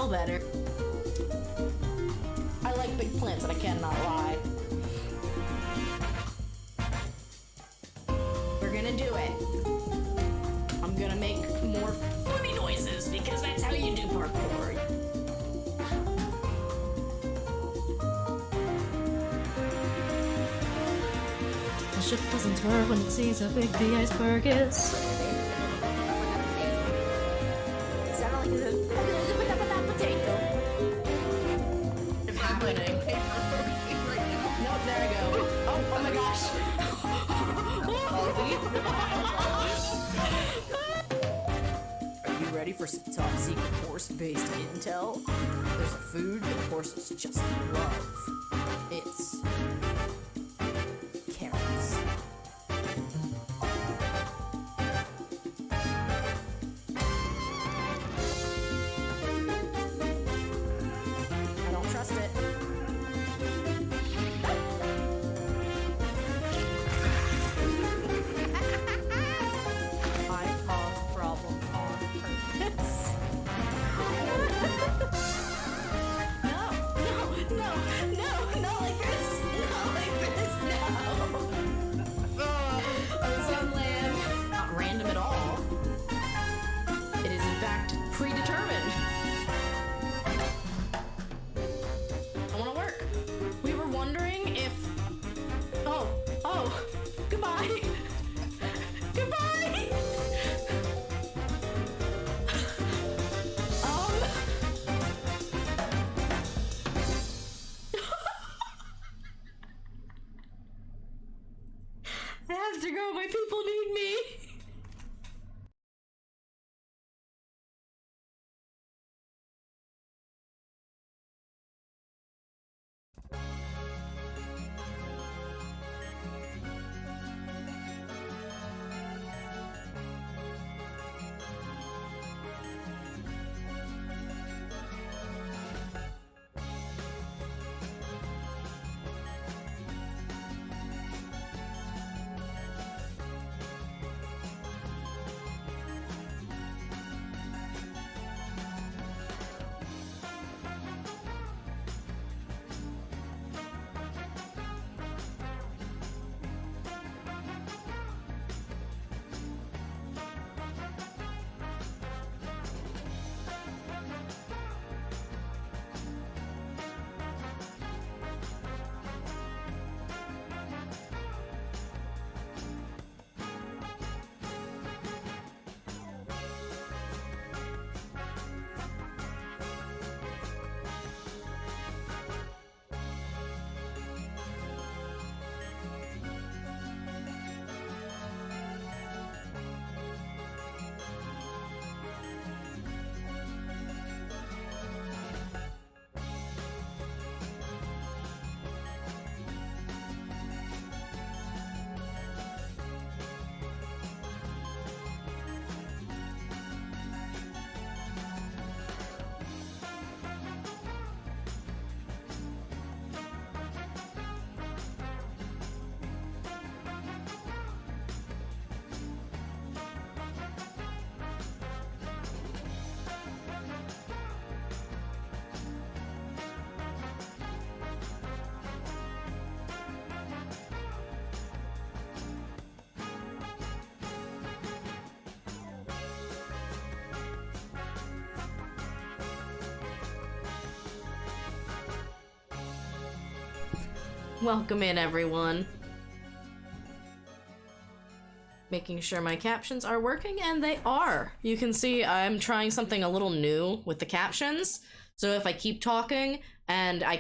better. I like big plants, and I cannot lie. We're gonna do it. I'm gonna make more flippy noises because that's how you do parkour. The ship doesn't swerve when it sees how big the iceberg is. Sound like a potato. It's happening. Nope, there I go. Oh my gosh. Are you ready for some top secret horse-based intel? There's a food that horses just love. It's carrots. I don't trust it. I cause problems on purpose. No, not like this. Not like this, no. I was on land. Not random at all. It is in fact predetermined. I wanna work. We were wondering if... Oh, goodbye. Goodbye. I have to go. My people need me. Welcome in, everyone. Making sure my captions are working, and they are. You can see I'm trying something a little new with the captions. So if I keep talking and I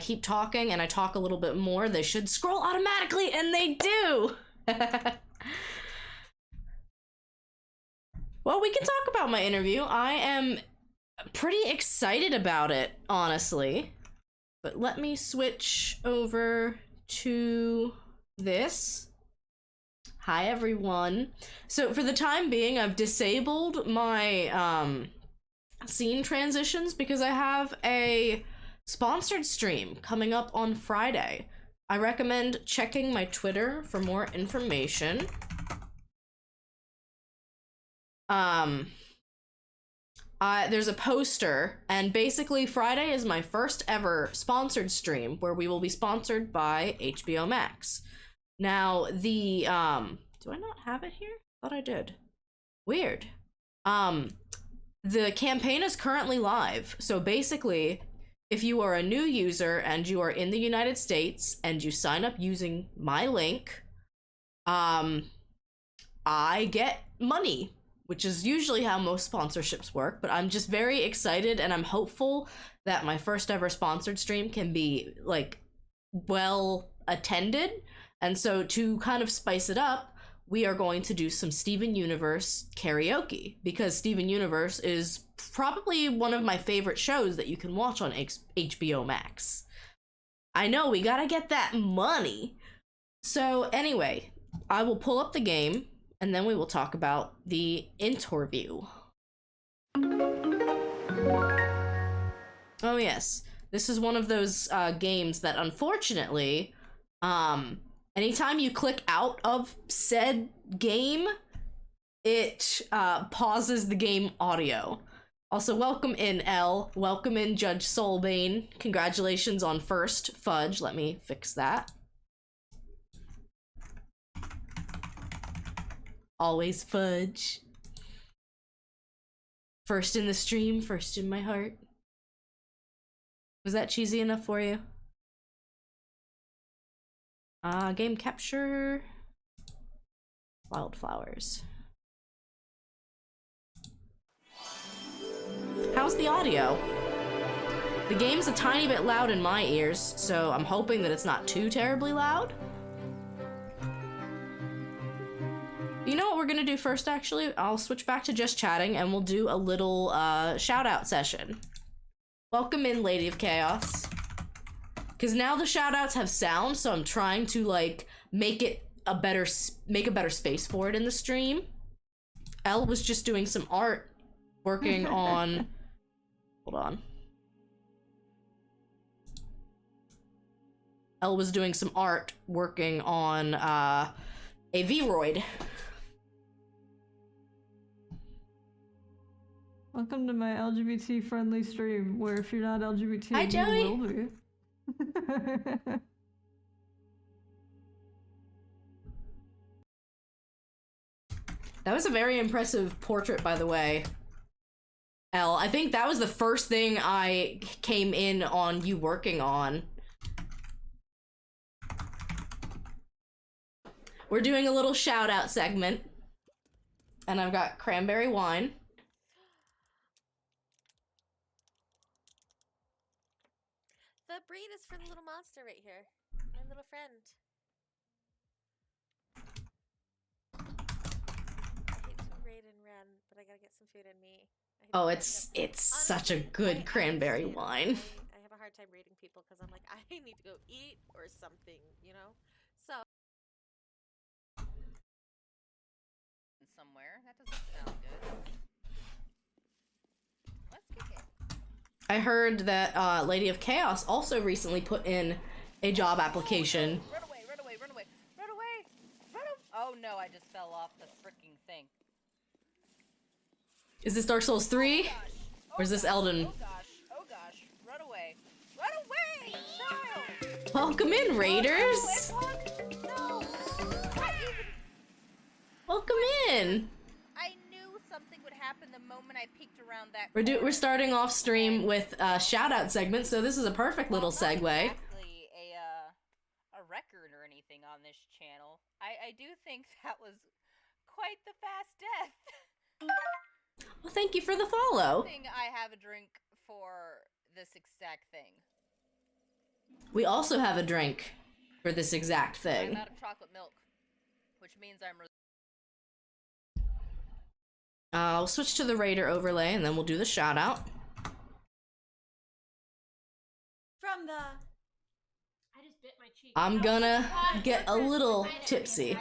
talk a little bit more, they should scroll automatically, and they do. Well, we can talk about my interview. I am pretty excited about it, honestly. But let me switch over to this. Hi, everyone. So for the time being, I've disabled my scene transitions because I have a sponsored stream coming up on Friday. I recommend checking my Twitter for more information. there's a poster, and basically Friday is my first ever sponsored stream where we will be sponsored by HBO Max. Now, the, do I not have it here? Thought I did. Weird. The campaign is currently live, so basically, if you are a new user and you are in the United States and you sign up using my link, I get money, which is usually how most sponsorships work, but I'm just very excited and I'm hopeful that my first ever sponsored stream can be, like, well attended. And so to kind of spice it up, we are going to do some Steven Universe karaoke, because Steven Universe is probably one of my favorite shows that you can watch on HBO Max. I know, we gotta get that money. So anyway, I will pull up the game, and then we will talk about the interview. Oh yes, this is one of those games that unfortunately, anytime you click out of said game, it pauses the game audio. Also, welcome in, Elle. Welcome in, Judge Soulbane. Congratulations on first fudge. Let me fix that. Always fudge. First in the stream, first in my heart. Was that cheesy enough for you? Game capture. Wildflowers. How's the audio? The game's a tiny bit loud in my ears, so I'm hoping that it's not too terribly loud. You know what we're gonna do first, actually? I'll switch back to just chatting and we'll do a little shout out session. Welcome in, Lady of Chaos. Because now the shout outs have sound, so I'm trying to, like, make a better space for it in the stream. Elle was just doing some art, working on... Hold on. Elle was doing some art, working on a V-roid. Welcome to my LGBT-friendly stream, where if you're not LGBT, Hi, Joey. you will be. That was a very impressive portrait, by the way. Elle, I think that was the first thing I came in on you working on. We're doing a little shout out segment. And I've got cranberry wine. The breed is for the little monster right here. My little friend. I hate to raid and run, but I gotta get some food in me. Oh, it's such a good cranberry wine. I have a hard time raiding people because I'm like, I need to go eat or something, you know? So. Somewhere. That doesn't sound good. Let's kick it. I heard that Lady of Chaos also recently put in a job application. Run away, run away, run away, run away, run away. Oh no, I just fell off the freaking thing. Is this Dark Souls 3? Oh, gosh. Or is this Elden? Oh gosh, oh gosh, run away. Run away! No! Welcome in, Raiders! No! Welcome in! I knew something would happen the moment I peeked around that We're starting off stream with a shout out segment, so this is a perfect little segue. Not exactly a record or anything on this channel. I do think that was quite the fast death. Well, thank you for the follow. I have a drink for this exact thing. We also have a drink for this exact thing. I'm out of chocolate milk, which means I'm. I'll switch to the Raider overlay and then we'll do the shout out. From the. I just bit my cheek. I'm gonna get a little tipsy.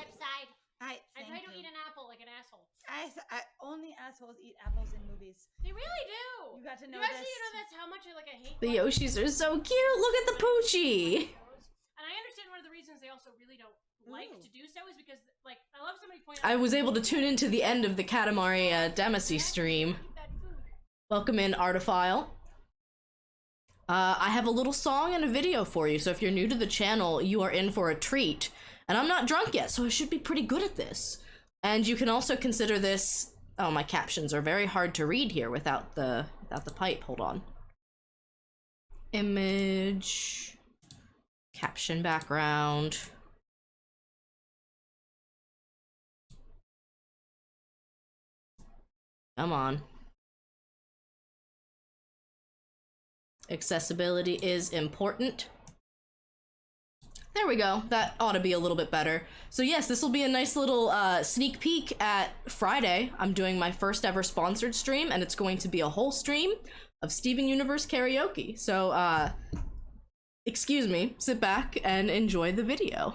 I try to eat an apple like an asshole. I only assholes eat apples in movies. They really do. You got to know you actually, this. you know, that's how much I hate. The Yoshis are so cute. Look at the Poochie. And I understand one of the reasons they also really don't like to do so is because, like, I love somebody pointing out. I was able to tune into the end of the Katamari Demacy stream. Keep that food. Welcome in, Artiphile. I have a little song and a video for you, so if you're new to the channel, you are in for a treat. And I'm not drunk yet, so I should be pretty good at this. And you can also consider this... Oh, my captions are very hard to read here without the pipe. Hold on. Image... Caption background... Come on. Accessibility is important. There we go. That ought to be a little bit better. So yes, this will be a nice little sneak peek at Friday. I'm doing my first ever sponsored stream, and it's going to be a whole stream of Steven Universe karaoke. So, excuse me, sit back and enjoy the video.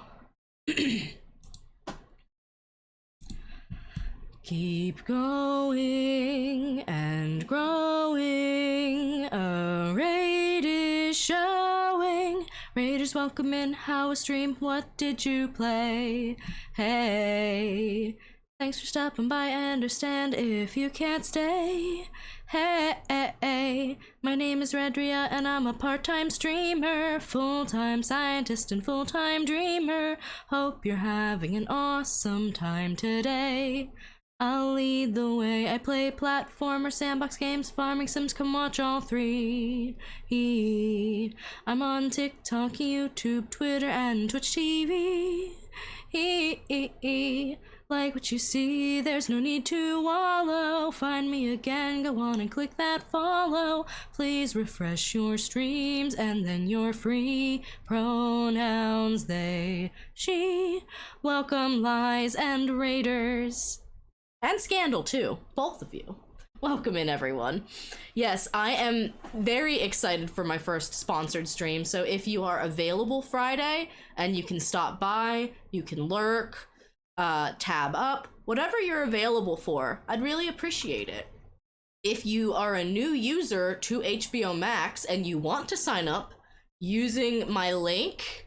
Keep going and growing, a raid is showing. Raiders welcome in, how was stream, what did you play? Hey, thanks for stopping by, I understand if you can't stay. Hey, my name is Redria and I'm a part-time streamer, full-time scientist and full-time dreamer. Hope you're having an awesome time today. I'll lead the way. I play platformer, sandbox games, farming sims, come watch all three. I'm on TikTok, YouTube, Twitter, and Twitch TV. Like what you see, there's no need to wallow. Find me again, go on and click that follow. Please refresh your streams and then you're free. Pronouns they, she. Welcome lies and raiders. And Scandal, too. Both of you. Welcome in, everyone. Yes, I am very excited for my first sponsored stream, so if you are available Friday, and you can stop by, you can lurk, tab up, whatever you're available for, I'd really appreciate it. If you are a new user to HBO Max, and you want to sign up using my link,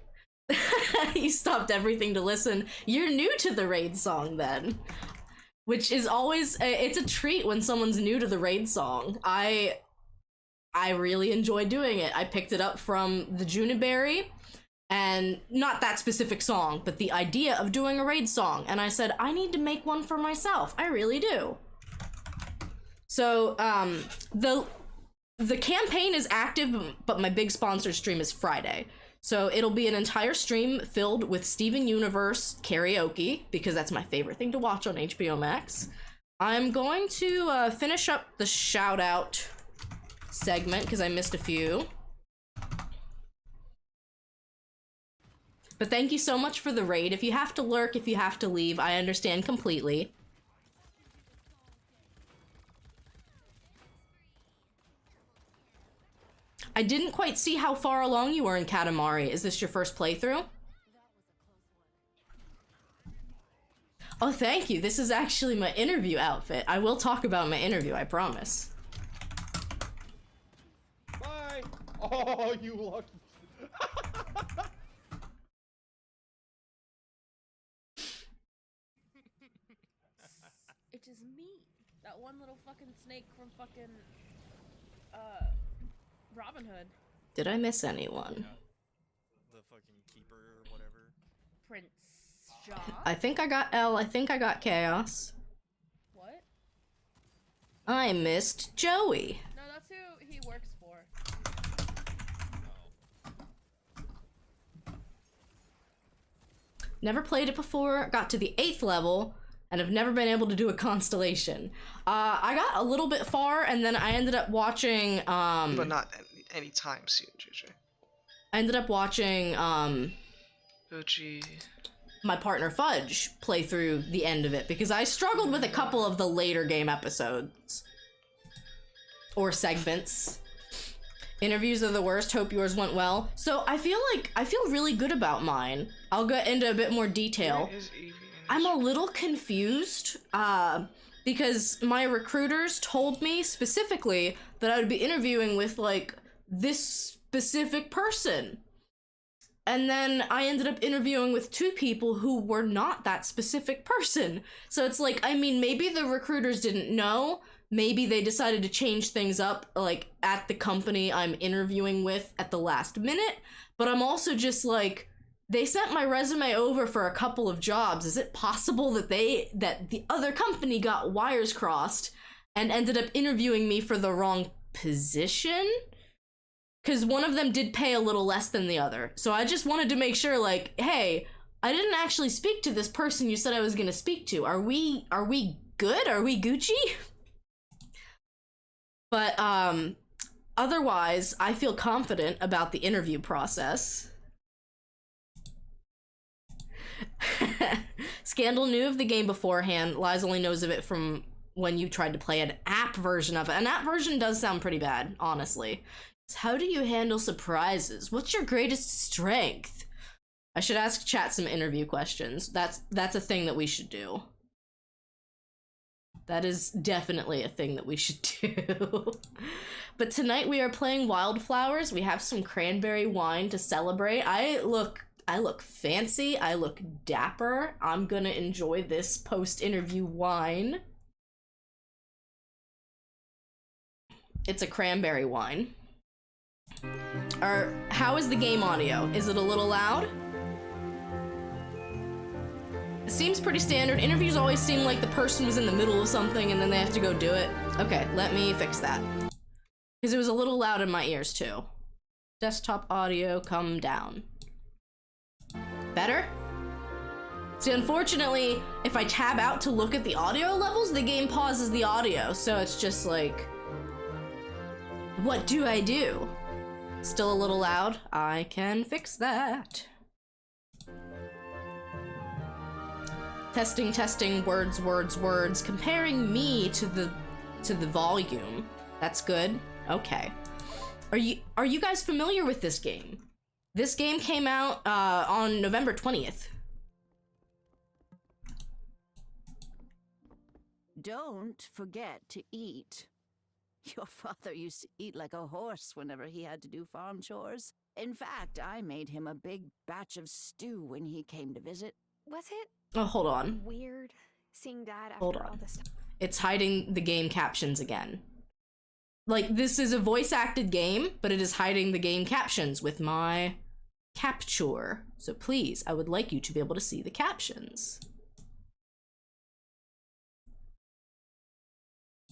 you stopped everything to listen, you're new to the raid song then. Which is always, it's a treat when someone's new to the raid song. I really enjoy doing it. I picked it up from the Juniberry, and not that specific song, but the idea of doing a raid song. And I said, I need to make one for myself. I really do. So, the campaign is active, but my big sponsor stream is Friday. So it'll be an entire stream filled with Steven Universe karaoke, because that's my favorite thing to watch on HBO Max. I'm going to finish up the shout out segment, because I missed a few. But thank you so much for the raid. If you have to lurk, if you have to leave, I understand completely. I didn't quite see how far along you were in Katamari. Is this your first playthrough? Oh, thank you. This is actually my interview outfit. I will talk about my interview, I promise. Bye! Oh, you lucky. It is me. That one little fucking snake from fucking, Robin Hood. Did I miss anyone? The fucking keeper or whatever. Prince John? I think I got L, I think I got Chaos. What? I missed Joey. No, that's who he works for. Never played it before, got to the 8th level, and have never been able to do a constellation. I got a little bit far, and then I ended up watching, But not any time soon, JJ. I ended up watching, Witchy. my partner Fudge play through the end of it, because I struggled with a couple of the later game episodes. Or segments. Interviews are the worst, hope yours went well. So I feel really good about mine. I'll get into a bit more detail. I'm a little confused, because my recruiters told me specifically that I would be interviewing with, like, this specific person. And then I ended up interviewing with 2 people who were not that specific person. So it's like, I mean, maybe the recruiters didn't know, maybe they decided to change things up, like, at the company I'm interviewing with at the last minute, but I'm also just like, they sent my resume over for a couple of jobs. Is it possible that the other company got wires crossed and ended up interviewing me for the wrong position? Because one of them did pay a little less than the other. So I just wanted to make sure, like, hey, I didn't actually speak to this person you said I was gonna speak to. Are we good? Are we Gucci? But otherwise, I feel confident about the interview process. Scandal knew of the game beforehand. Liz only knows of it from when you tried to play an app version of it. An app version does sound pretty bad, honestly. How do you handle surprises? What's your greatest strength? I should ask chat some interview questions. That's a thing that we should do. That is definitely a thing that we should do. But tonight we are playing Wildflowers. We have some cranberry wine to celebrate. I look fancy. I look dapper. I'm gonna enjoy this post-interview wine. It's a cranberry wine. How is the game audio? Is it a little loud? It seems pretty standard. Interviews always seem like the person was in the middle of something and then they have to go do it. Okay, let me fix that. Because it was a little loud in my ears too. Desktop audio, come down. Better? See, unfortunately, if I tab out to look at the audio levels, the game pauses the audio, so it's just like, what do I do? Still a little loud? I can fix that. Testing, words, comparing me to the volume. That's good. Okay. Are you guys familiar with this game? This game came out on November 20th. Don't forget to eat. Your father used to eat like a horse whenever he had to do farm chores. In fact, I made him a big batch of stew when he came to visit. Was it? Oh, hold on. Weird seeing Dad after Hold on. all this stuff. It's hiding the game captions again. Like, this is a voice-acted game, but it is hiding the game captions with my capture. So please, I would like you to be able to see the captions.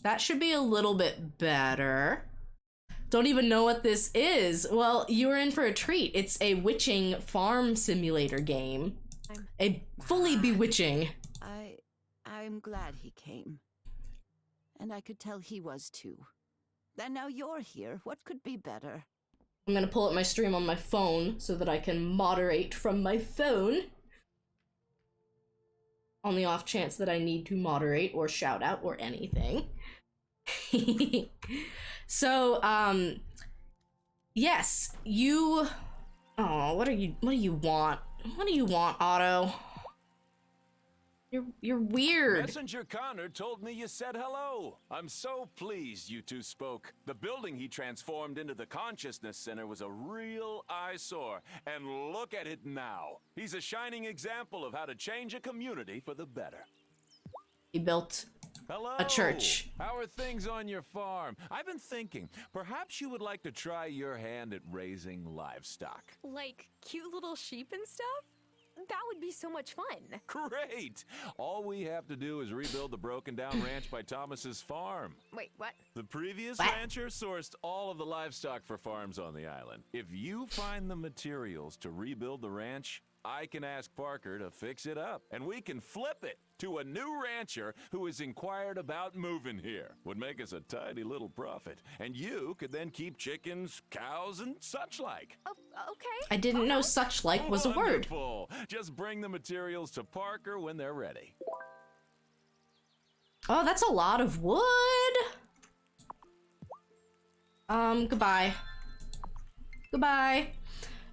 That should be a little bit better. Don't even know what this is. Well, you're in for a treat. It's a witching farm simulator game. A fully bewitching. I'm glad he came. And I could tell he was too. And now you're here. What could be better? I'm gonna pull up my stream on my phone so that I can moderate from my phone. On the off chance that I need to moderate or shout out or anything. So, yes, you... Oh, what do you want? What do you want, Otto? You're weird. Messenger Connor told me you said hello. I'm so pleased you two spoke. The building he transformed into the Consciousness Center was a real eyesore. And look at it now. He's a shining example of how to change a community for the better. He built a church. How are things on your farm? I've been thinking, perhaps you would like to try your hand at raising livestock. Like cute little sheep and stuff? That would be so much fun. Great! All we have to do is rebuild the broken down ranch by Thomas's farm. Wait, what? The previous rancher sourced all of the livestock for farms on the island. If you find the materials to rebuild the ranch, I can ask Parker to fix it up, and we can flip it to a new rancher who has inquired about moving here. Would make us a tidy little profit, and you could then keep chickens, cows, and such like. Oh, okay. I didn't know such like was a word. Wonderful. Just bring the materials to Parker when they're ready. Oh, that's a lot of wood. Goodbye. Goodbye.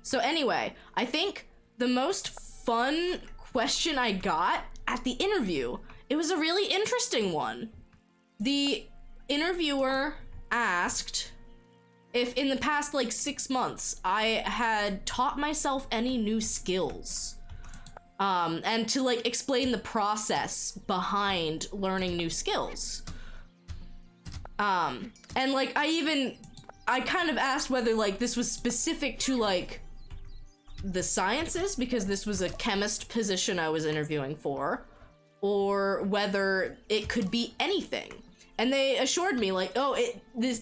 So anyway, I think the most fun question I got at the interview, it was a really interesting one. The interviewer asked if in the past like 6 months I had taught myself any new skills. And to like explain the process behind learning new skills. And like I kind of asked whether like this was specific to like the sciences, because this was a chemist position I was interviewing for, or whether it could be anything. And they assured me like, oh,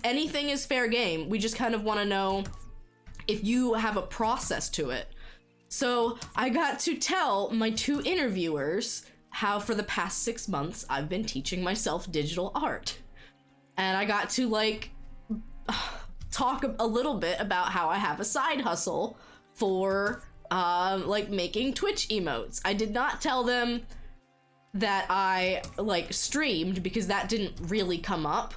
anything is fair game. We just kind of want to know if you have a process to it. So I got to tell my 2 interviewers how for the past 6 months I've been teaching myself digital art. And I got to like talk a little bit about how I have a side hustle for like making Twitch emotes. I did not tell them that I like streamed because that didn't really come up.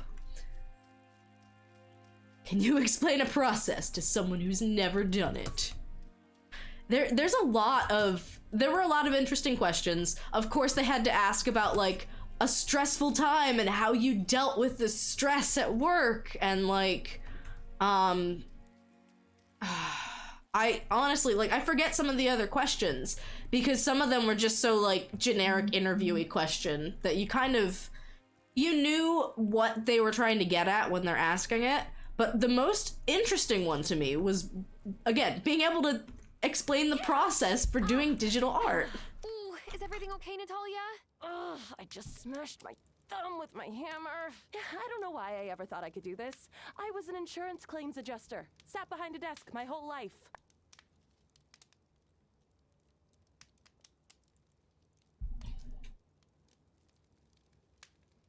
Can you explain a process to someone who's never done it? There were a lot of interesting questions. Of course, they had to ask about like a stressful time and how you dealt with the stress at work, and like, I honestly, like, I forget some of the other questions because some of them were just so like generic interviewee question that you knew what they were trying to get at when they're asking it. But the most interesting one to me was, again, being able to explain the process for doing digital art. Ooh, is everything okay, Natalia? Ugh, I just smashed my thumb with my hammer. I don't know why I ever thought I could do this. I was an insurance claims adjuster. Sat behind a desk my whole life.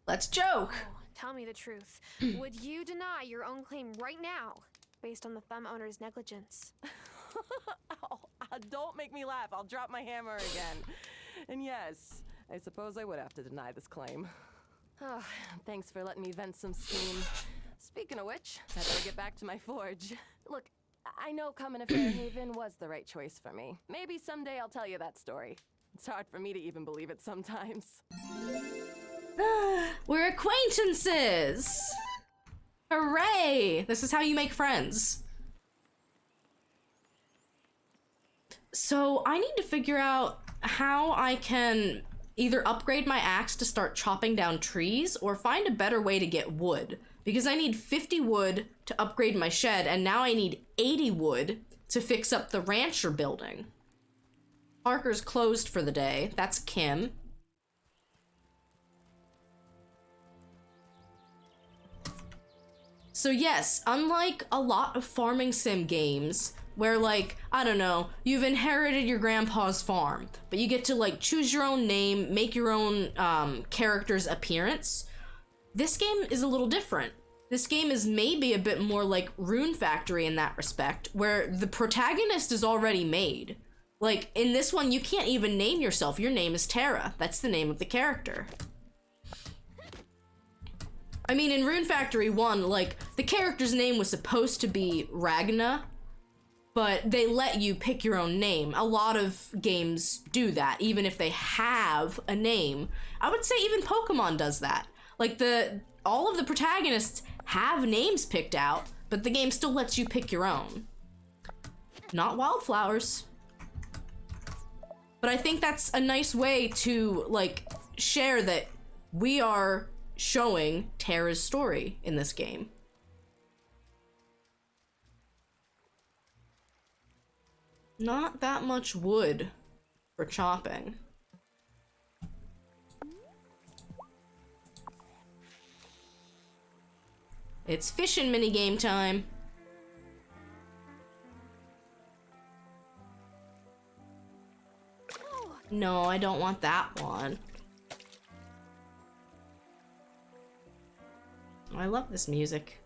Let's joke. Oh, tell me the truth. Would you deny your own claim right now, based on the thumb owner's negligence? Oh, don't make me laugh. I'll drop my hammer again. And yes, I suppose I would have to deny this claim. Oh, thanks for letting me vent some steam. Speaking of which, I better get back to my forge. Look, I know coming to Fairhaven was the right choice for me. Maybe someday I'll tell you that story. It's hard for me to even believe it sometimes. We're acquaintances! Hooray! This is how you make friends. So I need to figure out how I can either upgrade my axe to start chopping down trees or find a better way to get wood. Because I need 50 wood to upgrade my shed, and now I need 80 wood to fix up the rancher building. Parker's closed for the day. That's Kim. So yes, unlike a lot of farming sim games, where like, I don't know, you've inherited your grandpa's farm, but you get to like choose your own name, make your own character's appearance, this game is a little different. This game is maybe a bit more like Rune Factory in that respect, where the protagonist is already made. Like, in this one, you can't even name yourself. Your name is Terra. That's the name of the character. I mean, in Rune Factory 1, like, the character's name was supposed to be Ragna, but they let you pick your own name. A lot of games do that, even if they have a name. I would say even Pokemon does that. Like, all of the protagonists have names picked out, but the game still lets you pick your own. Not Wildflowers. But I think that's a nice way to, like, share that we are showing Terra's story in this game. Not that much wood for chopping. It's fishing minigame time. No, I don't want that one. I love this music.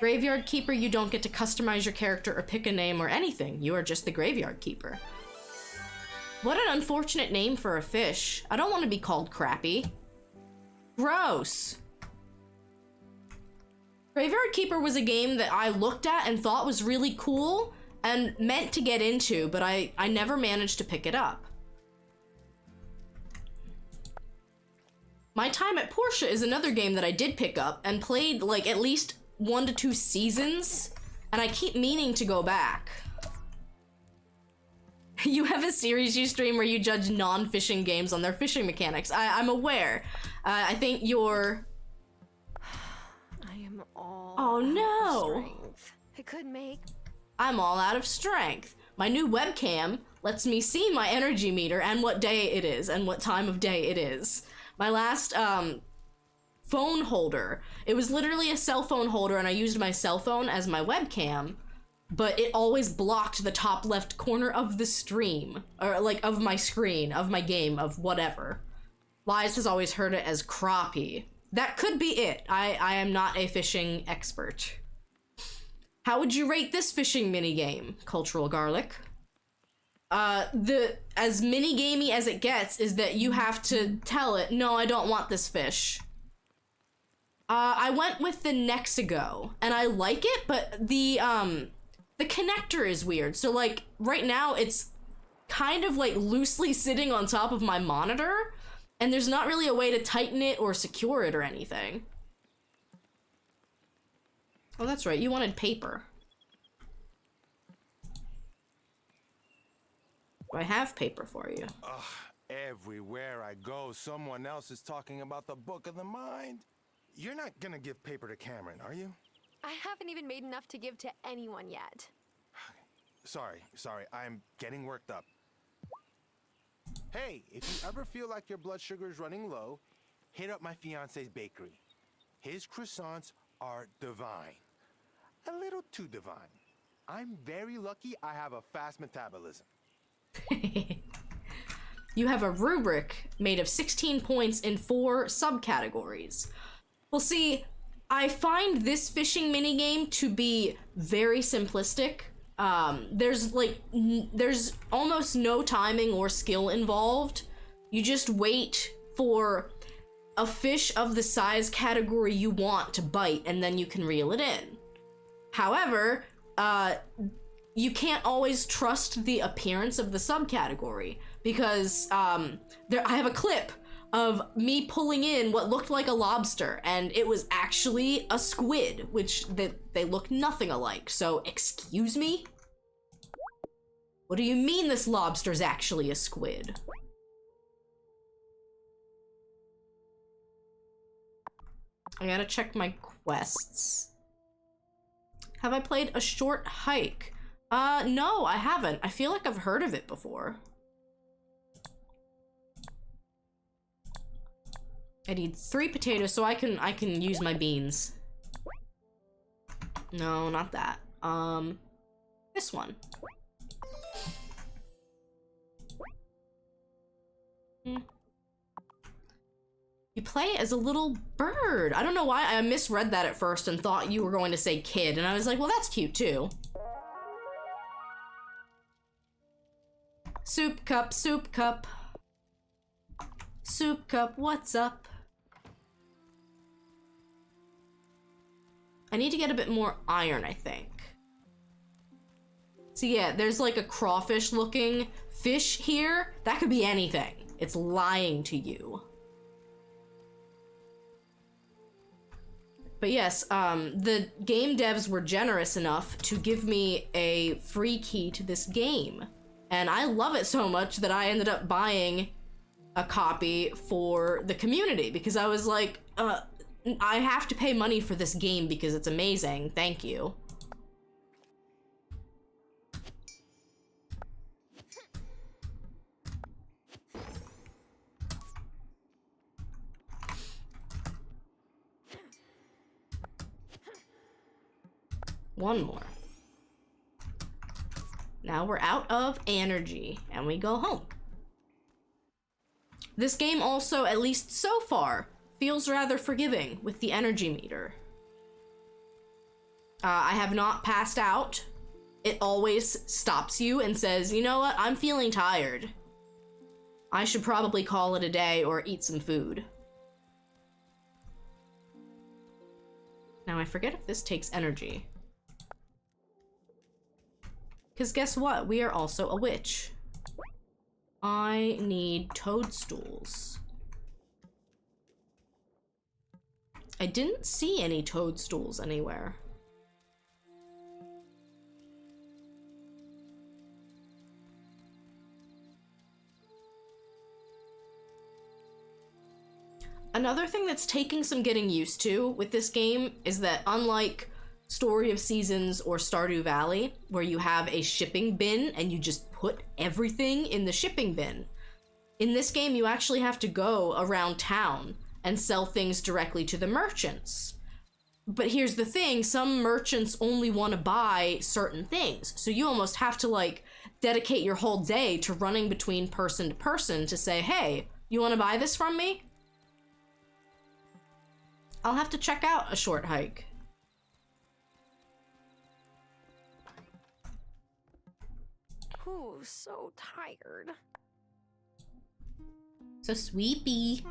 Graveyard Keeper, you don't get to customize your character or pick a name or anything. You are just the Graveyard Keeper. What an unfortunate name for a fish. I don't want to be called Crappy. Gross. Graveyard Keeper was a game that I looked at and thought was really cool and meant to get into, but I never managed to pick it up. My Time at Portia is another game that I did pick up and played like at least 1 to 2 seasons, and I keep meaning to go back. You have a series you stream where you judge non-fishing games on their fishing mechanics. I'm aware. I think your all no. out of strength. It could make... I'm all out of strength. My new webcam lets me see my energy meter and what day it is and what time of day it is. My last phone holder, it was literally a cell phone holder and I used my cell phone as my webcam, but it always blocked the top left corner of the stream, or like of my screen, of my game, of whatever. Liz has always heard it as crappie. That could be it. I am not a fishing expert. How would you rate this fishing minigame, Cultural Garlic? As minigamey as it gets is that you have to tell it, no, I don't want this fish. I went with the Nexigo, and I like it, but the connector is weird. So like, right now it's kind of like loosely sitting on top of my monitor, and there's not really a way to tighten it or secure it or anything. Oh, that's right, you wanted paper. Do I have paper for you? Ugh, everywhere I go, someone else is talking about the Book of the Mind. You're not gonna give paper to Cameron, are you? I haven't even made enough to give to anyone yet. Sorry, I'm getting worked up. Hey, if you ever feel like your blood sugar is running low, hit up my fiance's bakery. His croissants are divine. A little too divine. I'm very lucky I have a fast metabolism. You have a rubric made of 16 points in 4 subcategories. Well, see, I find this fishing minigame to be very simplistic. There's almost no timing or skill involved. You just wait for a fish of the size category you want to bite, and then you can reel it in. However, you can't always trust the appearance of the subcategory, because I have a clip of me pulling in what looked like a lobster, and it was actually a squid, which they look nothing alike. So, excuse me? What do you mean this lobster's actually a squid? I gotta check my quests. Have I played A Short Hike? No, I haven't. I feel like I've heard of it before. I need 3 potatoes so I can use my beans. No, not that. This one. You play as a little bird. I don't know why I misread that at first and thought you were going to say kid, and I was like, well, that's cute too. Soup cup, soup cup. Soup cup, what's up? I need to get a bit more iron, I think. So yeah, there's like a crawfish looking fish here. That could be anything. It's lying to you. But yes, the game devs were generous enough to give me a free key to this game. And I love it so much that I ended up buying a copy for the community, because I was like, I have to pay money for this game because it's amazing. Thank you. One more. Now we're out of energy and we go home. This game also, at least so far, feels rather forgiving with the energy meter. I have not passed out. It always stops you and says, you know what, I'm feeling tired. I should probably call it a day or eat some food. Now I forget if this takes energy. Because guess what? We are also a witch. I need toadstools. I didn't see any toadstools anywhere. Another thing that's taking some getting used to with this game is that unlike Story of Seasons or Stardew Valley, where you have a shipping bin and you just put everything in the shipping bin, in this game you actually have to go around town and sell things directly to the merchants. But here's the thing, some merchants only want to buy certain things, so you almost have to like dedicate your whole day to running between person to person to say, hey, you want to buy this from me? I'll have to check out A Short Hike. Ooh, so tired. So sweepy.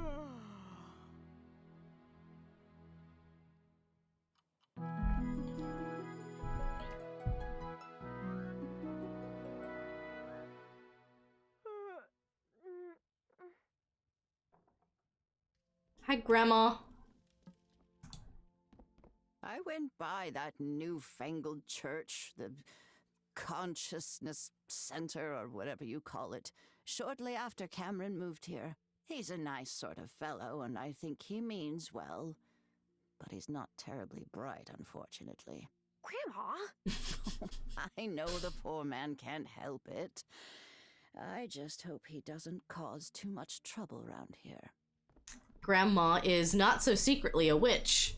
Hi, Grandma. I went by that newfangled church, the Consciousness Center, or whatever you call it, shortly after Cameron moved here. He's a nice sort of fellow, and I think he means well. But he's not terribly bright, unfortunately. Grandma? I know the poor man can't help it. I just hope he doesn't cause too much trouble around here. Grandma is not so secretly a witch,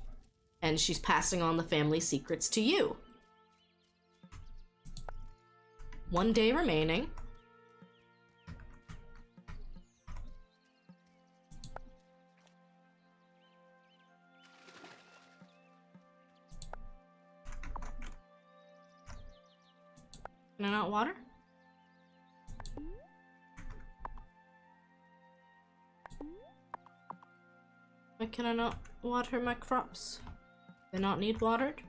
and she's passing on the family secrets to you. 1 day remaining. Can I not water? Why can I not water my crops? They not need watered?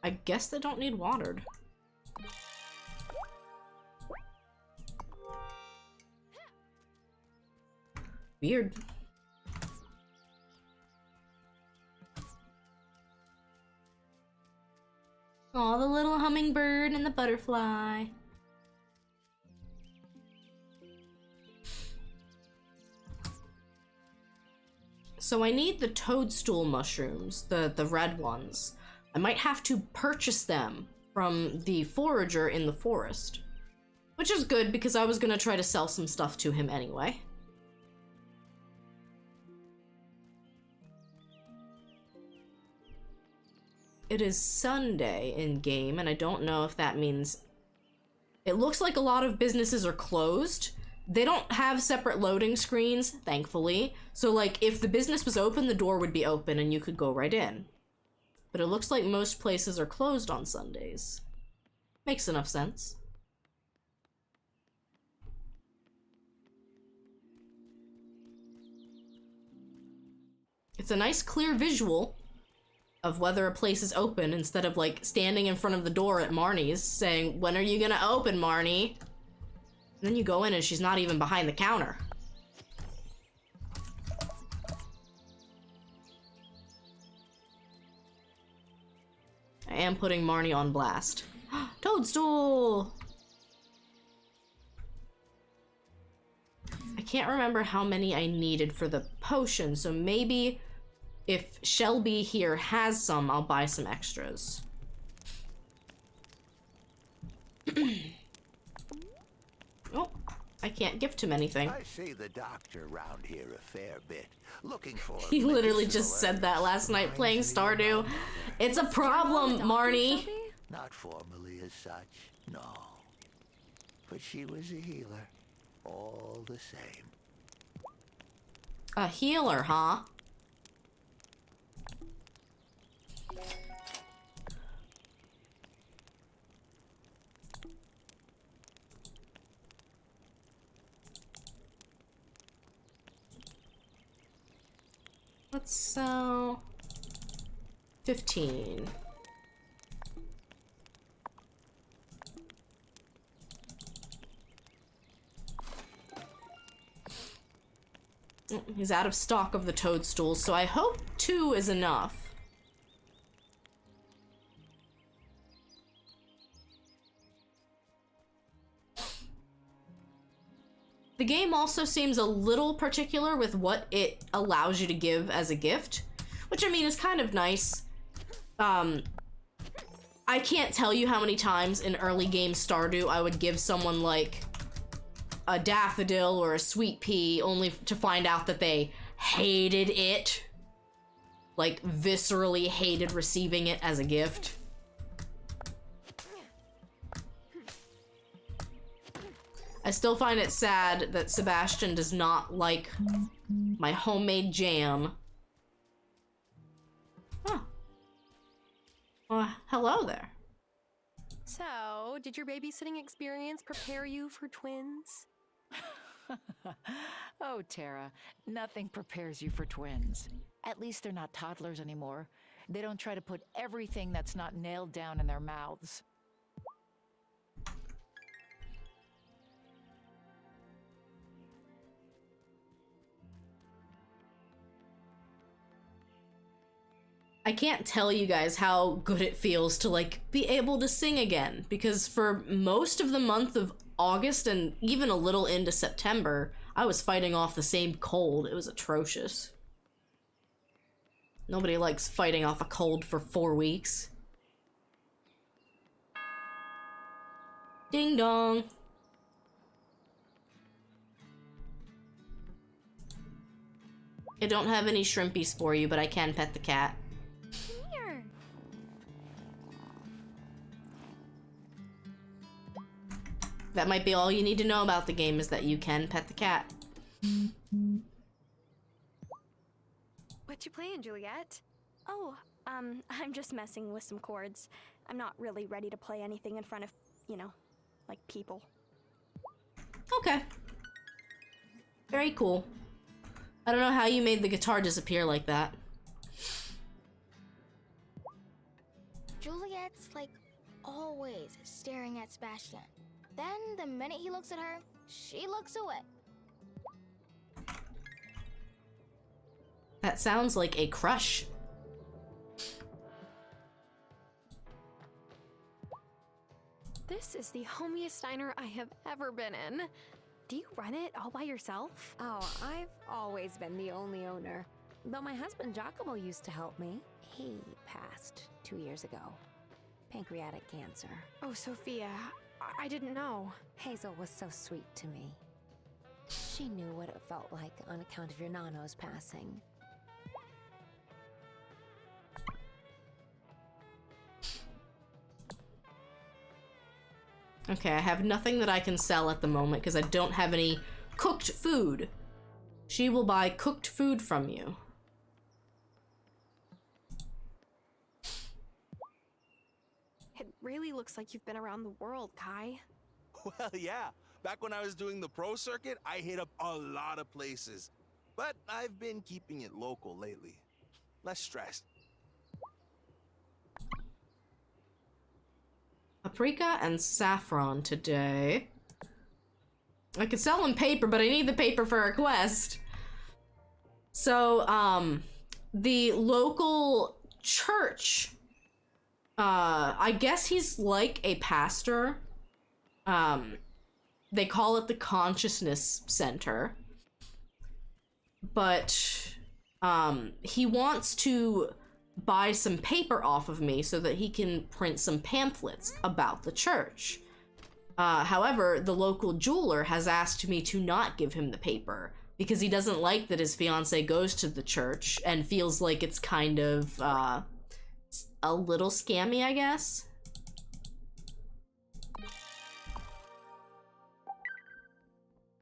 I guess they don't need watered. Weird. Aw, the little hummingbird and the butterfly. So I need the toadstool mushrooms, the red ones. I might have to purchase them from the forager in the forest. Which is good because I was gonna try to sell some stuff to him anyway. It is Sunday in game, and I don't know if that means... It looks like a lot of businesses are closed. They don't have separate loading screens, thankfully. So, like, if the business was open, the door would be open and you could go right in. But it looks like most places are closed on Sundays. Makes enough sense. It's a nice clear visual of whether a place is open instead of like standing in front of the door at Marnie's saying, when are you gonna open, Marnie? And then you go in and she's not even behind the counter. I am putting Marnie on blast. Toadstool! I can't remember how many I needed for the potion, so maybe if Shelby here has some, I'll buy some extras. Oh, I can't gift him anything. I see the doctor round here a fair bit, looking for. He literally just said that last night playing Stardew. It's a problem, Marnie. Not formally as such, no. But she was a healer, all the same. A healer, huh? Let's sell 15. He's out of stock of the toadstools, so I hope 2 is enough. The game also seems a little particular with what it allows you to give as a gift, which I mean is kind of nice. I can't tell you how many times in early game Stardew I would give someone like a daffodil or a sweet pea only to find out that they hated it. Like viscerally hated receiving it as a gift. I still find it sad that Sebastian does not like my homemade jam. Huh. Hello there. So, did your babysitting experience prepare you for twins? Oh, Tara, nothing prepares you for twins. At least they're not toddlers anymore. They don't try to put everything that's not nailed down in their mouths. I can't tell you guys how good it feels to like be able to sing again, because for most of the month of August and even a little into September, I was fighting off the same cold. It was atrocious. Nobody likes fighting off a cold for 4 weeks. Ding dong. I don't have any shrimpies for you, but I can pet the cat. Here. That might be all you need to know about the game, is that you can pet the cat. What you playing, Juliet? Oh, I'm just messing with some chords. I'm not really ready to play anything in front of, you know, like people. Okay. Very cool. I don't know how you made the guitar disappear like that. Juliet's like always staring at Sebastian. Then the minute he looks at her, she looks away. That sounds like a crush. This is the homiest diner I have ever been in. Do you run it all by yourself? Oh, I've always been the only owner. Though my husband Giacomo used to help me. He passed 2 years ago. Pancreatic cancer. Oh, Sophia, I didn't know. Hazel was so sweet to me. She knew what it felt like on account of your nano's passing. Okay, I have nothing that I can sell at the moment because I don't have any cooked food. She will buy cooked food from you. It really looks like you've been around the world, Kai. Well, yeah. Back when I was doing the pro circuit, I hit up a lot of places. But I've been keeping it local lately. Less stressed. Paprika and saffron today. I could sell them paper, but I need the paper for a quest. So, the local church, I guess he's like a pastor. They call it the Consciousness Center. But, he wants to buy some paper off of me so that he can print some pamphlets about the church. However, the local jeweler has asked me to not give him the paper because he doesn't like that his fiance goes to the church and feels like it's kind of a little scammy, I guess.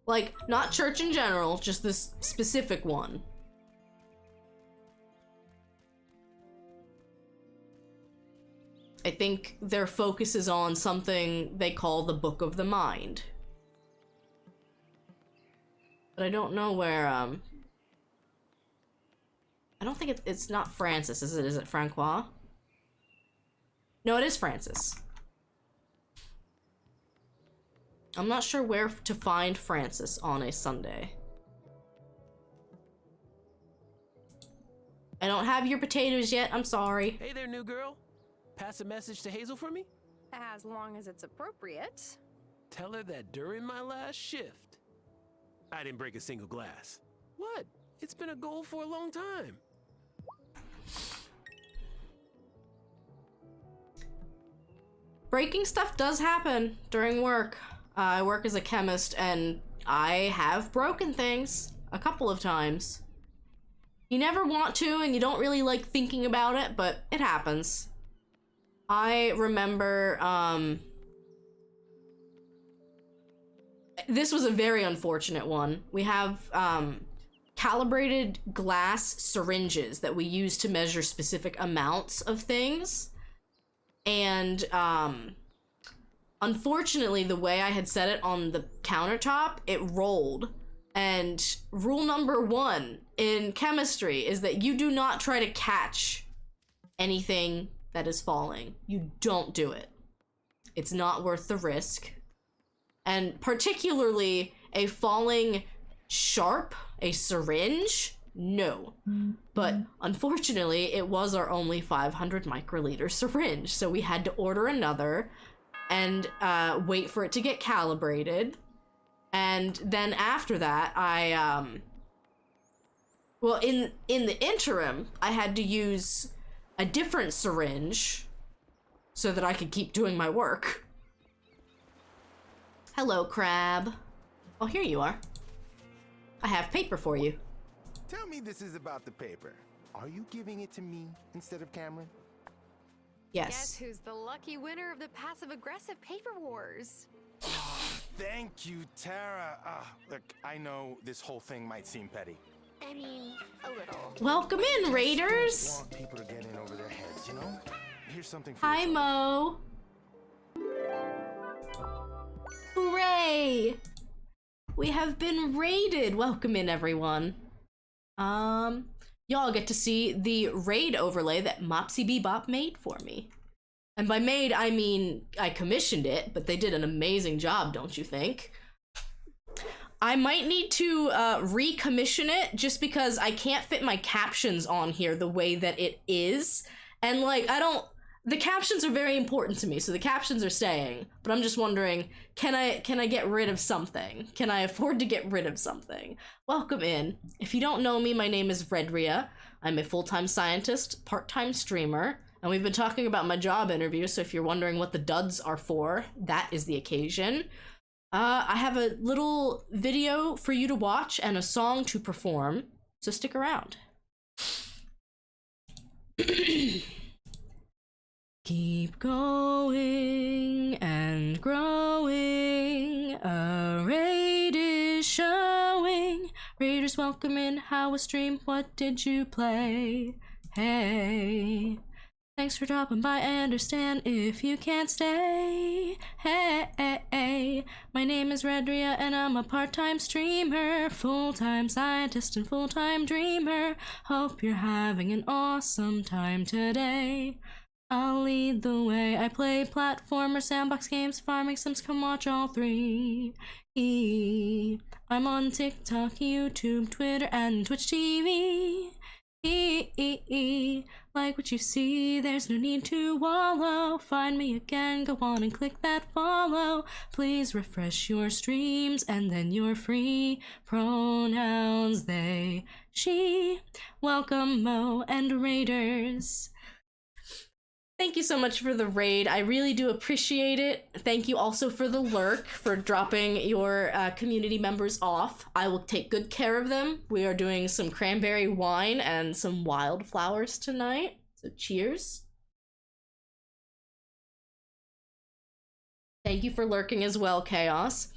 Like, not church in general, just this specific one. I think their focus is on something they call the Book of the Mind. But I don't know where, I don't think it's not Francis, is it? Is it Francois? No, it is Francis. I'm not sure where to find Francis on a Sunday. I don't have your potatoes yet, I'm sorry. Hey there, new girl. Pass a message to Hazel for me? As long as it's appropriate. Tell her that during my last shift, I didn't break a single glass. What? It's been a goal for a long time. Breaking stuff does happen during work. I work as a chemist and I have broken things a couple of times. You never want to and you don't really like thinking about it, but it happens. I remember, this was a very unfortunate one. We have, calibrated glass syringes that we use to measure specific amounts of things. And, unfortunately, the way I had set it on the countertop, it rolled. And rule number 1 in chemistry is that you do not try to catch anything that is falling. You don't do it. It's not worth the risk. And particularly a falling sharp, a syringe, no. But unfortunately, it was our only 500 microliter syringe, so we had to order another and wait for it to get calibrated. And then after that, well, in the interim, I had to use a different syringe so that I could keep doing my work. Hello, Crab. Oh, here you are. I have paper for you. Tell me this is about the paper. Are you giving it to me instead of Cameron? Yes. Guess who's the lucky winner of the passive-aggressive paper wars? Thank you, Tara. Look, I know this whole thing might seem petty. I mean, a little. Welcome in, Raiders! I want people to get in over their heads, you know? Here's something for Hi, you. Mo. Hooray! We have been raided. Welcome in, everyone. Y'all get to see the raid overlay that Mopsy Bebop made for me. And by made, I mean I commissioned it, but they did an amazing job, don't you think? I might need to recommission it just because I can't fit my captions on here the way that it is. And like, the captions are very important to me, so the captions are staying, but I'm just wondering, can I get rid of something? Can I afford to get rid of something? Welcome in. If you don't know me, my name is Redria. I'm a full-time scientist, part-time streamer, and we've been talking about my job interview, so if you're wondering what the duds are for, that is the occasion. I have a little video for you to watch and a song to perform, so stick around. Keep going and growing, a raid is showing. Raiders welcome in, how was stream, what did you play? Hey, thanks for dropping by, I understand if you can't stay. Hey, my name is Redria and I'm a part-time streamer, full-time scientist and full-time dreamer. Hope you're having an awesome time today. I'll lead the way. I play platformer, sandbox games, farming sims, come watch all 3. I'm on TikTok, YouTube, Twitter, and Twitch TV. Like what you see, there's no need to wallow. Find me again, go on and click that follow. Please refresh your streams and then you're free. Pronouns they, she. Welcome Mo and Raiders. Thank you so much for the raid. I really do appreciate it. Thank you also for the lurk, for dropping your community members off. I will take good care of them. We are doing some cranberry wine and some wildflowers tonight. So cheers. Thank you for lurking as well, Chaos.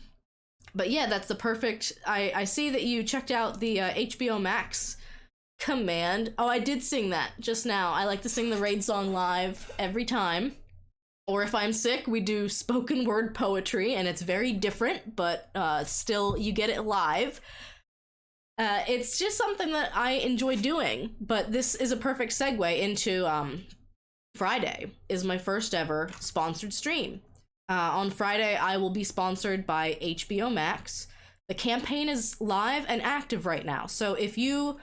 But yeah, that's the perfect... I see that you checked out the HBO Max command. Oh, I did sing that just now. I like to sing the raid song live every time. Or if I'm sick, we do spoken word poetry, and it's very different, but still, you get it live. It's just something that I enjoy doing, but this is a perfect segue into Friday is my first ever sponsored stream. On Friday, I will be sponsored by HBO Max. The campaign is live and active right now, so if you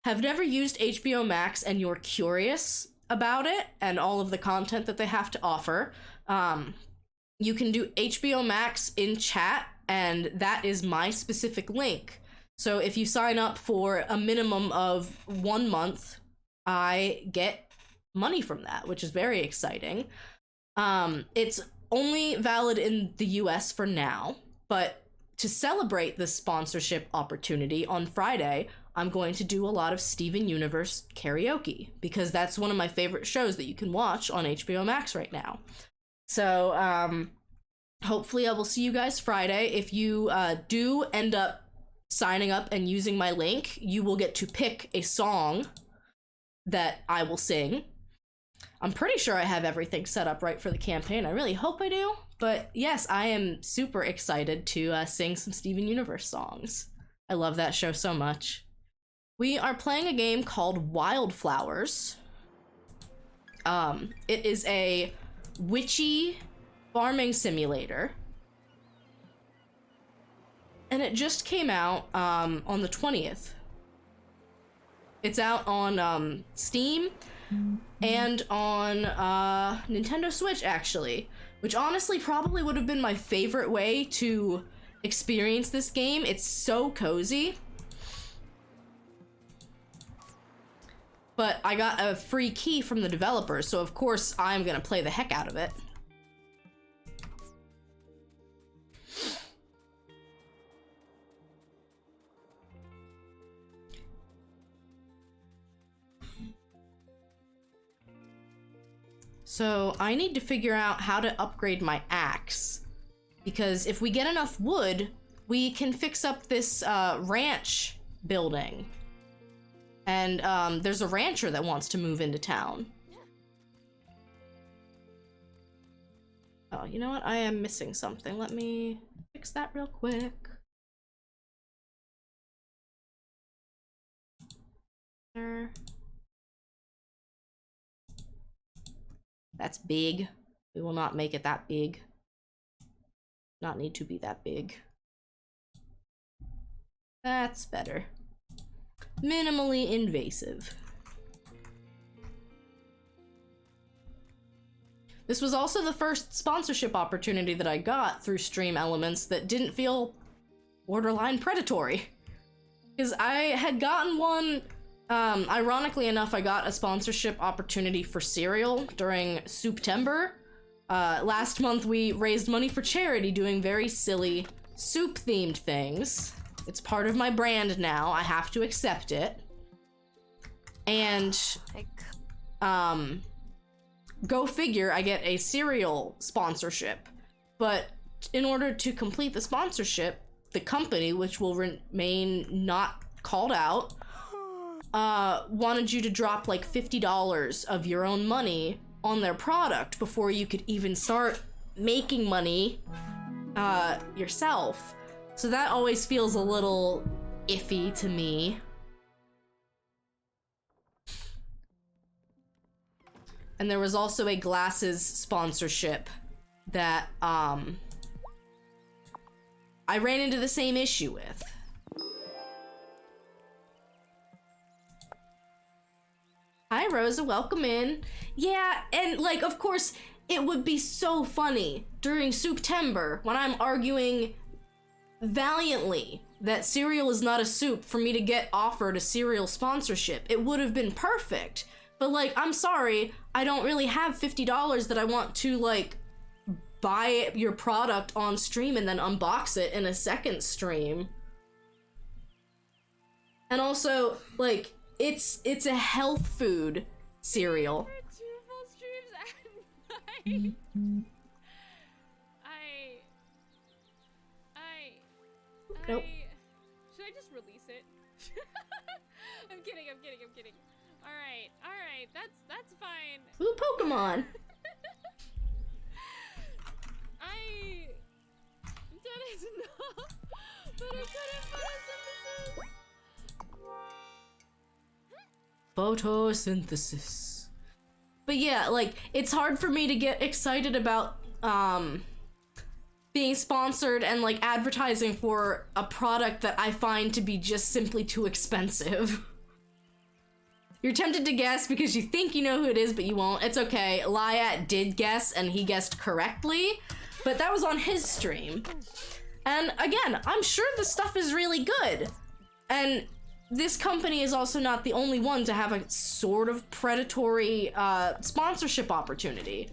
have never used HBO Max and you're curious about it and all of the content that they have to offer, you can do HBO Max in chat and that is my specific link. So if you sign up for a minimum of 1 month, I get money from that, which is very exciting. It's only valid in the US for now, but to celebrate this sponsorship opportunity on Friday, I'm going to do a lot of Steven Universe karaoke, because that's one of my favorite shows that you can watch on HBO Max right now. So, hopefully I will see you guys Friday. If you do end up signing up and using my link, you will get to pick a song that I will sing. I'm pretty sure I have everything set up right for the campaign. I really hope I do. But yes, I am super excited to sing some Steven Universe songs. I love that show so much. We are playing a game called Wildflowers. It is a witchy farming simulator. And it just came out on the 20th. It's out on Steam and on Nintendo Switch, actually, which honestly probably would have been my favorite way to experience this game. It's so cozy. But I got a free key from the developers, so of course I'm gonna play the heck out of it. So I need to figure out how to upgrade my axe, because if we get enough wood, we can fix up this ranch building. And there's a rancher that wants to move into town. Oh, you know what? I am missing something. Let me fix that real quick. That's big. We will not make it that big. Not need to be that big. That's better. Minimally invasive. This was also the first sponsorship opportunity that I got through Stream Elements that didn't feel borderline predatory. Because I had gotten one, ironically enough, I got a sponsorship opportunity for cereal during Souptember. Last month we raised money for charity doing very silly soup-themed things. It's part of my brand now. I have to accept it. And, go figure, I get a cereal sponsorship. But in order to complete the sponsorship, the company, which will remain not called out, wanted you to drop like $50 of your own money on their product before you could even start making money yourself. So that always feels a little iffy to me. And there was also a glasses sponsorship that I ran into the same issue with. Hi Rosa, welcome in. Yeah, and like of course it would be so funny during Souptember when I'm arguing valiantly that cereal is not a soup for me to get offered a cereal sponsorship. It would have been perfect. But like, I'm sorry, I don't really have $50 that I want to like buy your product on stream and then unbox it in a second stream. And also, like, it's a health food cereal. Two full streams at night. Nope. Should I just release it? I'm kidding. Alright, that's fine. Ooh, Pokemon! That is enough, but I couldn't Photosynthesis. But yeah, like, it's hard for me to get excited about, being sponsored and like advertising for a product that I find to be just simply too expensive. You're tempted to guess because you think you know who it is, but you won't. It's okay. Lyat did guess and he guessed correctly, but that was on his stream. And again, I'm sure the stuff is really good. And this company is also not the only one to have a sort of predatory sponsorship opportunity.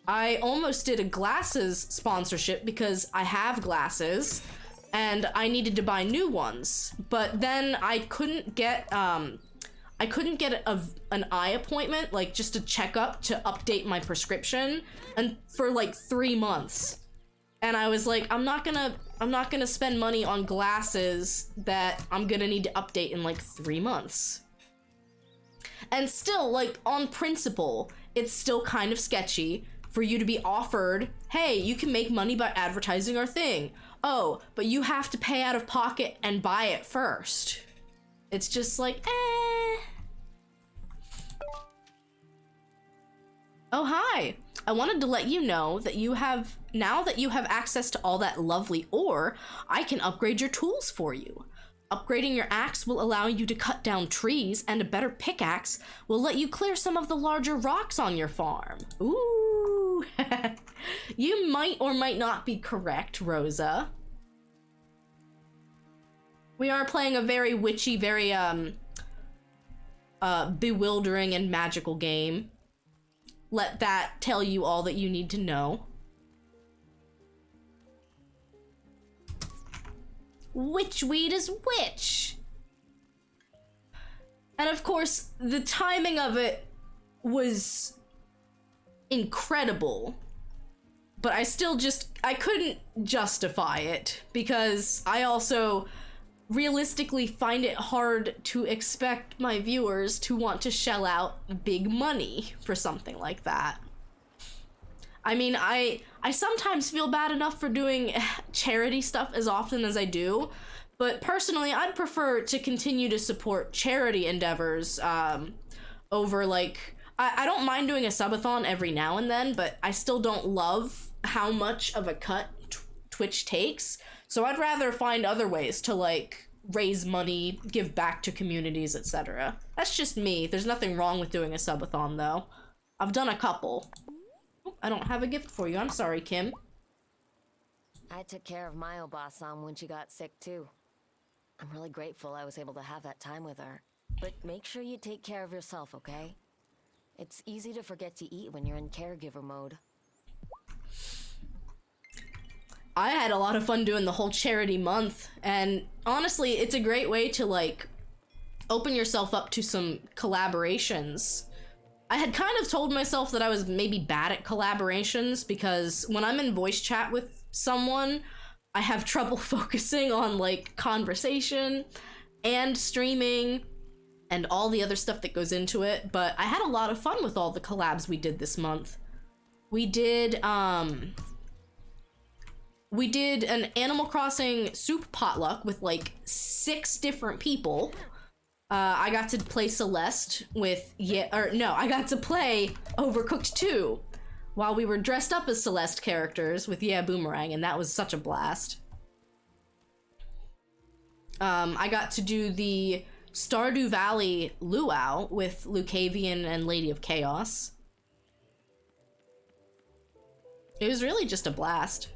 I almost did a glasses sponsorship because I have glasses and I needed to buy new ones. But then I couldn't get an eye appointment, like just a checkup to update my prescription, and for like 3 months. And I was like, I'm not gonna spend money on glasses that I'm gonna need to update in like 3 months. And still, like, on principle, it's still kind of sketchy for you to be offered, hey, you can make money by advertising our thing. Oh, but you have to pay out of pocket and buy it first. It's just like, eh. Oh, hi. I wanted to let you know that now that you have access to all that lovely ore, I can upgrade your tools for you. Upgrading your axe will allow you to cut down trees, and a better pickaxe will let you clear some of the larger rocks on your farm. Ooh. You might or might not be correct, Rosa. We are playing a very witchy, very bewildering and magical game. Let that tell you all that you need to know. Witchweed is witch! And of course, the timing of it was incredible. But I couldn't justify it, because I also realistically find it hard to expect my viewers to want to shell out big money for something like that. I mean, I sometimes feel bad enough for doing charity stuff as often as I do, but personally, I'd prefer to continue to support charity endeavors over, like, I don't mind doing a subathon every now and then, but I still don't love how much of a cut Twitch takes, so I'd rather find other ways to, like, raise money, give back to communities, etc. That's just me. There's nothing wrong with doing a subathon, though. I've done a couple. I don't have a gift for you. I'm sorry, Kim. I took care of my Obasan when she got sick, too. I'm really grateful I was able to have that time with her. But make sure you take care of yourself, okay? It's easy to forget to eat when you're in caregiver mode. I had a lot of fun doing the whole charity month, and honestly, it's a great way to, like, open yourself up to some collaborations. I had kind of told myself that I was maybe bad at collaborations, because when I'm in voice chat with someone, I have trouble focusing on, like, conversation and streaming and all the other stuff that goes into it, but I had a lot of fun with all the collabs we did this month. We did an Animal Crossing soup potluck with, like, 6 different people. I got to play Celeste with, I got to play Overcooked 2 while we were dressed up as Celeste characters with Boomerang, and that was such a blast. I got to do the Stardew Valley Luau with Lucavian and Lady of Chaos. It was really just a blast.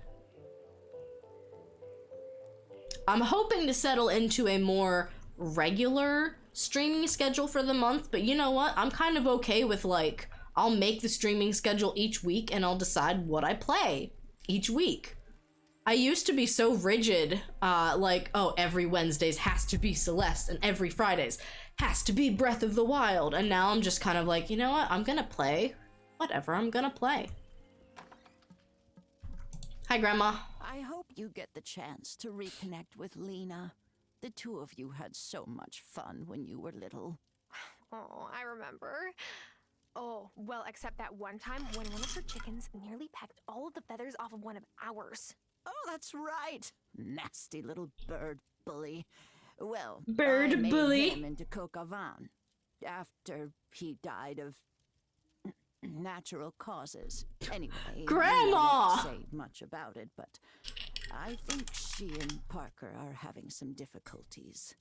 I'm hoping to settle into a more regular streaming schedule for the month, but you know what? I'm kind of okay with, like, I'll make the streaming schedule each week and I'll decide what I play each week. I used to be so rigid, like, oh, every Wednesdays has to be Celeste and every Fridays has to be Breath of the Wild, and now I'm just kind of like, you know what? I'm gonna play whatever I'm gonna play. Hi, Grandma. I hope you get the chance to reconnect with Lena. The two of you had so much fun when you were little. Oh, I remember. Oh, well, except that one time when one of her chickens nearly pecked all of the feathers off of one of ours. Oh, that's right. Nasty little bird bully. Well, bird I made bully him into coq au vin after he died of natural causes. Anyway, Grandma! I won't say much about it, but I think she and Parker are having some difficulties.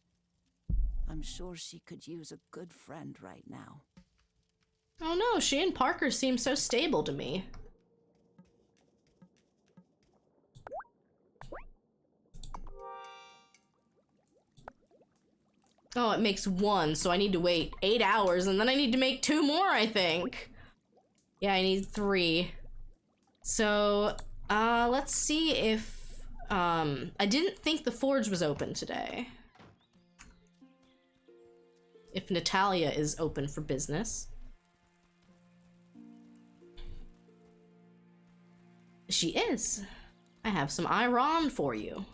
I'm sure she could use a good friend right now. Oh no, she and Parker seem so stable to me. Oh, it makes 1, so I need to wait 8 hours, and then I need to make 2 more, I think. Yeah, I need 3. So, let's see if, I didn't think the forge was open today. If Natalia is open for business. She is. I have some iron for you.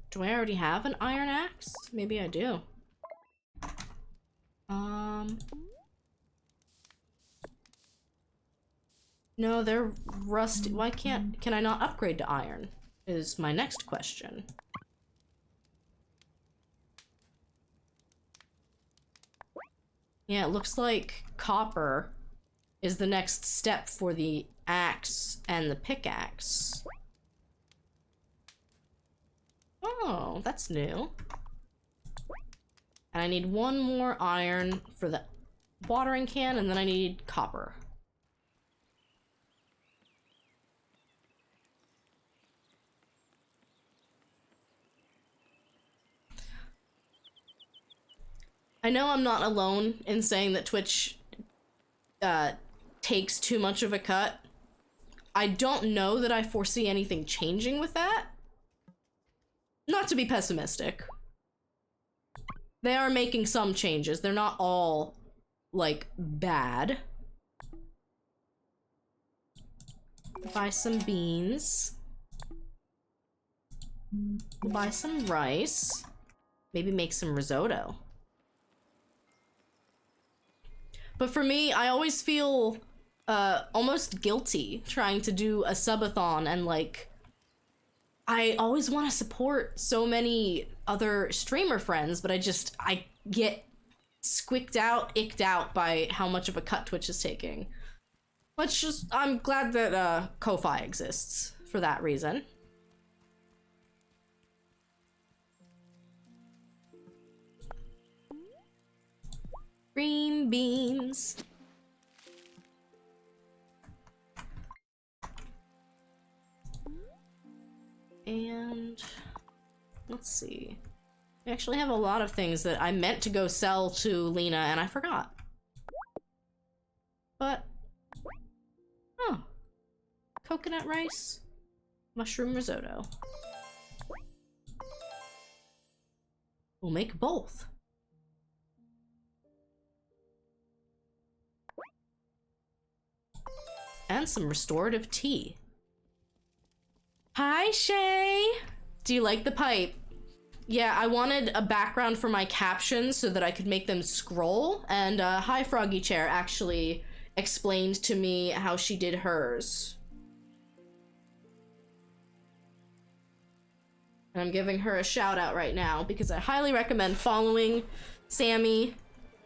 Do I already have an iron axe? Maybe I do. No, they're rusty. Why can I not upgrade to iron? Is my next question. Yeah, it looks like copper is the next step for the axe and the pickaxe. Oh, that's new. And I need 1 more iron for the watering can, and then I need copper. I know I'm not alone in saying that Twitch takes too much of a cut. I don't know that I foresee anything changing with that. Not to be pessimistic. They are making some changes. They're not all, like, bad. Buy some beans. Buy some rice. Maybe make some risotto. But for me, I always feel almost guilty trying to do a subathon, and like I always want to support so many other streamer friends, but I get icked out by how much of a cut Twitch is taking. I'm glad that Ko-Fi exists for that reason. Green beans. And let's see. We actually have a lot of things that I meant to go sell to Lena and I forgot. But, oh, coconut rice, mushroom risotto. We'll make both. And some restorative tea. Hi, Shay! Do you like the pipe? Yeah, I wanted a background for my captions so that I could make them scroll, and Hi Froggy Chair actually explained to me how she did hers. And I'm giving her a shout out right now because I highly recommend following Sammy.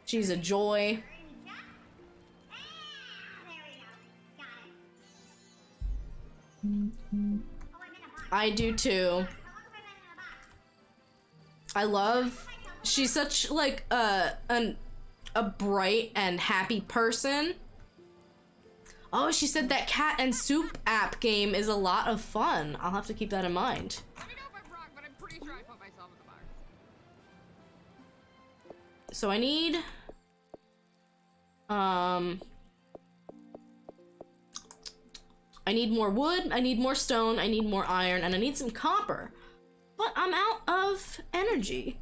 She's a joy. I do too. She's such like a bright and happy person. Oh, she said that Cat and Soup app game is a lot of fun. I'll have to keep that in mind. Let me know if I'm wrong, but I'm pretty sure I put myself in the box. So I need I need more wood, I need more stone, I need more iron, and I need some copper. But I'm out of energy.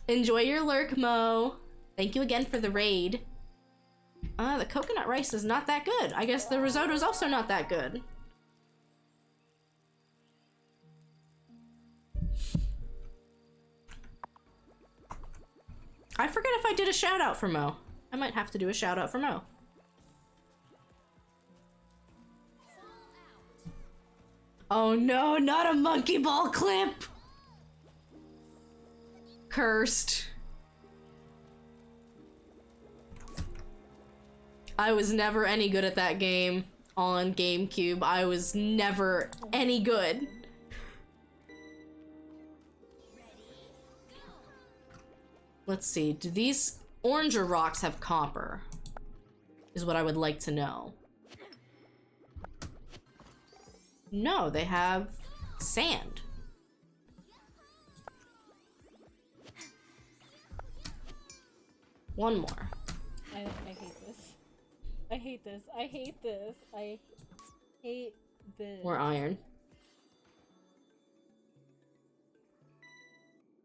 Enjoy your lurk, Mo. Thank you again for the raid. The coconut rice is not that good. I guess the risotto is also not that good. I forget if I did a shout out for Mo. I might have to do a shout out for Mo. Oh no, not a monkey ball clip! Cursed. I was never any good at that game on GameCube. I was never any good. Let's see, do these oranger rocks have copper? Is what I would like to know. No, they have sand. One more. I hate this. I hate this. I hate this. I hate this. More iron.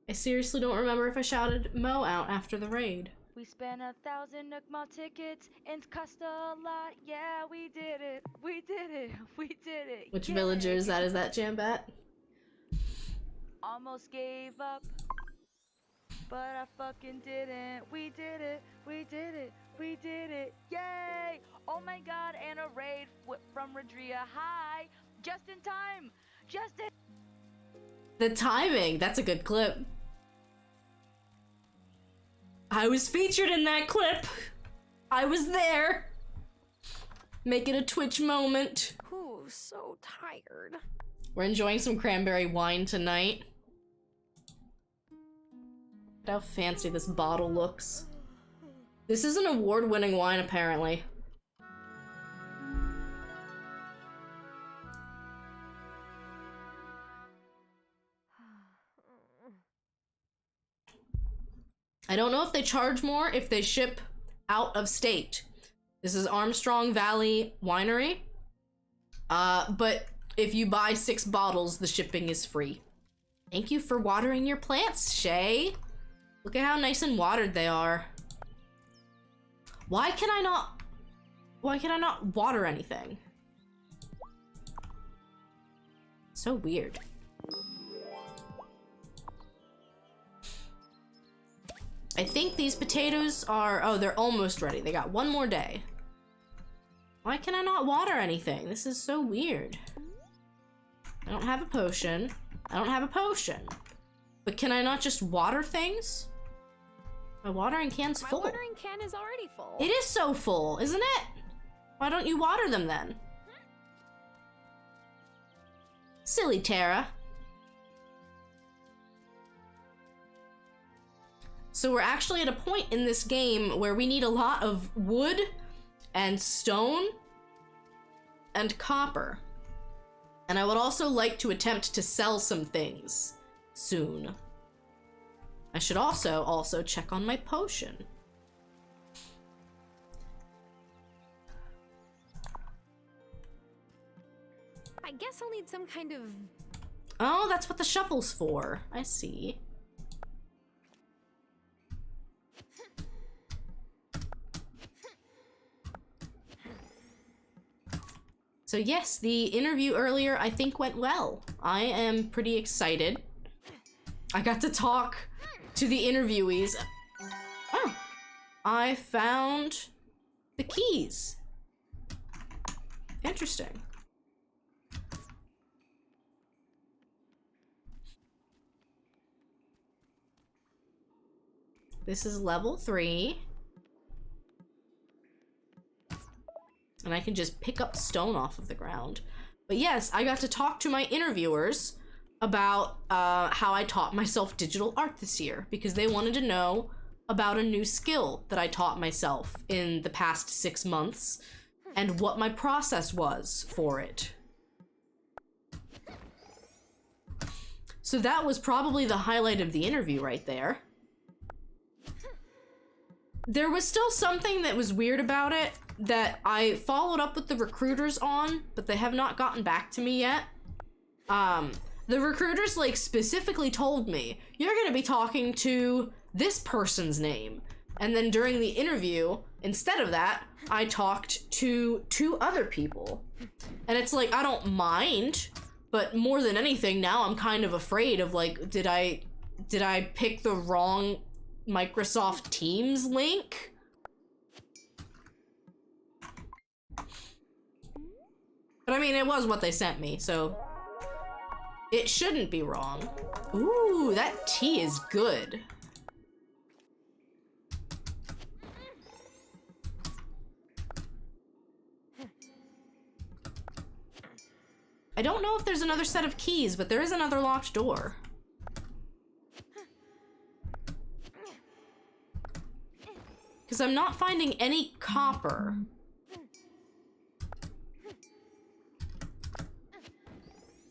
I seriously don't remember if I shouted Mo out after the raid. We spent 1,000 Nook Mall tickets and it cost a lot. Yeah, we did it. We did it. We did it. Which yeah. villager is that? Is that Jambat? Almost gave up, but I fucking didn't. We did it. We did it. We did it. Yay! Oh my god, and a raid from Rodria. Hi! Just in time! Just in... The timing! That's a good clip. I was featured in that clip. I was there. Make it a Twitch moment. Ooh, so tired. We're enjoying some cranberry wine tonight. Look how fancy this bottle looks. This is an award-winning wine, apparently. I don't know if they charge more if they ship out of state. This is Armstrong Valley Winery. But if you buy 6 bottles, the shipping is free. Thank you for watering your plants, Shay. Look at how nice and watered they are. Why can I not water anything? So weird. I think these potatoes are, oh, they're almost ready. They got one more day. Why can I not water anything? This is so weird. I don't have a potion. I don't have a potion. But can I not just water things? My watering can's full. My watering can is already full. It is so full, isn't it? Why don't you water them then? Silly Tara. So we're actually at a point in this game where we need a lot of wood and stone and copper. And I would also like to attempt to sell some things soon. I should also check on my potion. I guess I'll need some kind of... Oh, that's what the shovel's for. I see. So yes, the interview earlier I think went well. I am pretty excited. I got to talk to the interviewees. Oh, I found the keys. Interesting. This is level 3. And I can just pick up stone off of the ground. But yes, I got to talk to my interviewers about how I taught myself digital art this year, because they wanted to know about a new skill that I taught myself in the past 6 months and what my process was for it. So that was probably the highlight of the interview right there. There was still something that was weird about it that I followed up with the recruiters on, but they have not gotten back to me yet. The recruiters like specifically told me, you're gonna be talking to this person's name. And then during the interview, instead of that, I talked to 2 other people. And it's like, I don't mind, but more than anything, now I'm kind of afraid of like, did I pick the wrong Microsoft Teams link? But I mean, it was what they sent me, so it shouldn't be wrong. Ooh, that tea is good. I don't know if there's another set of keys, but there is another locked door. Because I'm not finding any copper.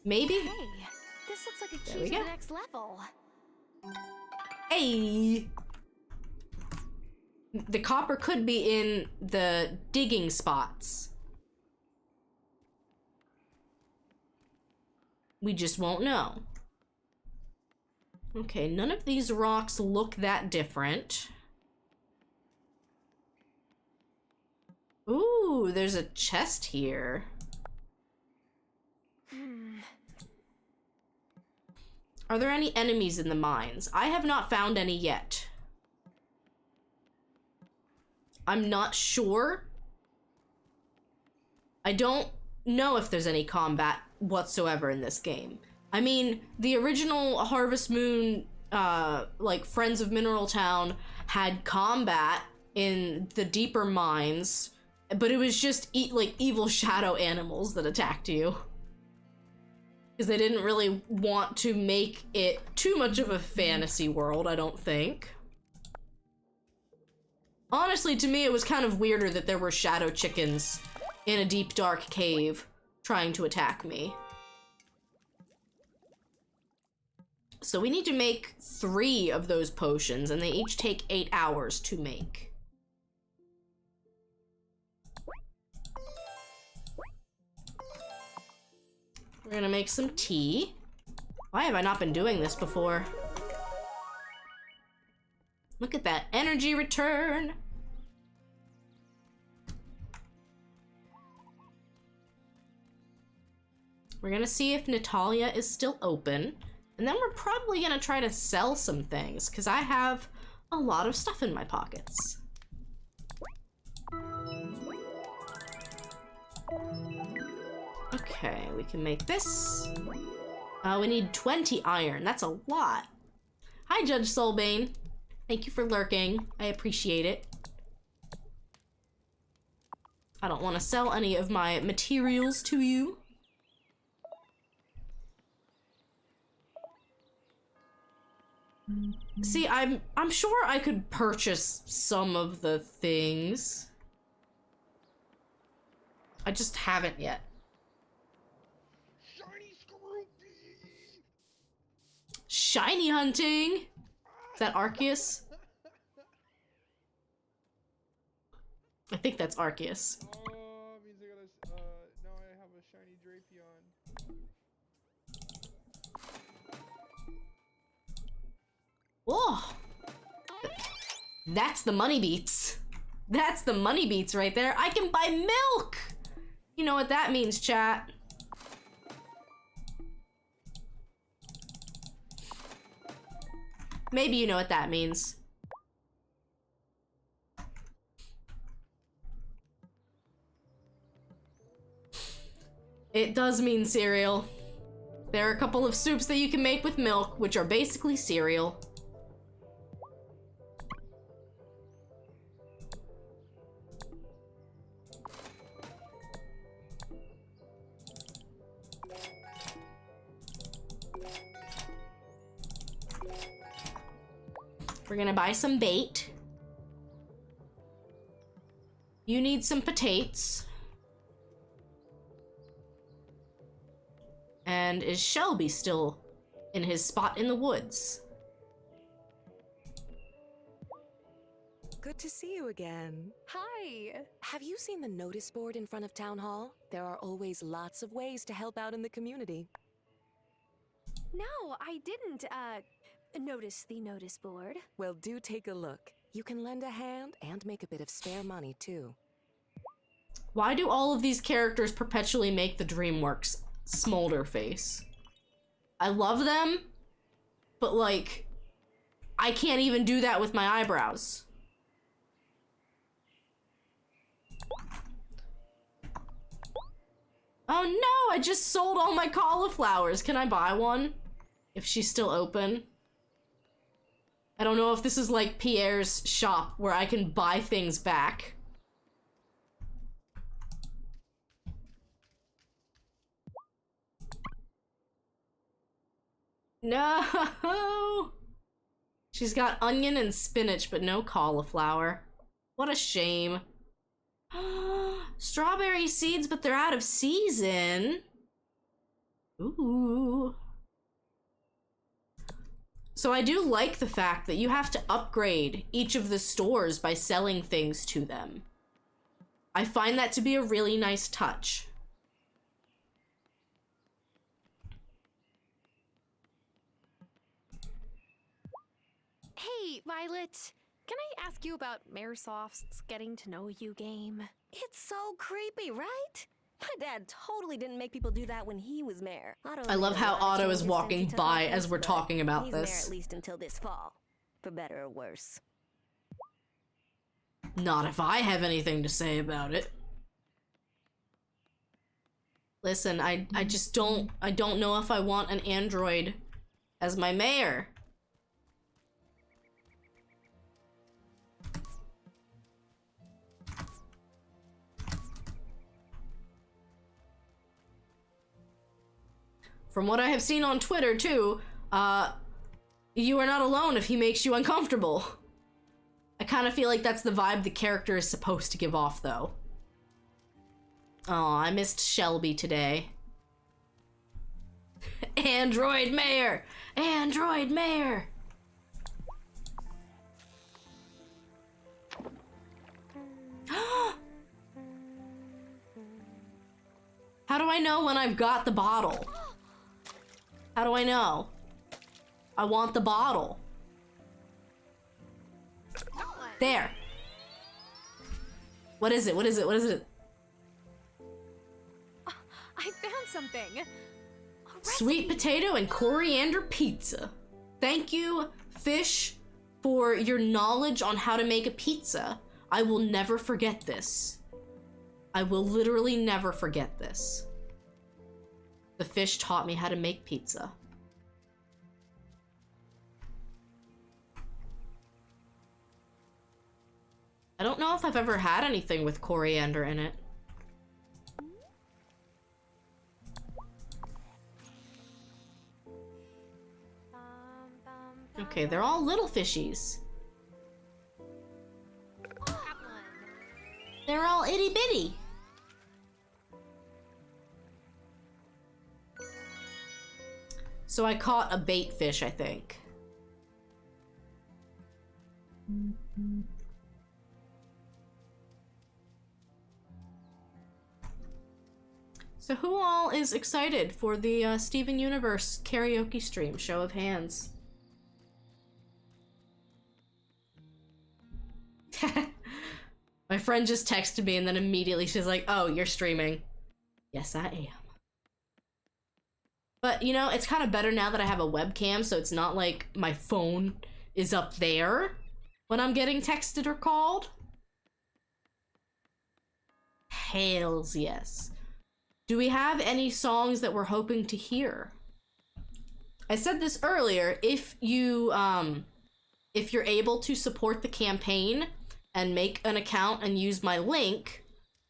Maybe? Hey, this looks like a There we key to go. the next level. Hey! The copper could be in the digging spots. We just won't know. Okay, none of these rocks look that different. Ooh, there's a chest here. Are there any enemies in the mines? I have not found any yet. I'm not sure. I don't know if there's any combat whatsoever in this game. I mean, the original Harvest Moon, like Friends of Mineral Town had combat in the deeper mines, but it was just like evil shadow animals that attacked you. Because they didn't really want to make it too much of a fantasy world, I don't think. Honestly, to me, it was kind of weirder that there were shadow chickens in a deep, dark cave trying to attack me. So we need to make 3 of those potions, and they each take 8 hours to make. We're gonna make some tea. Why have I not been doing this before? Look at that energy return. We're gonna see if Natalia is still open. And then we're probably gonna try to sell some things, because I have a lot of stuff in my pockets. Okay, we can make this. We need 20 iron. That's a lot. Hi, Judge Soulbane. Thank you for lurking. I appreciate it. I don't want to sell any of my materials to you. See, I'm sure I could purchase some of the things. I just haven't yet. Shiny hunting! Is that Arceus? I think that's Arceus. Oh, means I gotta, now I have a shiny Drapion. Oh! That's the money beats. That's the money beats right there. I can buy milk! You know what that means, chat. Maybe you know what that means. It does mean cereal. There are a couple of soups that you can make with milk, which are basically cereal. We're gonna buy some bait. You need some potatoes. And is Shelby still in his spot in the woods? Good to see you again. Hi. Have you seen the notice board in front of Town Hall? There are always lots of ways to help out in the community. No, I didn't, notice the notice board. Well, do take a look. You can lend a hand and make a bit of spare money, too. Why do all of these characters perpetually make the DreamWorks smolder face? I love them, but like, I can't even do that with my eyebrows. Oh no, I just sold all my cauliflowers. Can I buy one? If she's still open. I don't know if this is like Pierre's shop where I can buy things back. No! She's got onion and spinach, but no cauliflower. What a shame. Strawberry seeds, but they're out of season. Ooh. So I do like the fact that you have to upgrade each of the stores by selling things to them. I find that to be a really nice touch. Hey, Violet. Can I ask you about Maresoft's getting to know you game? It's so creepy, right? My dad totally didn't make people do that when he was mayor. I love how Otto is walking by as we're talking about he's mayor this. at least until this fall, for better or worse. Not if I have anything to say about it. Listen, I just don't know if I want an android as my mayor. From what I have seen on Twitter, too, you are not alone if he makes you uncomfortable. I kind of feel like that's the vibe the character is supposed to give off, though. Oh, I missed Shelby today. Android Mayor! Android Mayor! How do I know when I've got the bottle? How do I know? I want the bottle. There. What is it? What is it? What is it? I found something. Sweet potato and coriander pizza. Thank you, Fish, for your knowledge on how to make a pizza. I will never forget this. I will literally never forget this. The fish taught me how to make pizza. I don't know if I've ever had anything with coriander in it. Okay, they're all little fishies. They're all itty bitty. So I caught a bait fish, I think. So who all is excited for the Steven Universe karaoke stream? Show of hands. My friend just texted me and then immediately she's like, oh, you're streaming. Yes, I am. But, you know, it's kind of better now that I have a webcam, so it's not like my phone is up there when I'm getting texted or called. Hells yes. Do we have any songs that we're hoping to hear? I said this earlier, if you're able to support the campaign and make an account and use my link,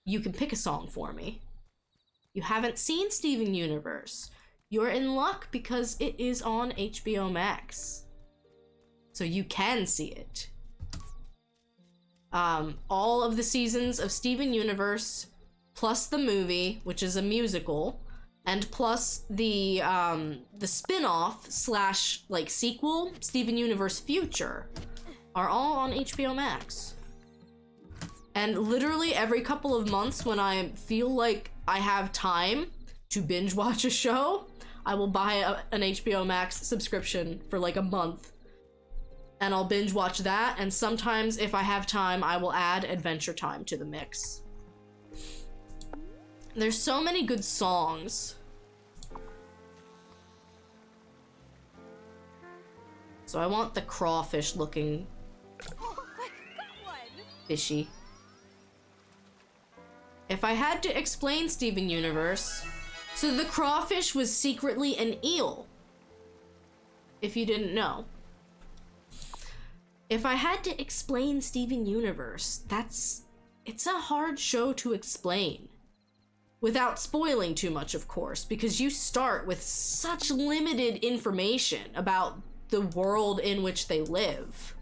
you can pick a song for me. You haven't seen Steven Universe. You're in luck because it is on HBO Max. So you can see it. All of the seasons of Steven Universe, plus the movie, which is a musical, and plus the spin-off slash like sequel, Steven Universe Future, are all on HBO Max. And literally every couple of months when I feel like I have time to binge watch a show, I will buy an HBO Max subscription for like a month. And I'll binge watch that, and sometimes if I have time, I will add Adventure Time to the mix. There's so many good songs. So I want the crawfish looking fishy. If I had to explain Steven Universe, so the crawfish was secretly an eel. If you didn't know. If I had to explain Steven Universe, it's a hard show to explain. Without spoiling too much, of course, because you start with such limited information about the world in which they live.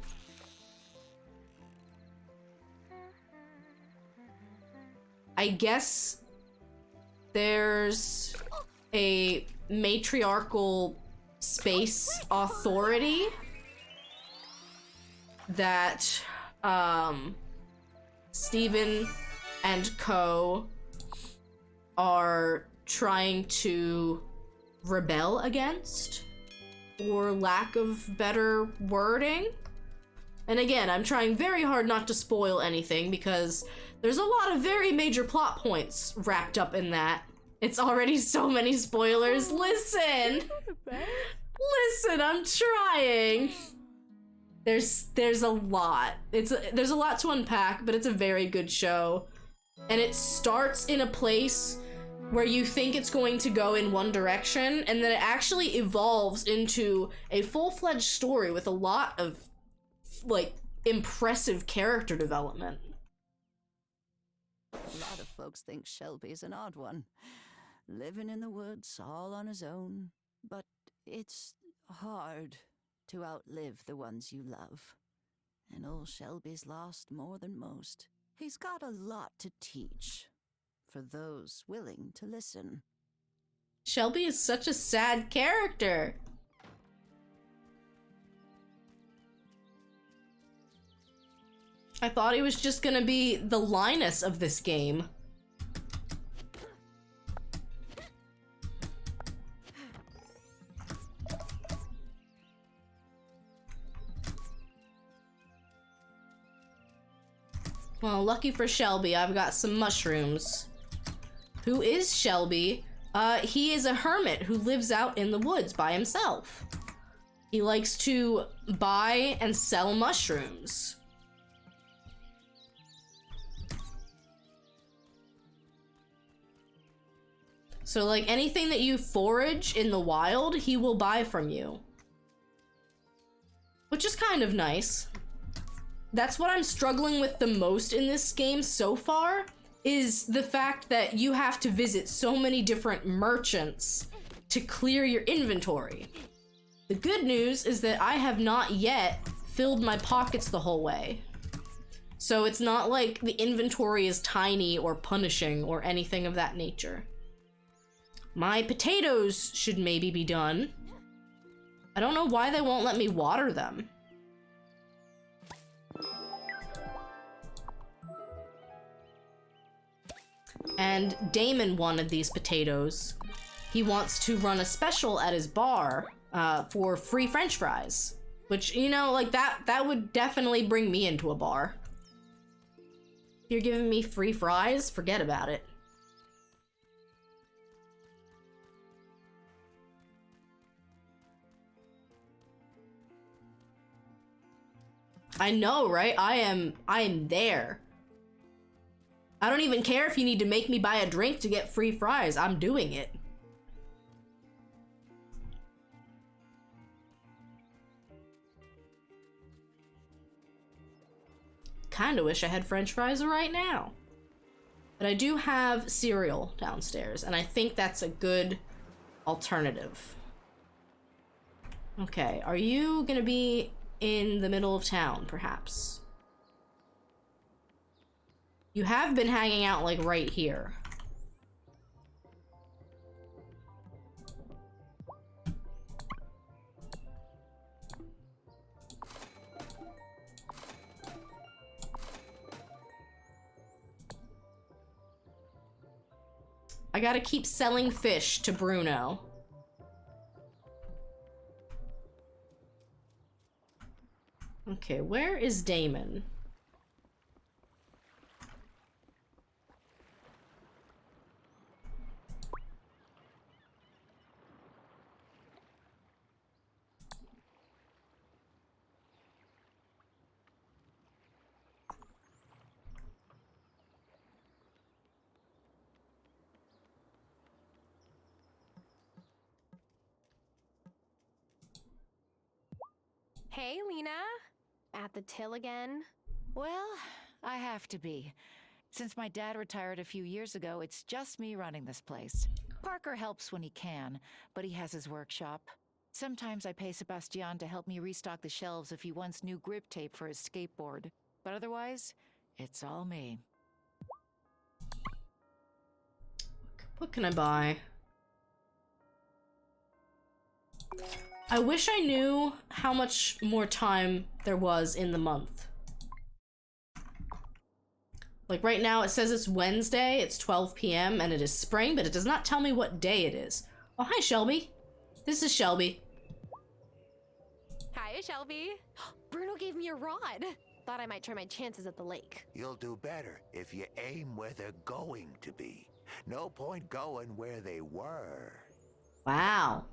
I guess there's a matriarchal space authority that Steven and co are trying to rebel against, for lack of better wording. And again, I'm trying very hard not to spoil anything because there's a lot of very major plot points wrapped up in that. It's already so many spoilers. Listen! Listen, I'm trying. There's a lot. There's a lot to unpack, but it's a very good show. And it starts in a place where you think it's going to go in one direction, and then it actually evolves into a full-fledged story with a lot of, like, impressive character development. A lot of folks think Shelby's an odd one. Living in the woods all on his own. But it's hard to outlive the ones you love. And old Shelby's lost more than most. He's got a lot to teach, for those willing to listen. Shelby is such a sad character. I thought he was just gonna be the Linus of this game. Well, lucky for Shelby, I've got some mushrooms. Who is Shelby? He is a hermit who lives out in the woods by himself. He likes to buy and sell mushrooms. So, like, anything that you forage in the wild, he will buy from you. Which is kind of nice. That's what I'm struggling with the most in this game so far, is the fact that you have to visit so many different merchants to clear your inventory. The good news is that I have not yet filled my pockets the whole way. So it's not like the inventory is tiny or punishing or anything of that nature. My potatoes should maybe be done. I don't know why they won't let me water them. And Damon wanted these potatoes. He wants to run a special at his bar for free French fries. Which, you know, like that would definitely bring me into a bar. If you're giving me free fries, forget about it. I know, right? I am there. I don't even care if you need to make me buy a drink to get free fries. I'm doing it. Kinda wish I had French fries right now. But I do have cereal downstairs, and I think that's a good alternative. Okay, are you gonna be in the middle of town, perhaps? You have been hanging out, like, right here. I gotta keep selling fish to Bruno. Okay, where is Damon? Hey, Lena. At the till again? Well, I have to be. Since my dad retired a few years ago, it's just me running this place. Parker helps when he can, but he has his workshop. Sometimes I pay Sebastian to help me restock the shelves if he wants new grip tape for his skateboard. But otherwise, it's all me. What can I buy? I wish I knew how much more time there was in the month. Like right now it says it's Wednesday, it's 12 p.m. and it is spring, but it does not tell me what day it is. Oh, hi Shelby. This is Shelby. Hiya, Shelby. Bruno gave me a rod. Thought I might try my chances at the lake. You'll do better if you aim where they're going to be. No point going where they were. Wow.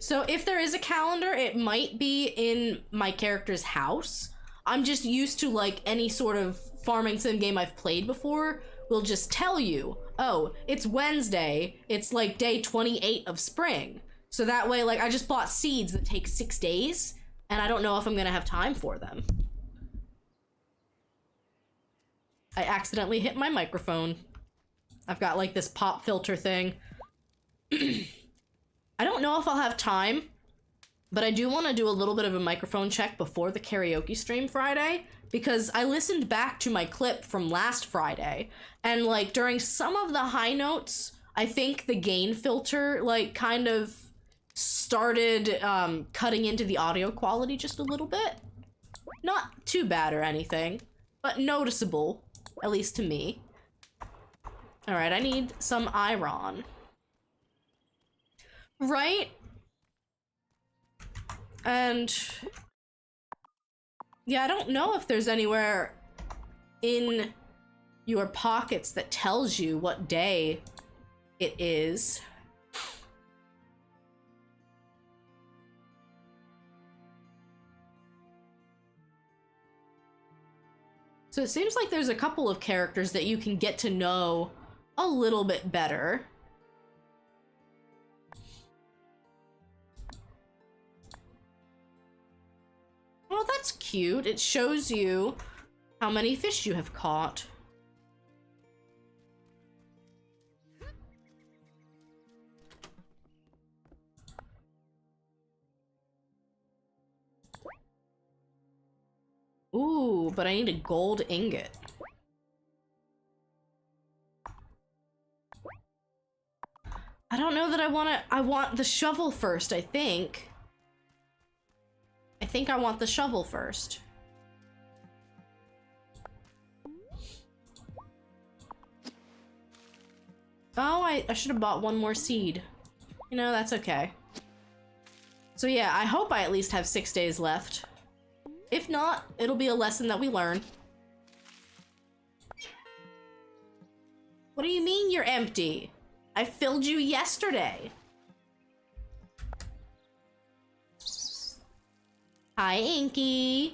So if there is a calendar, it might be in my character's house. I'm just used to like any sort of farming sim game I've played before will just tell you, oh, it's Wednesday, it's like day 28 of spring. So that way, like I just bought seeds that take 6 days and I don't know if I'm gonna have time for them. I accidentally hit my microphone. I've got like this pop filter thing. I don't know if I'll have time, but I do want to do a little bit of a microphone check before the karaoke stream Friday, because I listened back to my clip from last Friday, and like during some of the high notes, I think the gain filter like kind of started cutting into the audio quality just a little bit. Not too bad or anything, but noticeable, at least to me. All right, I need some iron. Right? And yeah, I don't know if there's anywhere in your pockets that tells you what day it is. So it seems like there's a couple of characters that you can get to know a little bit better. Well, that's cute. It shows you how many fish you have caught. Ooh, but I need a gold ingot. I don't know that I want the shovel first, I think. I think I want the shovel first. Oh, I should have bought one more seed. You know, that's okay. So yeah, I hope I at least have 6 days left. If not, it'll be a lesson that we learn. What do you mean you're empty? I filled you yesterday. Hi, Inky.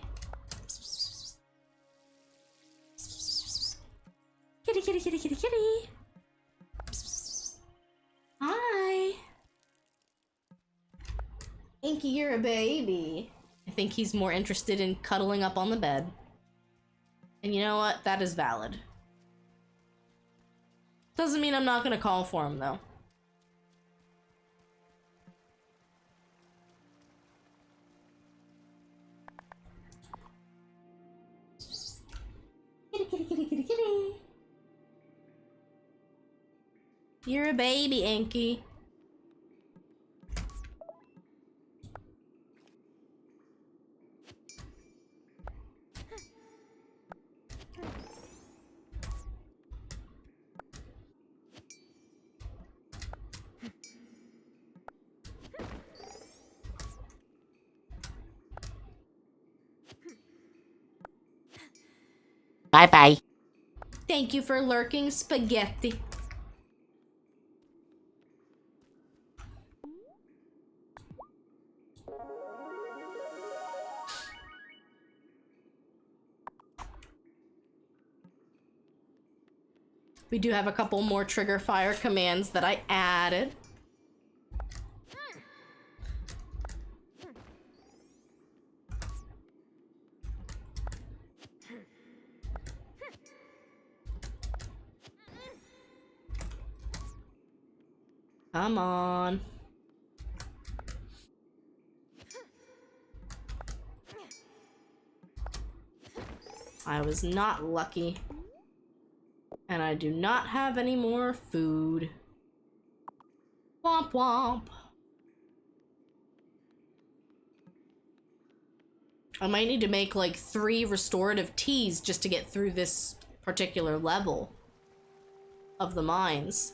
Kitty, kitty, kitty, kitty, kitty. Hi. Inky, you're a baby. I think he's more interested in cuddling up on the bed. And you know what? That is valid. Doesn't mean I'm not gonna call for him, though. Kitty, kitty, kitty, kitty, kitty. You're a baby, Inky. Bye-bye. Thank you for lurking, spaghetti. We do have a couple more trigger fire commands that I added. Come on. I was not lucky. And I do not have any more food. Womp womp. I might need to make like 3 restorative teas just to get through this particular level of the mines.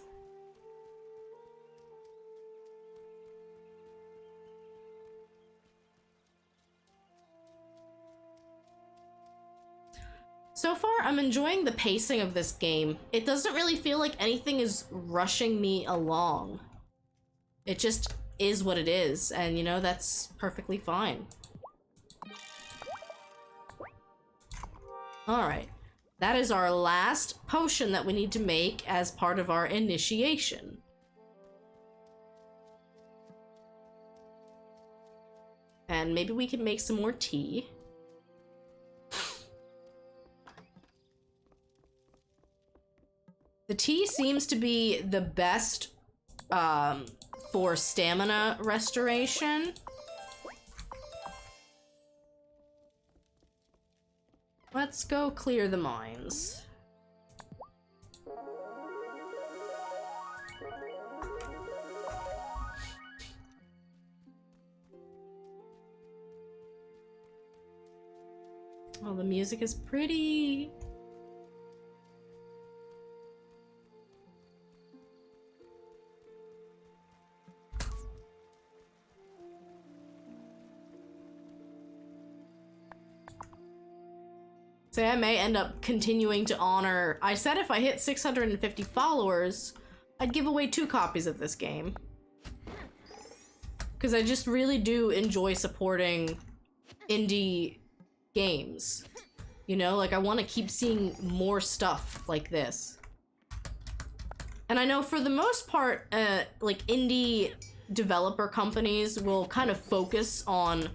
So far, I'm enjoying the pacing of this game. It doesn't really feel like anything is rushing me along. It just is what it is, and you know, that's perfectly fine. Alright, that is our last potion that we need to make as part of our initiation. And maybe we can make some more tea. The tea seems to be the best for stamina restoration. Let's go clear the mines. Oh, the music is pretty. So I may end up continuing to honor. I said if I hit 650 followers, I'd give away 2 copies of this game. Because I just really do enjoy supporting indie games. You know, like I want to keep seeing more stuff like this. And I know for the most part, like indie developer companies will kind of focus on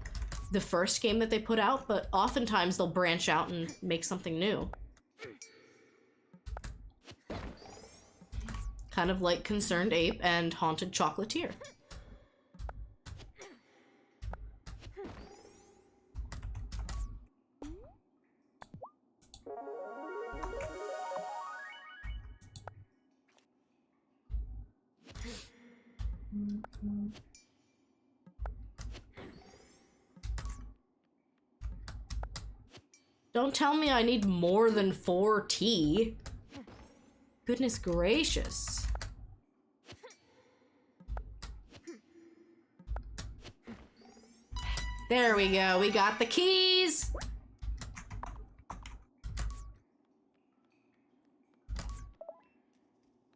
the first game that they put out, but oftentimes they'll branch out and make something new. Kind of like Concerned Ape and Haunted Chocolatier. Don't tell me I need more than 4 tea. Goodness gracious. There we go, we got the keys!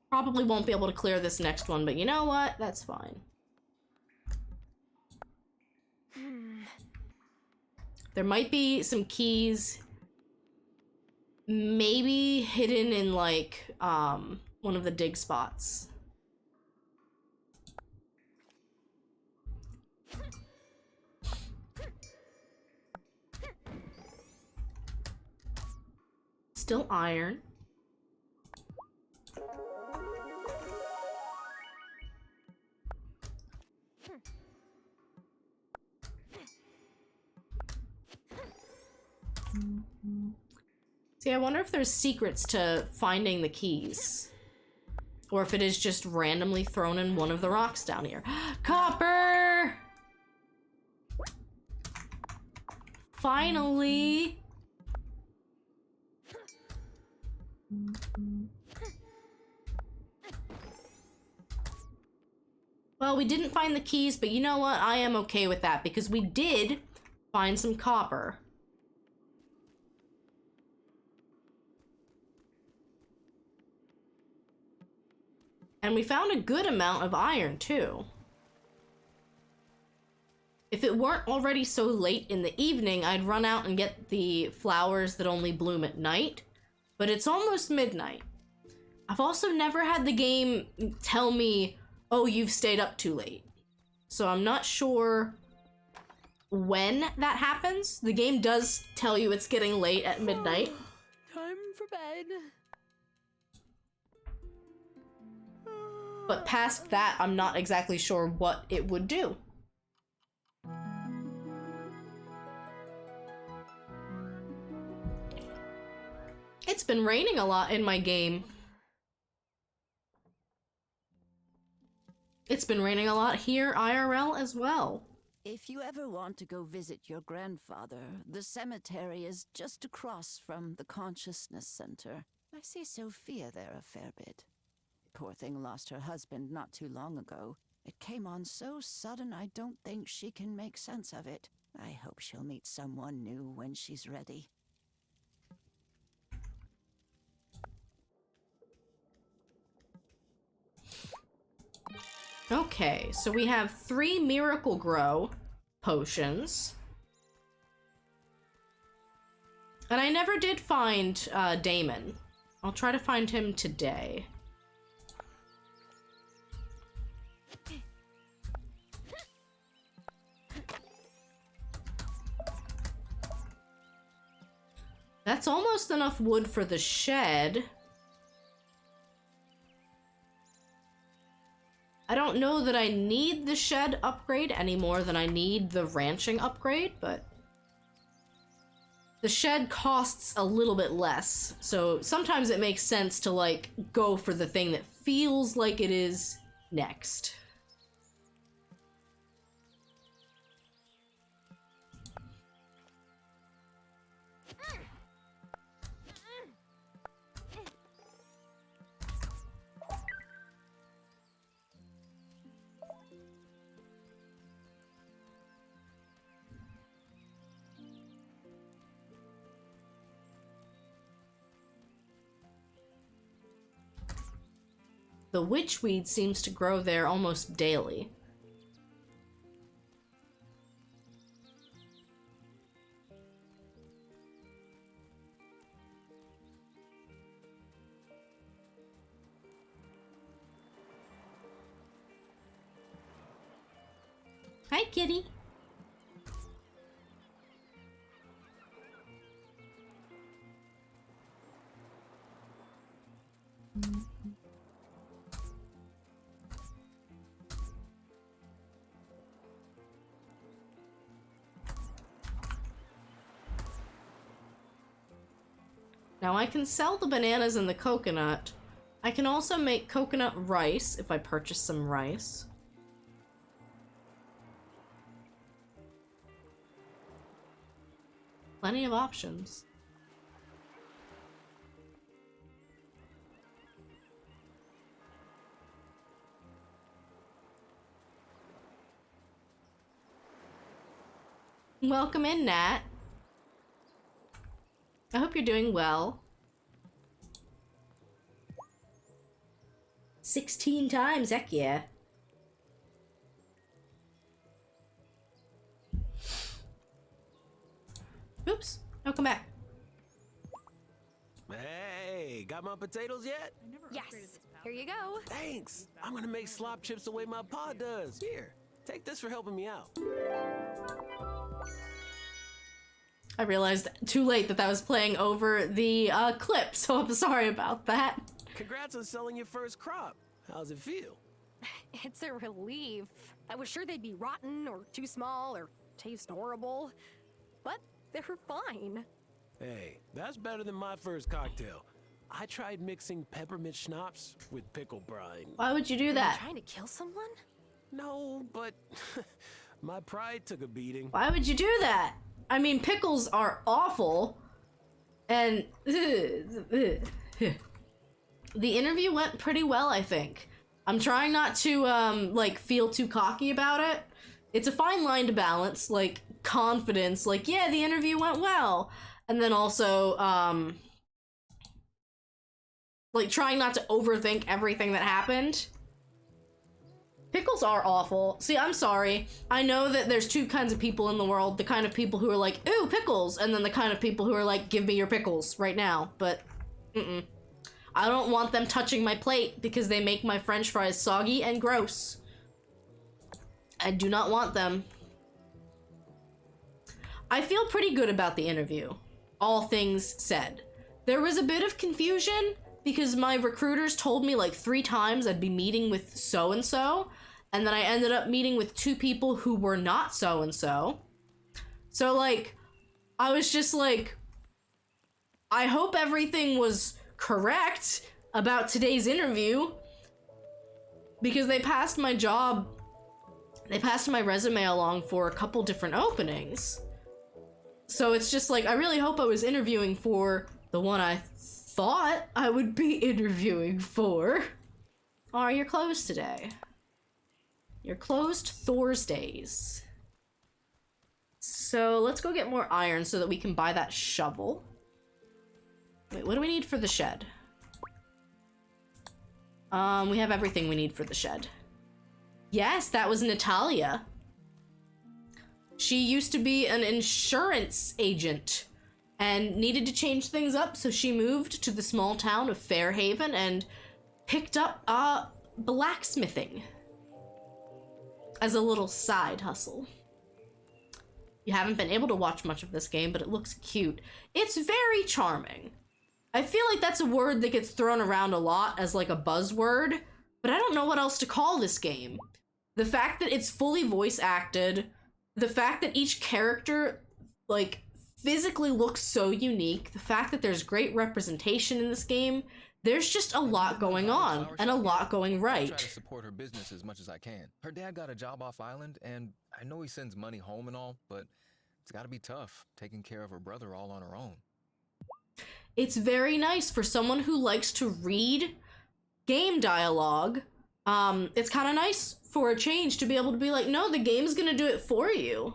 Probably won't be able to clear this next one, but you know what? That's fine. There might be some keys maybe hidden in like one of the dig spots. Still iron. See, I wonder if there's secrets to finding the keys. Or if it is just randomly thrown in one of the rocks down here. Copper! Finally! Well, we didn't find the keys, but you know what? I am okay with that because we did find some copper. And we found a good amount of iron, too. If it weren't already so late in the evening, I'd run out and get the flowers that only bloom at night. But it's almost midnight. I've also never had the game tell me, oh, you've stayed up too late. So I'm not sure when that happens. The game does tell you it's getting late at midnight. Time for bed. But past that, I'm not exactly sure what it would do. It's been raining a lot in my game. It's been raining a lot here IRL as well. If you ever want to go visit your grandfather, the cemetery is just across from the Consciousness Center. I see Sophia there a fair bit. Poor thing lost her husband not too long ago. It came on so sudden I don't think she can make sense of it. I hope she'll meet someone new when she's ready. Okay, so we have 3 Miracle Grow potions. And I never did find Damon. I'll try to find him today. That's almost enough wood for the shed. I don't know that I need the shed upgrade any more than I need the ranching upgrade, but the shed costs a little bit less. So sometimes it makes sense to like go for the thing that feels like it is next. The witchweed seems to grow there almost daily. Hi, kitty. Now I can sell the bananas and the coconut. I can also make coconut rice if I purchase some rice. Plenty of options. Welcome in, Nat. I hope you're doing well. 16 times, heck yeah. Oops, no, come back. Hey, got my potatoes yet? Yes, here you go. Thanks. I'm gonna make slop chips the way my pa does. Here, take this for helping me out. I realized too late that was playing over the clip, so I'm sorry about that. Congrats on selling your first crop. How's it feel? It's a relief. I was sure they'd be rotten or too small or taste horrible, but they're fine. Hey, that's better than my first cocktail. I tried mixing peppermint schnapps with pickle brine. Why would you do that? Are you trying to kill someone? No, but my pride took a beating. Why would you do that? I mean, pickles are awful, and the interview went pretty well, I think. I'm trying not to, like, feel too cocky about it. It's a fine line to balance, like, confidence, like, yeah, the interview went well, and then also, like, trying not to overthink everything that happened. Pickles are awful. See, I'm sorry. I know that there's two kinds of people in the world. The kind of people who are like, ooh, pickles, and then the kind of people who are like, give me your pickles right now. But, I don't want them touching my plate because they make my french fries soggy and gross. I do not want them. I feel pretty good about the interview, all things said. There was a bit of confusion because my recruiters told me like 3 times I'd be meeting with so-and-so, and then I ended up meeting with 2 people who were not so-and-so. So like, I was just like, I hope everything was correct about today's interview, because they passed my resume along for a couple different openings. So it's just like, I really hope I was interviewing for the one I thought I would be interviewing for. Oh, you're closed today. You're closed Thursdays. So let's go get more iron so that we can buy that shovel. Wait, what do we need for the shed? We have everything we need for the shed. Yes, that was Natalia. She used to be an insurance agent and needed to change things up, so she moved to the small town of Fairhaven and picked up blacksmithing as a little side hustle. You haven't been able to watch much of this game, but it looks cute. It's very charming. I feel like that's a word that gets thrown around a lot as like a buzzword, but I don't know what else to call this game. The fact that it's fully voice acted, the fact that each character like physically looks so unique, the fact that there's great representation in this game, there's just a lot going on and a lot going right. I try to support her business as much as I can. Her dad got a job off island, and I know he sends money home and all, but it's got to be tough taking care of her brother all on her own. It's very nice for someone who likes to read game dialogue. It's kind of nice for a change to be able to be like, no, the game's gonna do it for you.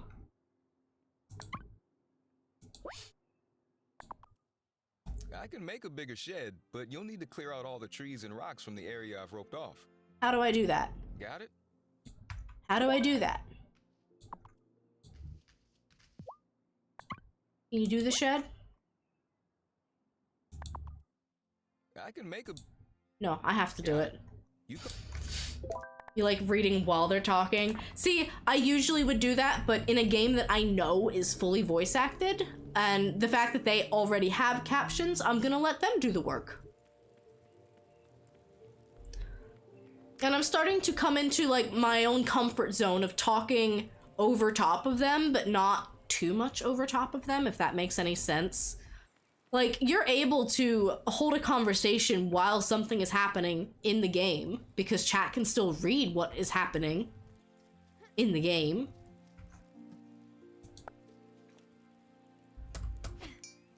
I can make a bigger shed, but you'll need to clear out all the trees and rocks from the area I've roped off. How do I do that? Got it? How do I do that? Can you do the shed? I can make a... No, I have to do it. You like reading while they're talking. See, I usually would do that, but in a game that I know is fully voice acted, and the fact that they already have captions, I'm gonna let them do the work. And I'm starting to come into like my own comfort zone of talking over top of them, but not too much over top of them, if that makes any sense. Like, you're able to hold a conversation while something is happening in the game, because chat can still read what is happening in the game.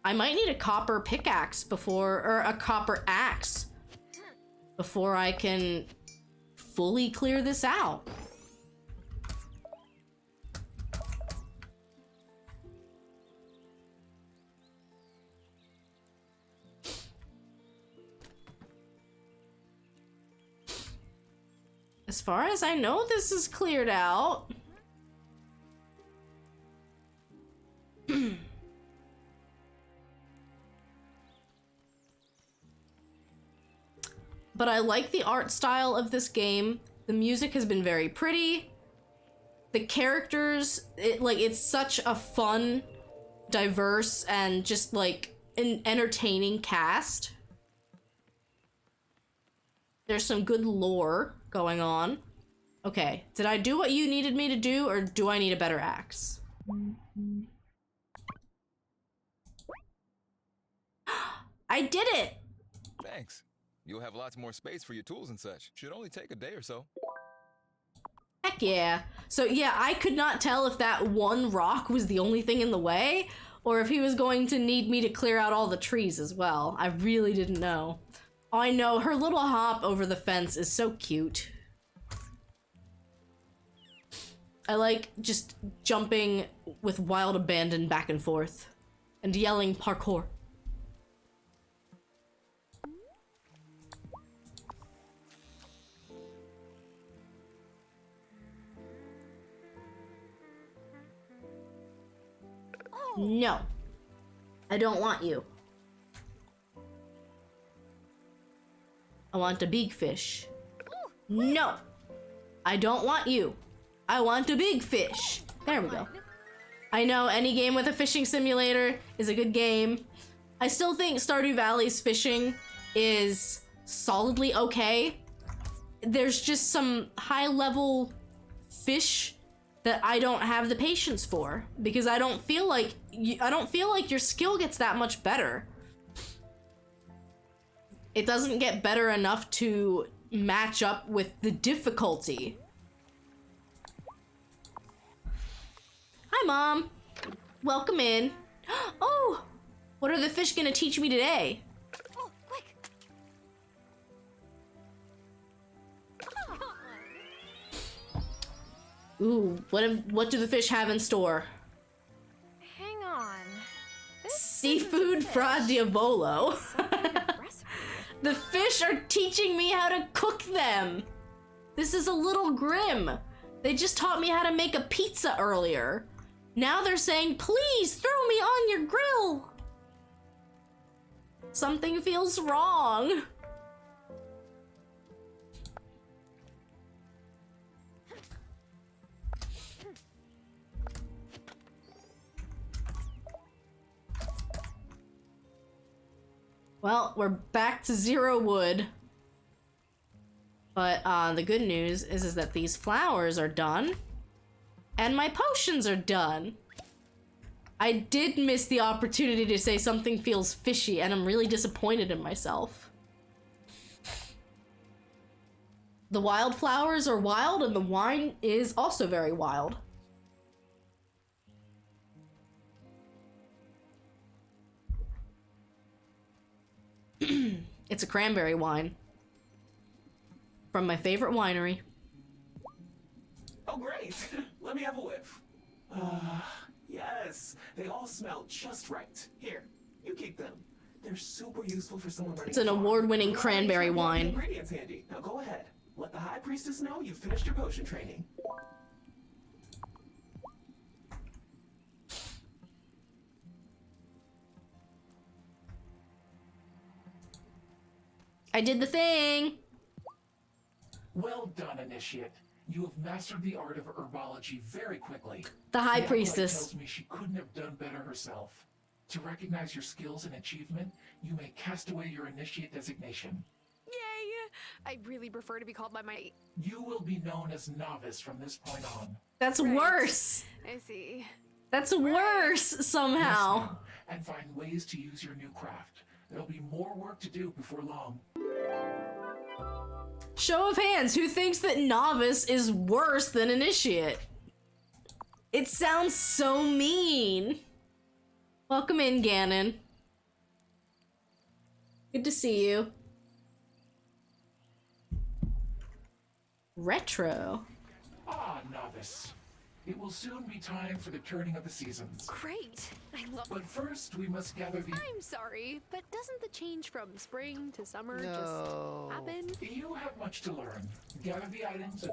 I might need a copper pickaxe or a copper axe before I can fully clear this out. As far as I know, this is cleared out. But I like the art style of this game. The music has been very pretty. The characters, it's such a fun, diverse, and just like an entertaining cast. There's some good lore going on. Okay, did I do what you needed me to do, or do I need a better axe? I did it! Thanks. You'll have lots more space for your tools and such. Should only take a day or so. Heck yeah. So yeah, I could not tell if that one rock was the only thing in the way, or if he was going to need me to clear out all the trees as well. I really didn't know. Oh, I know, her little hop over the fence is so cute. I like just jumping with wild abandon back and forth and yelling parkour. No, I don't want you. I want a big fish. No, I don't want you. I want a big fish. There we go. I know any game with a fishing simulator is a good game. I still think Stardew Valley's fishing is solidly okay. There's just some high-level fish that I don't have the patience for, because I don't feel like your skill gets that much better. It doesn't get better enough to match up with the difficulty. Hi, Mom. Welcome in. Oh, what are the fish gonna teach me today? Oh, quick! Ooh, what do the fish have in store? Hang on. Seafood fra diavolo. The fish are teaching me how to cook them. This is a little grim. They just taught me how to make a pizza earlier. Now they're saying, please throw me on your grill. Something feels wrong. Well, we're back to 0 wood. But the good news is that these flowers are done. And my potions are done. I did miss the opportunity to say something feels fishy, and I'm really disappointed in myself. The wildflowers are wild, and the wine is also very wild. It's a cranberry wine. From my favorite winery. Oh, great. Let me have a whiff. Yes. They all smell just right. Here, you keep them. They're super useful for someone running. It's an award-winning cranberry wine. Ingredients handy. Now go ahead. Let the High Priestess know you've finished your potion training. I did the thing! Well done, Initiate. You have mastered the art of herbology very quickly. The High Acolyte Priestess tells me she couldn't have done better herself. To recognize your skills and achievement, you may cast away your Initiate designation. Yay! I really prefer to be called by my... You will be known as Novice from this point on. That's worse! I see. That's worse, somehow. Yes, ma'am. And find ways to use your new craft. There'll be more work to do before long. Show of hands, who thinks that Novice is worse than Initiate? It sounds so mean. Welcome in, Ganon. Good to see you. Retro. Ah, Novice. It will soon be time for the turning of the seasons. Great. I love... But first, we must gather the... I'm sorry, but doesn't the change from spring to summer just happen? You have much to learn. Gather the items and...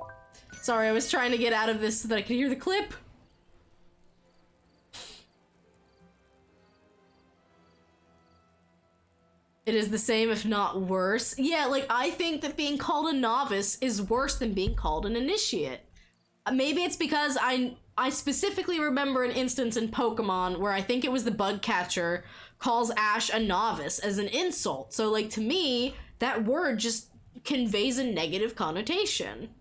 Sorry, I was trying to get out of this so that I could hear the clip. It is the same, if not worse. Yeah, like, I think that being called a novice is worse than being called an initiate. Maybe it's because I specifically remember an instance in Pokemon where I think it was the bug catcher calls Ash a novice as an insult. So, like, to me, that word just conveys a negative connotation.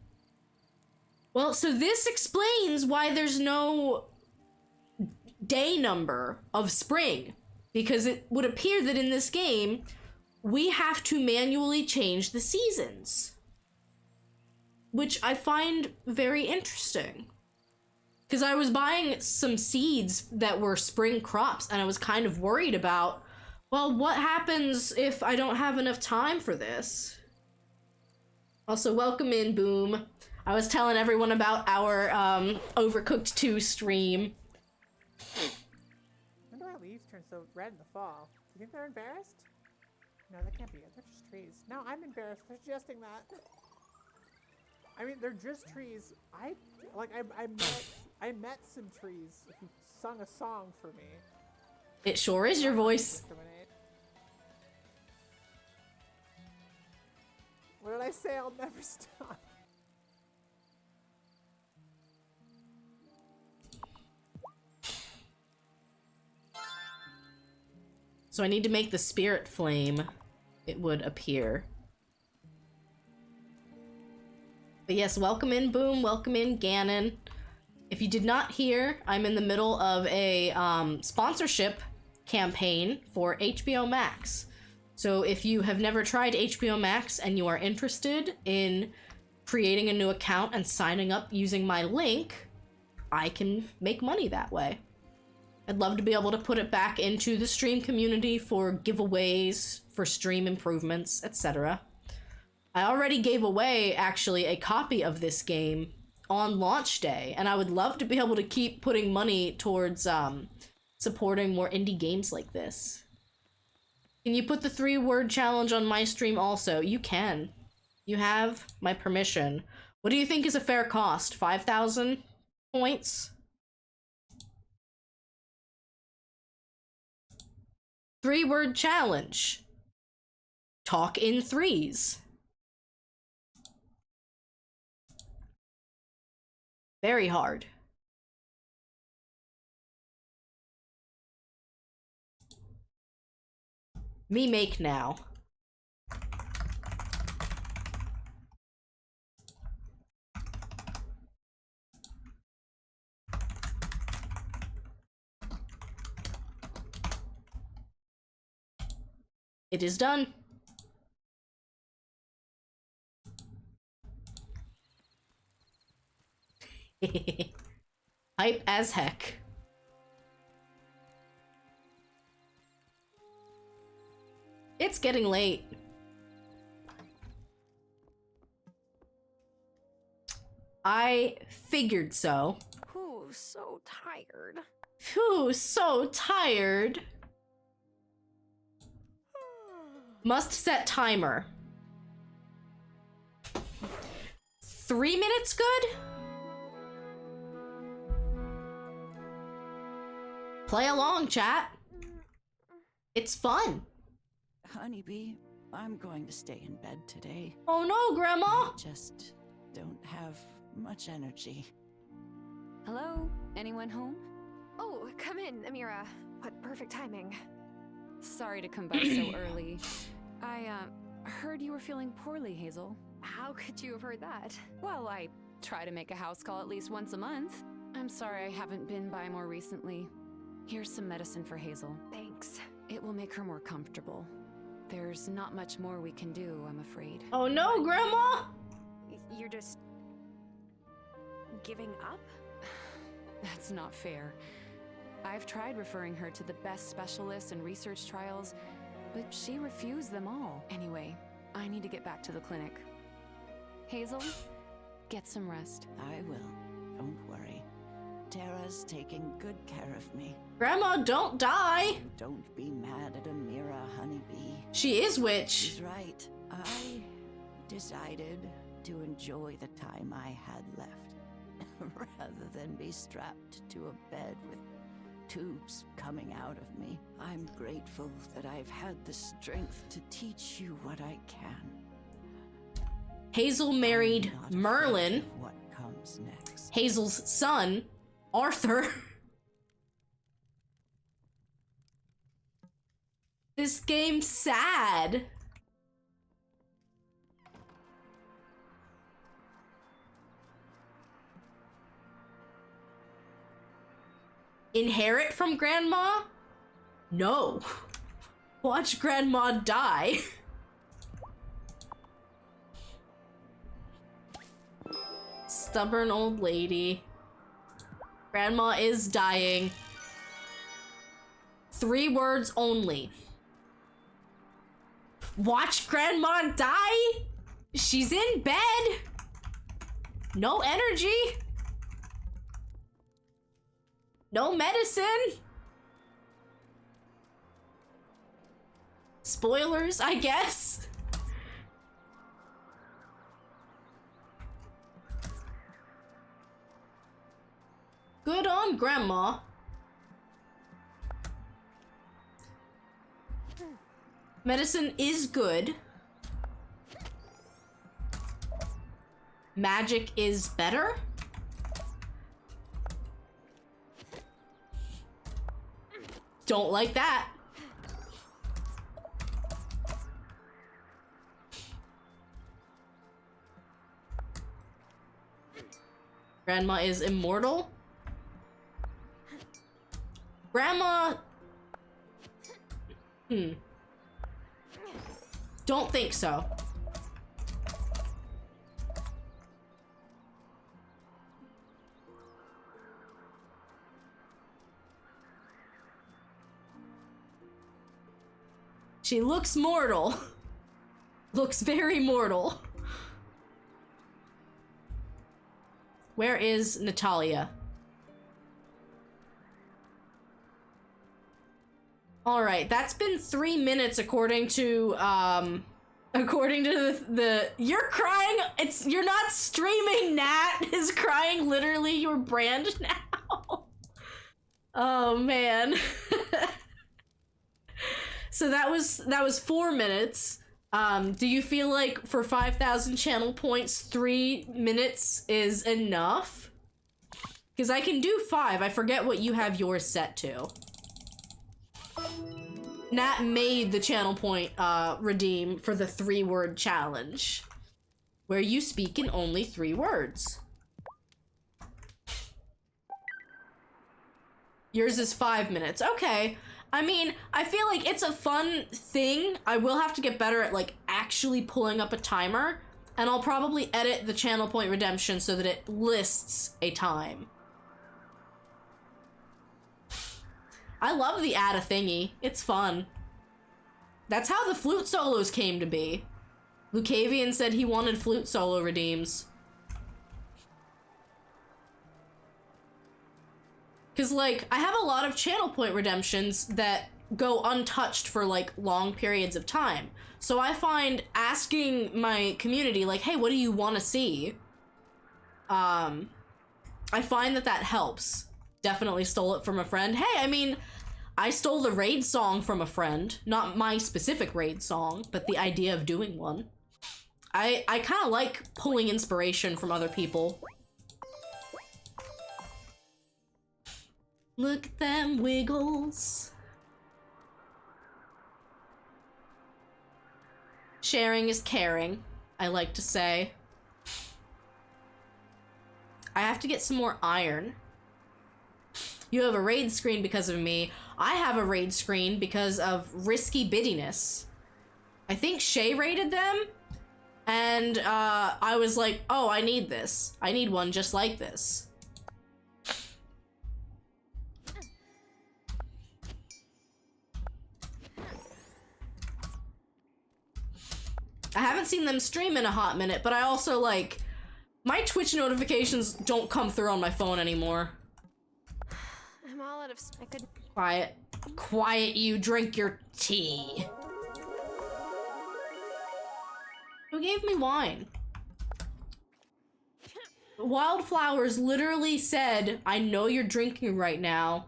Well, so this explains why there's no day number of spring. Because it would appear that in this game, we have to manually change the seasons. Which I find very interesting. Because I was buying some seeds that were spring crops, and I was kind of worried about, well, what happens if I don't have enough time for this? Also, welcome in, Boom. I was telling everyone about our Overcooked 2 stream. When do our leaves turn so red in the fall? Do you think they're embarrassed? No, they can't be. They're just trees. No, I'm embarrassed for suggesting that. I mean, they're just trees. I met some trees who sung a song for me. It sure is your voice. What did I say? I'll never stop. So I need to make the spirit flame. it would appear. But yes, welcome in Boom, welcome in Ganon. If you did not hear, I'm in the middle of a sponsorship campaign for HBO Max. So if you have never tried HBO Max and you are interested in creating a new account and signing up using my link, I can make money that way. I'd love to be able to put it back into the stream community for giveaways, for stream improvements, etc. I already gave away, actually, a copy of this game on launch day, and I would love to be able to keep putting money towards supporting more indie games like this. Can you put the 3-word challenge on my stream also? You can. You have my permission. What do you think is a fair cost? 5,000 points? 3-word challenge. Talk in threes. Very hard. Me make now. It is done. Hype as heck. It's getting late. I figured so. Ooh, so tired. Phew, so tired. Must set timer. 3 minutes good? Play along, chat. It's fun. Honeybee, I'm going to stay in bed today. Oh no, Grandma! I just don't have much energy. Hello? Anyone home? Oh, come in, Amira. What perfect timing. Sorry to come by so early. I, heard you were feeling poorly, Hazel. How could you have heard that? Well, I try to make a house call at least once a month. I'm sorry I haven't been by more recently. Here's some medicine for Hazel. Thanks. It will make her more comfortable. There's not much more we can do, I'm afraid. Oh no, Grandma! You're just... giving up? That's not fair. I've tried referring her to the best specialists and research trials, but she refused them all. Anyway, I need to get back to the clinic. Hazel, get some rest. I will. Don't worry. Tara's taking good care of me. Grandma, don't die! Don't be mad at Amira, Honeybee. She is witch. She's right. I decided to enjoy the time I had left, rather than be strapped to a bed with tubes coming out of me. I'm grateful that I've had the strength to teach you what I can. Hazel married Merlin, what comes next. Hazel's son, Arthur. This game's sad. Inherit from Grandma? No. Watch Grandma die. Stubborn old lady. Grandma is dying. 3 words only. Watch Grandma die? She's in bed. No energy. No medicine. Spoilers, I guess. Good on Grandma. Medicine is good. Magic is better. Don't like that. Grandma is immortal? Grandma... Don't think so. She looks mortal. Looks very mortal. Where is Natalia? Alright, that's been 3 minutes according to, the you're crying, you're not streaming, Nat is crying literally your brand now. Oh, man. So that was 4 minutes. Do you feel like for 5,000 channel points, 3 minutes is enough? Because I can do 5. I forget what you have yours set to. Nat made the channel point redeem for the 3-word challenge, where you speak in only 3 words. Yours is 5 minutes. Okay. I mean, I feel like it's a fun thing. I will have to get better at, like, actually pulling up a timer, and I'll probably edit the channel point redemption so that it lists a time. I love the add a thingy. It's fun. That's how the flute solos came to be. Lucavian said he wanted flute solo redeems. Cause like, I have a lot of channel point redemptions that go untouched for like long periods of time. So I find asking my community like, hey, what do you want to see? I find that helps. Definitely stole it from a friend. Hey, I mean, I stole the raid song from a friend. Not my specific raid song, but the idea of doing one. I kind of like pulling inspiration from other people. Look at them wiggles. Sharing is caring, I like to say. I have to get some more iron. You have a raid screen because of me. I have a raid screen because of risky biddiness. I think Shay raided them, and I was like, oh, I need this. I need one just like this. I haven't seen them stream in a hot minute, but I also, like, my Twitch notifications don't come through on my phone anymore. I'm all out of... I could... Quiet. Quiet, you. Drink your tea. Who gave me wine? Wildflowers literally said, I know you're drinking right now.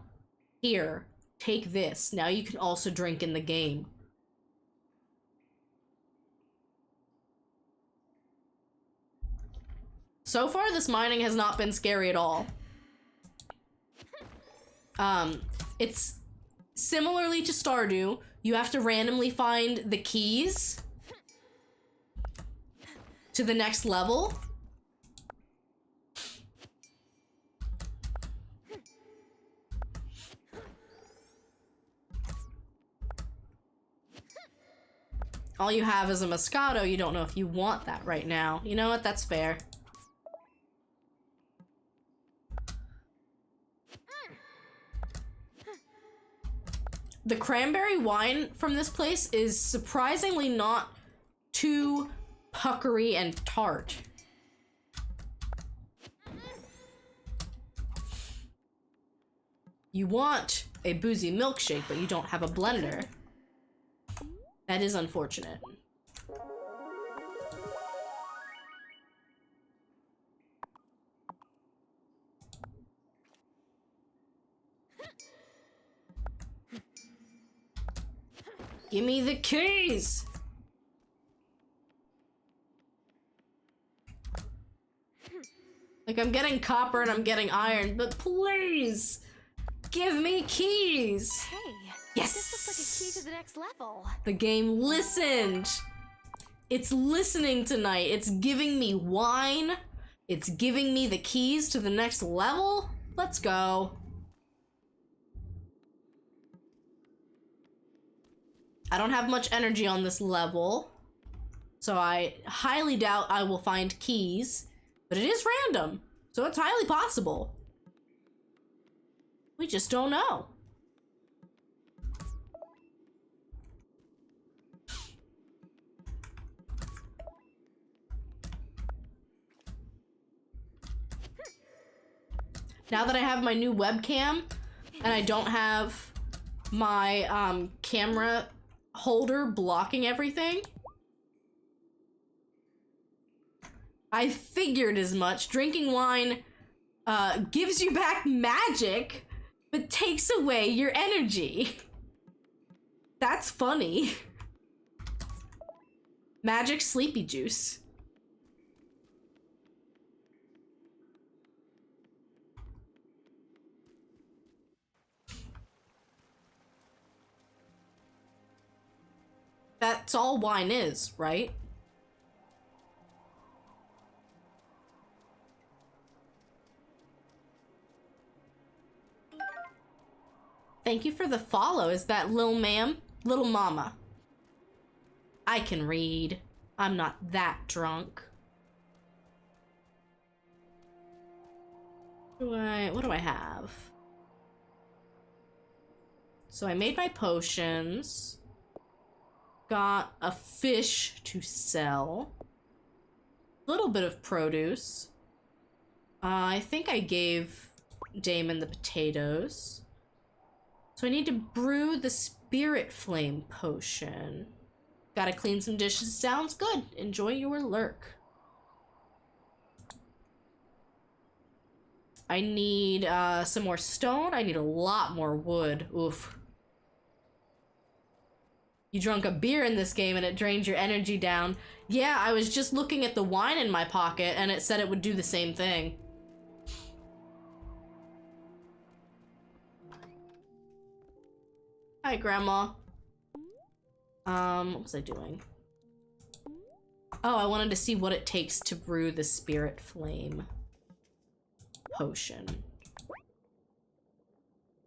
Here, take this. Now you can also drink in the game. So far, this mining has not been scary at all. It's similarly to Stardew. You have to randomly find the keys to the next level. All you have is a Moscato. You don't know if you want that right now. You know what? That's fair. The cranberry wine from this place is surprisingly not too puckery and tart. You want a boozy milkshake, but you don't have a blender. That is unfortunate. Give me the keys! Like, I'm getting copper and I'm getting iron, but please! Give me keys! Hey, yes! This looks like a key to the next level. The game listened! It's listening tonight. It's giving me wine It's giving me the keys to the next level? Let's go. I don't have much energy on this level, so I highly doubt I will find keys, but it is random, so it's highly possible. We just don't know. Now that I have my new webcam and I don't have my camera holder blocking everything, I figured as much. Drinking wine gives you back magic, but takes away your energy. That's funny. Magic sleepy juice. That's all wine is, right? Thank you for the follow. Is that Lil Ma'am? Little Mama. I can read. I'm not that drunk. What do I have? So I made my potions. Got a fish to sell. A little bit of produce. I think I gave Damon the potatoes. So I need to brew the spirit flame potion. Gotta clean some dishes. Sounds good. Enjoy your lurk. I need some more stone. I need a lot more wood. Oof. You drunk a beer in this game and it drains your energy down. Yeah, I was just looking at the wine in my pocket and it said it would do the same thing. Hi, Grandma. What was I doing? Oh, I wanted to see what it takes to brew the spirit flame potion.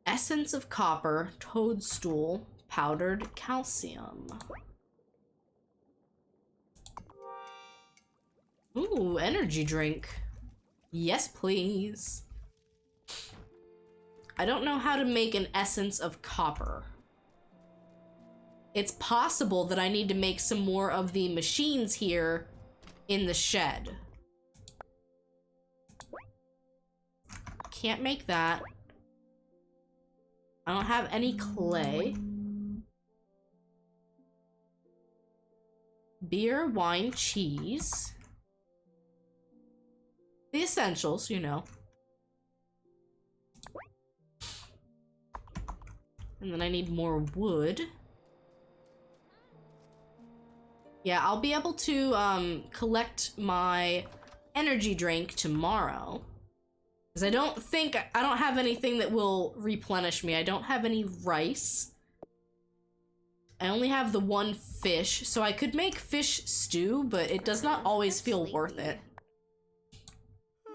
Essence of copper, toadstool, powdered calcium. Ooh, energy drink. Yes, please. I don't know how to make an essence of copper. It's possible that I need to make some more of the machines here in the shed. Can't make that. I don't have any clay. Beer, wine, cheese. The essentials, you know. And then I need more wood. Yeah, I'll be able to collect my energy drink tomorrow. Because I don't have anything that will replenish me. I don't have any rice. I only have the one fish, so I could make fish stew, but it does not always feel worth it.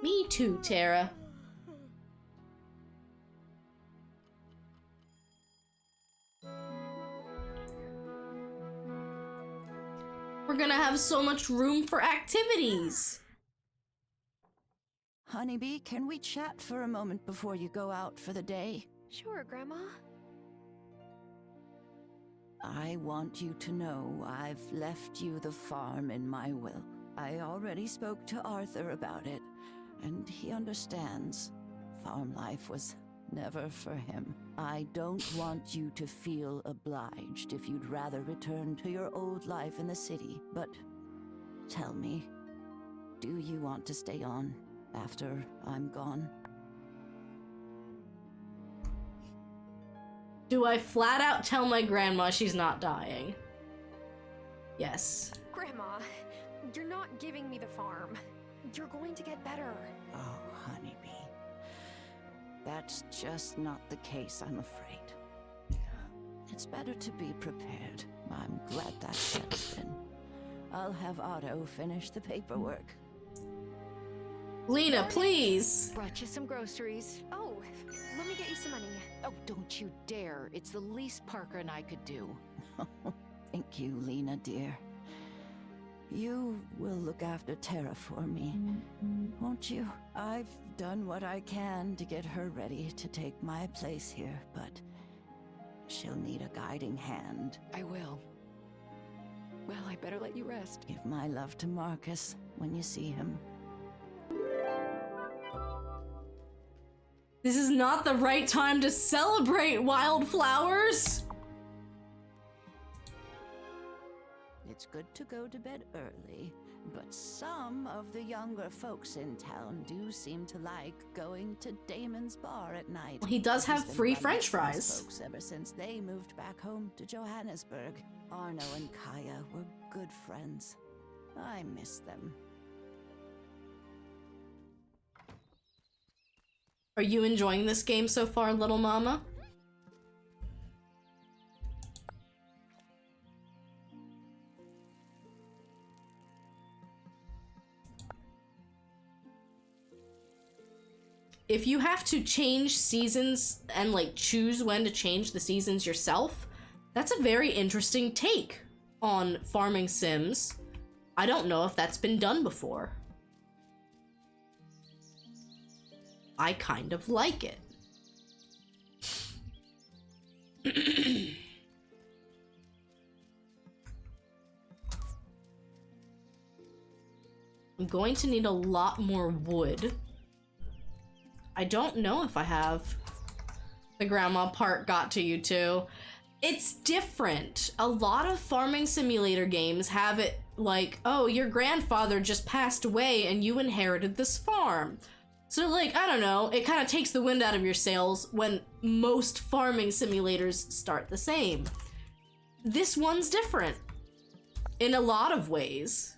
Me too, Tara. We're gonna have so much room for activities. Honeybee, can we chat for a moment before you go out for the day? Sure, Grandma. I want you to know I've left you the farm in my will. I already spoke to Arthur about it, and he understands. Farm life was never for him. I don't want you to feel obliged if you'd rather return to your old life in the city, but tell me, do you want to stay on after I'm gone? Do I flat out tell my grandma she's not dying? Yes. Grandma, you're not giving me the farm. You're going to get better. Oh, Honeybee. That's just not the case, I'm afraid. It's better to be prepared. I'm glad that's settled then. I'll have Otto finish the paperwork. Lena, please. Brought you some groceries. Oh, let me get you some money. Oh, don't you dare. It's the least Parker and I could do. Thank you, Lena, dear. You will look after Tara for me, won't you? I've done what I can to get her ready to take my place here, but she'll need a guiding hand. I will. Well, I better let you rest. Give my love to Marcus when you see him. This is not the right time to celebrate wildflowers. It's good to go to bed early, but some of the younger folks in town do seem to like going to Damon's bar at night. He does have He's been free running French these fries. Folks ever since they moved back home to Johannesburg. Arno and Kaya were good friends. I miss them. Are you enjoying this game so far, little mama? If you have to change seasons and like choose when to change the seasons yourself, that's a very interesting take on farming sims. I don't know if that's been done before. I kind of like it. I'm going to need a lot more wood. I don't know if I have. The grandma part got to you too. It's different. A lot of farming simulator games have it like, oh, your grandfather just passed away and you inherited this farm. So like, I don't know, it kind of takes the wind out of your sails when most farming simulators start the same. This one's different in a lot of ways.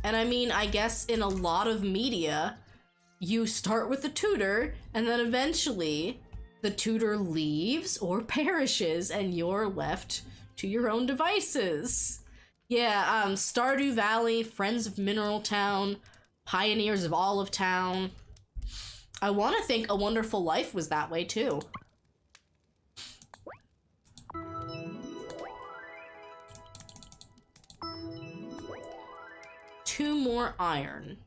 And I mean, I guess in a lot of media, you start with the tutor, and then eventually the tutor leaves or perishes, and you're left to your own devices. Yeah, Stardew Valley, Friends of Mineral Town, Pioneers of Olive Town. I want to think A Wonderful Life was that way too. Two more iron.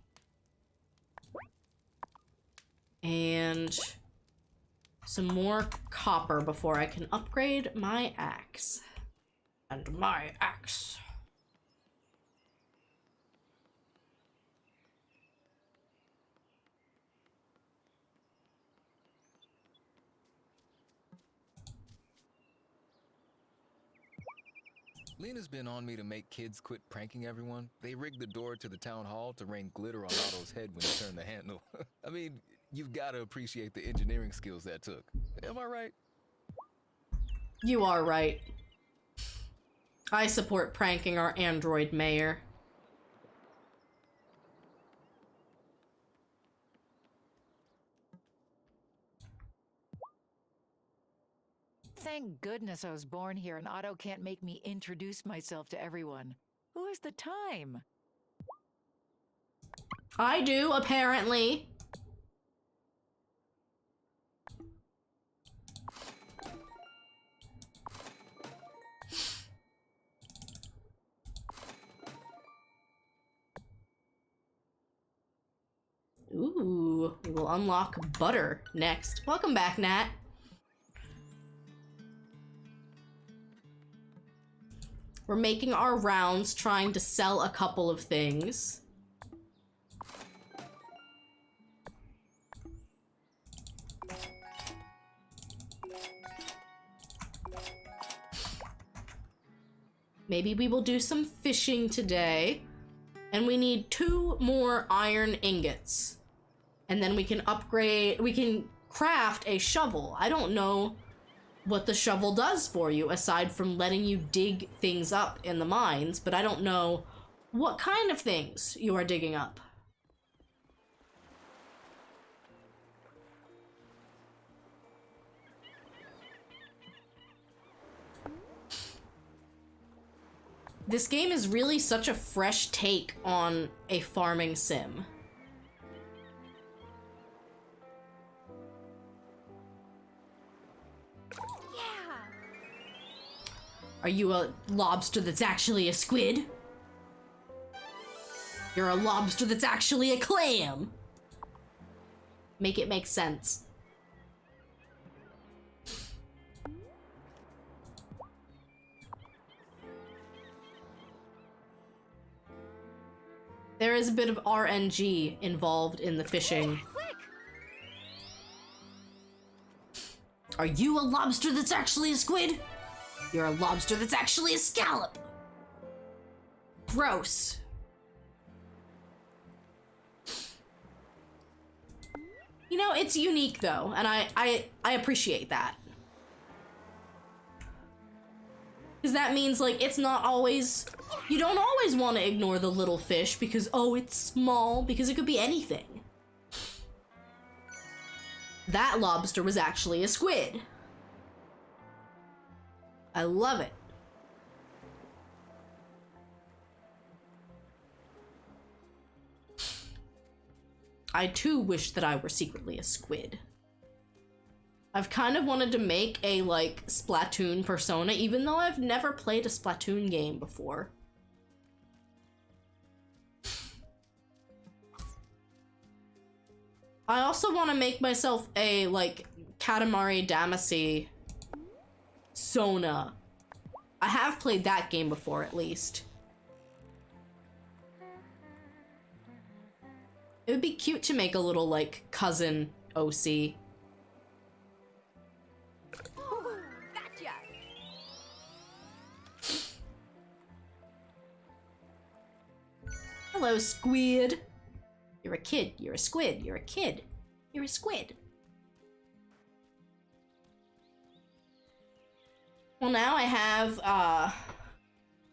And some more copper before I can upgrade my axe. And my axe. Lena's been on me to make kids quit pranking everyone. They rigged the door to the town hall to rain glitter on Otto's head when he turned the handle. I mean, you've got to appreciate the engineering skills that took. Am I right? You are right. I support pranking our android mayor. Thank goodness I was born here and Otto can't make me introduce myself to everyone. Who has the time? I do, apparently. Ooh, we will unlock butter next. Welcome back, Nat. We're making our rounds, trying to sell a couple of things. Maybe we will do some fishing today. And we need 2 more iron ingots. And then we can upgrade, we can craft a shovel. I don't know what the shovel does for you aside from letting you dig things up in the mines, but I don't know what kind of things you are digging up. This game is really such a fresh take on a farming sim. Yeah. Are you a lobster that's actually a squid? You're a lobster that's actually a clam. Make it make sense. There is a bit of RNG involved in the fishing. Are you a lobster that's actually a squid? You're a lobster that's actually a scallop. Gross. You know, it's unique though, and I appreciate that. Because that means, like, it's not always... You don't always want to ignore the little fish because, oh, it's small, because it could be anything. That lobster was actually a squid. I love it. I too wish that I were secretly a squid. I've kind of wanted to make a, like, Splatoon persona, even though I've never played a Splatoon game before. I also want to make myself a, like, Katamari Damacy Sona. I have played that game before, at least. It would be cute to make a little, like, cousin OC. Gotcha. Hello, squid. You're a kid. You're a squid. You're a kid. You're a squid. Well, now I have,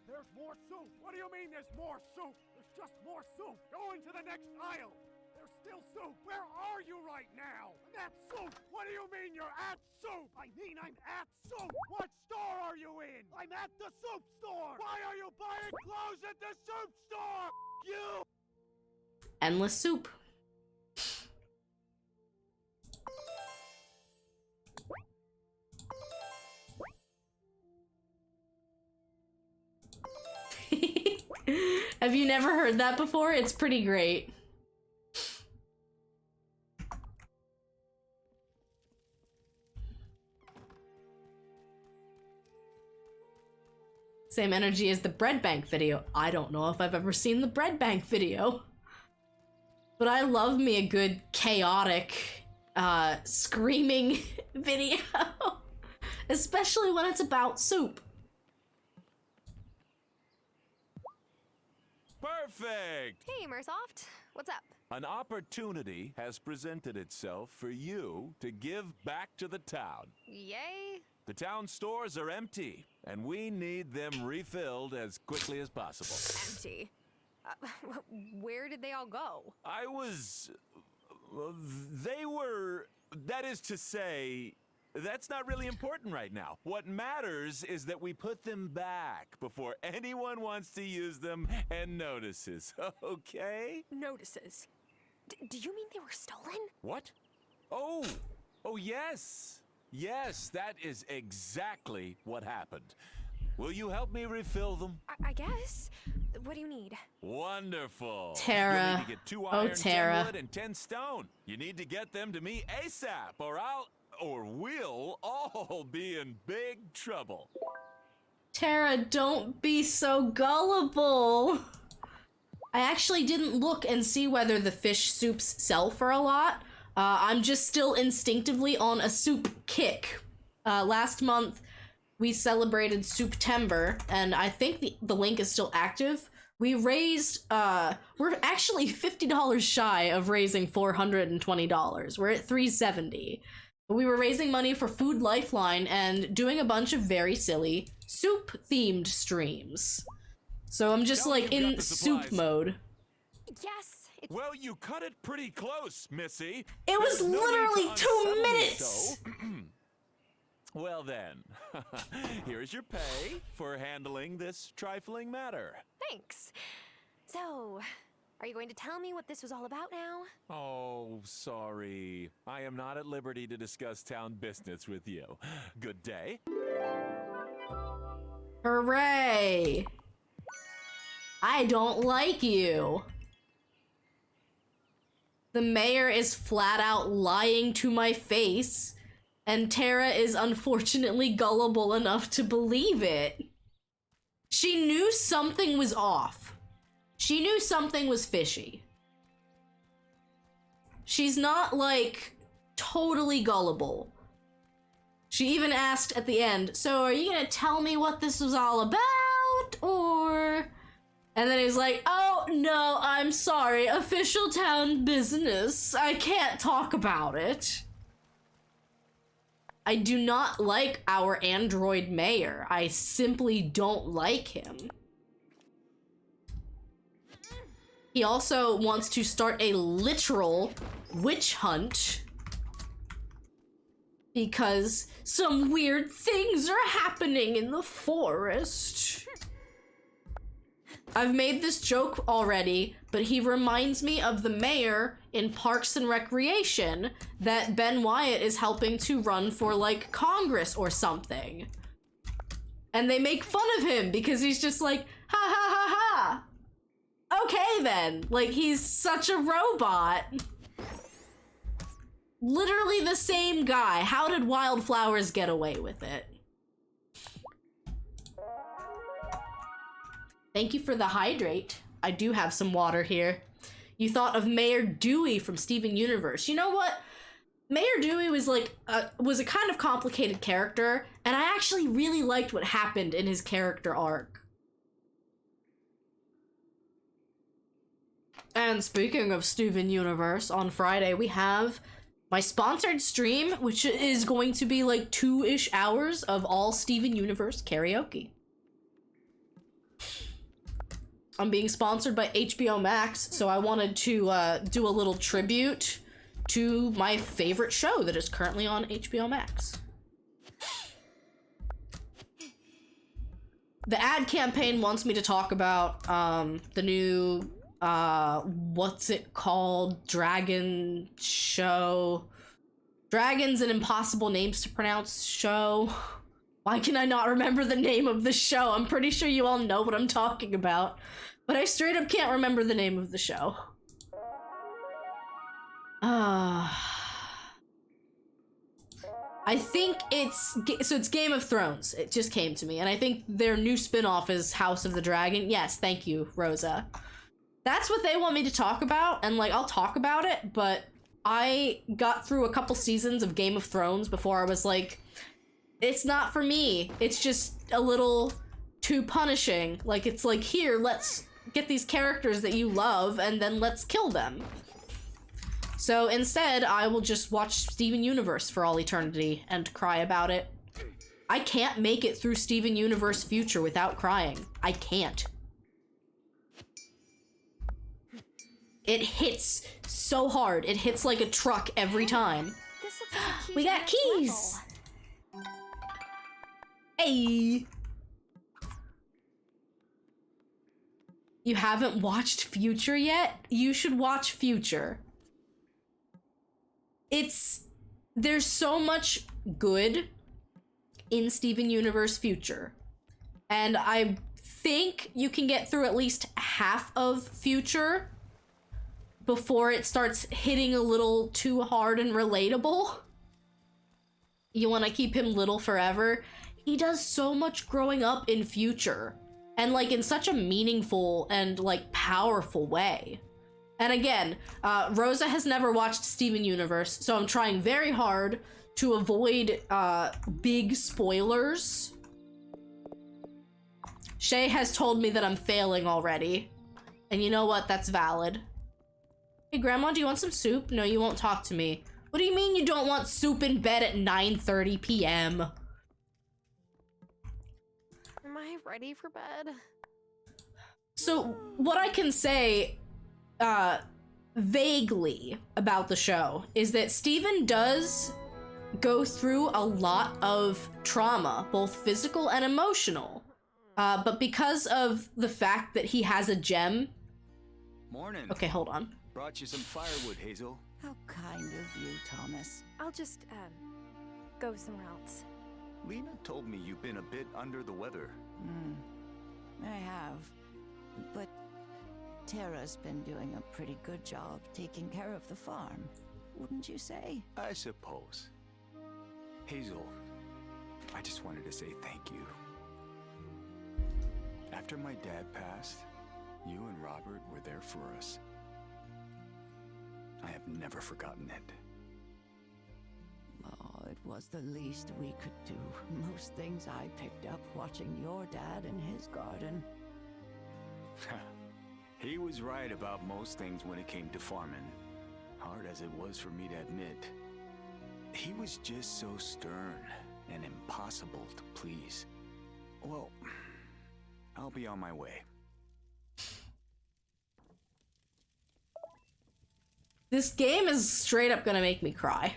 There's more soup! What do you mean there's more soup? There's just more soup! Go into the next aisle! There's still soup! Where are you right now? I'm at soup! What do you mean you're at soup? I mean I'm at soup! What store are you in? I'm at the soup store! Why are you buying clothes at the soup store? You! endless soup. Have you never heard that before? It's pretty great. Same energy as the bread bank video. I don't know if I've ever seen the bread bank video. But I love me a good chaotic, screaming video. Especially when it's about soup. Perfect! Hey, Mersoft. What's up? An opportunity has presented itself for you to give back to the town. Yay. The town stores are empty, and we need them refilled as quickly as possible. Empty. Where did they all go? They were... That is to say... That's not really important right now. What matters is that we put them back before anyone wants to use them and notices, okay? Notices? Do you mean they were stolen? What? Oh, yes. Yes, that is exactly what happened. Will you help me refill them? I guess. What do you need? Wonderful. Tara. You'll need to get 2 Oh, iron, 10 Tara. wood, and 10 stone. You need to get them to me ASAP, or we'll all be in big trouble. Tara, don't be so gullible. I actually didn't look and see whether the fish soups sell for a lot. I'm just still instinctively on a soup kick. Last month, we celebrated Souptember, and I think the link is still active. We raised, we're actually $50 shy of raising $420. We're at $370. We were raising money for Food Lifeline and doing a bunch of very silly soup-themed streams. So I'm just Tell me like you've got in the soup supplies. mode. Yes. Well, you cut it pretty close, Missy. It was There's no need literally to 2 unsettle me minutes. so. Well then, here's your pay for handling this trifling matter. Thanks. So, are you going to tell me what this was all about now? Oh, sorry. I am not at liberty to discuss town business with you. Good day. Hooray! I don't like you. The mayor is flat out lying to my face, and Tara is unfortunately gullible enough to believe it. She knew something was off. She knew something was fishy. She's not, like, totally gullible. She even asked at the end, so are you gonna tell me what this was all about, or... And then he's like, oh, no, I'm sorry, official town business. I can't talk about it. I do not like our android mayor. I simply don't like him. He also wants to start a literal witch hunt because some weird things are happening in the forest. I've made this joke already, but he reminds me of the mayor in Parks and Recreation that Ben Wyatt is helping to run for, like, Congress or something. And they make fun of him because he's just like, ha ha ha ha. Okay then, like, he's such a robot. Literally the same guy. How did Wildflowers get away with it? Thank you for the hydrate. I do have some water here. You thought of Mayor Dewey from Steven Universe. You know what? Mayor Dewey was like was a kind of complicated character, and I actually really liked what happened in his character arc. And speaking of Steven Universe, on Friday we have my sponsored stream, which is going to be like 2-ish hours of all Steven Universe karaoke. I'm being sponsored by HBO Max, so I wanted to do a little tribute to my favorite show that is currently on HBO Max. The ad campaign wants me to talk about the new what's it called? Dragon show. Dragons and Impossible Names to Pronounce show. Why can I not remember the name of the show? I'm pretty sure you all know what I'm talking about. But I straight up can't remember the name of the show. I think it's Game of Thrones. It just came to me. And I think their new spin-off is House of the Dragon. Yes, thank you, Rosa. That's what they want me to talk about, and like, I'll talk about it, but I got through a couple seasons of Game of Thrones before I was like, it's not for me. It's just a little too punishing. Like, it's like, here, let's get these characters that you love, and then let's kill them. So instead, I will just watch Steven Universe for all eternity and cry about it. I can't make it through Steven Universe Future without crying. I can't. It hits so hard. It hits like a truck every time. We got keys! Hey! You haven't watched Future yet? You should watch Future. There's so much good in Steven Universe Future. And I think you can get through at least half of Future before it starts hitting a little too hard and relatable. You want to keep him little forever. He does so much growing up in Future, and like in such a meaningful and like powerful way. And again, Rosa has never watched Steven Universe, so I'm trying very hard to avoid big spoilers. Shay has told me that I'm failing already, and you know what? That's valid. Hey, Grandma, do you want some soup? No, you won't talk to me. What do you mean you don't want soup in bed at 9:30 p.m.? Am I ready for bed? So what I can say, vaguely about the show is that Steven does go through a lot of trauma, both physical and emotional. But because of the fact that he has a gem... Morning. Okay, hold on. Brought you some firewood, Hazel. How kind of you, Thomas. I'll just, go somewhere else. Lena told me you've been a bit under the weather. I have. But Tara's been doing a pretty good job taking care of the farm, wouldn't you say? I suppose. Hazel, I just wanted to say thank you. After my dad passed, you and Robert were there for us. I have never forgotten it. Oh, it was the least we could do. Most things I picked up watching your dad in his garden. He was right about most things when it came to farming. Hard as it was for me to admit. He was just so stern and impossible to please. Well, I'll be on my way. This game is straight up gonna make me cry.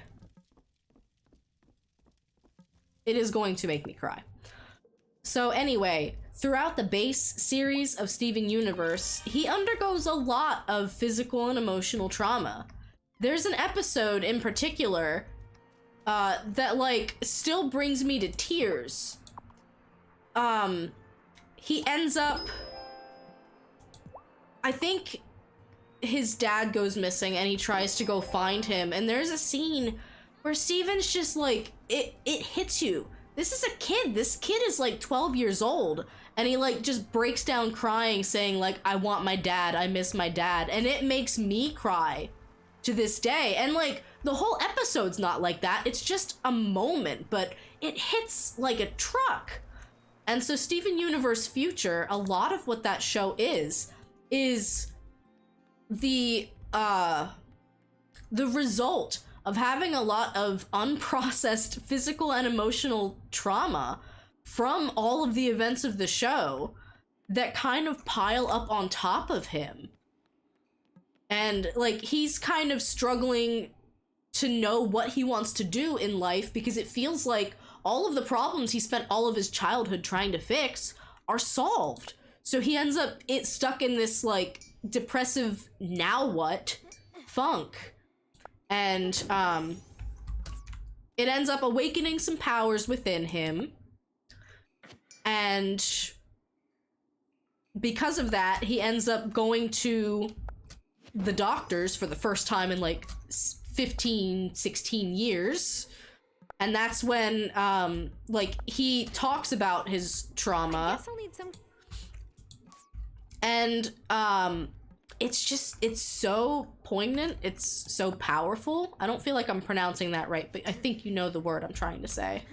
It is going to make me cry. So anyway, throughout the base series of Steven Universe, he undergoes a lot of physical and emotional trauma. There's an episode in particular that like still brings me to tears. He ends up, I think his dad goes missing and he tries to go find him, and there's a scene where Steven's just like, it hits you. This is a kid. This kid is like 12 years old, and he like just breaks down crying saying like, I want my dad, I miss my dad, and it makes me cry to this day. And like the whole episode's not like that, it's just a moment, but it hits like a truck. And so Steven Universe Future, a lot of what that show is the result of having a lot of unprocessed physical and emotional trauma from all of the events of the show that kind of pile up on top of him. And like he's kind of struggling to know what he wants to do in life, because it feels like all of the problems he spent all of his childhood trying to fix are solved. So he ends up stuck in this like depressive now what funk. And it ends up awakening some powers within him. And because of that, he ends up going to the doctors for the first time in like 15, 16 years. And that's when, like, he talks about his trauma. I guess I'll need some... And, it's so poignant. It's so powerful. I don't feel like I'm pronouncing that right, but I think you know the word I'm trying to say.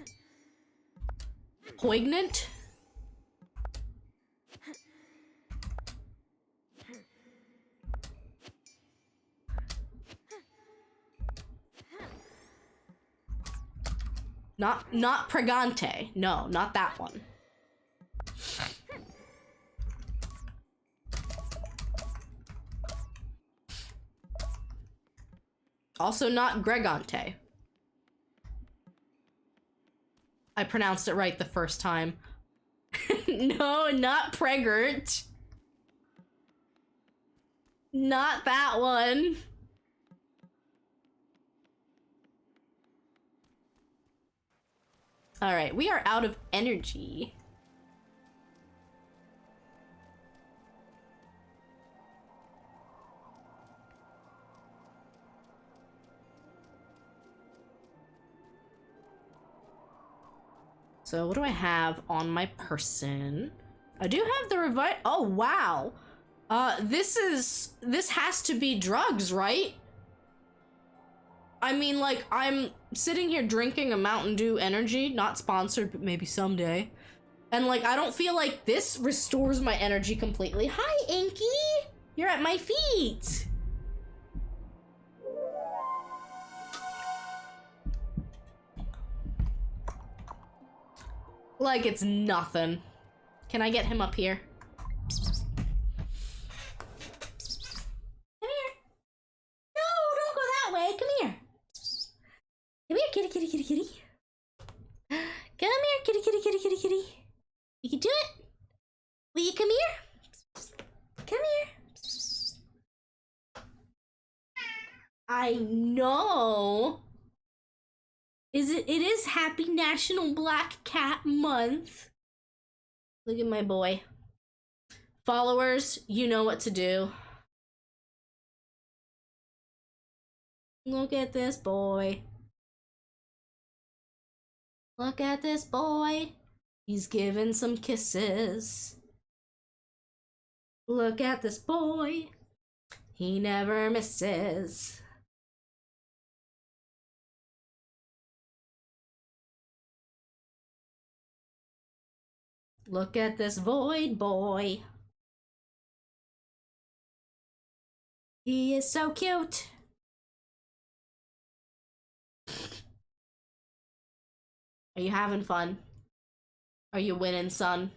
Poignant? Not pregante. No, not that one. Also not Gregante. I pronounced it right the first time. No, not Pregert. Not that one. All right, we are out of energy. So what do I have on my person? I do have the revive. Oh, wow. This has to be drugs, right? I mean, like, I'm sitting here drinking a Mountain Dew Energy, not sponsored, but maybe someday. And like, I don't feel like this restores my energy completely. Hi, Inky! You're at my feet! Like it's nothing. Can I get him up here? I know. It is Happy National Black Cat Month. Look at my boy. Followers, you know what to do. Look at this boy. Look at this boy. He's giving some kisses. Look at this boy. He never misses. Look at this void boy. He is so cute. Are you having fun? Are you winning, son?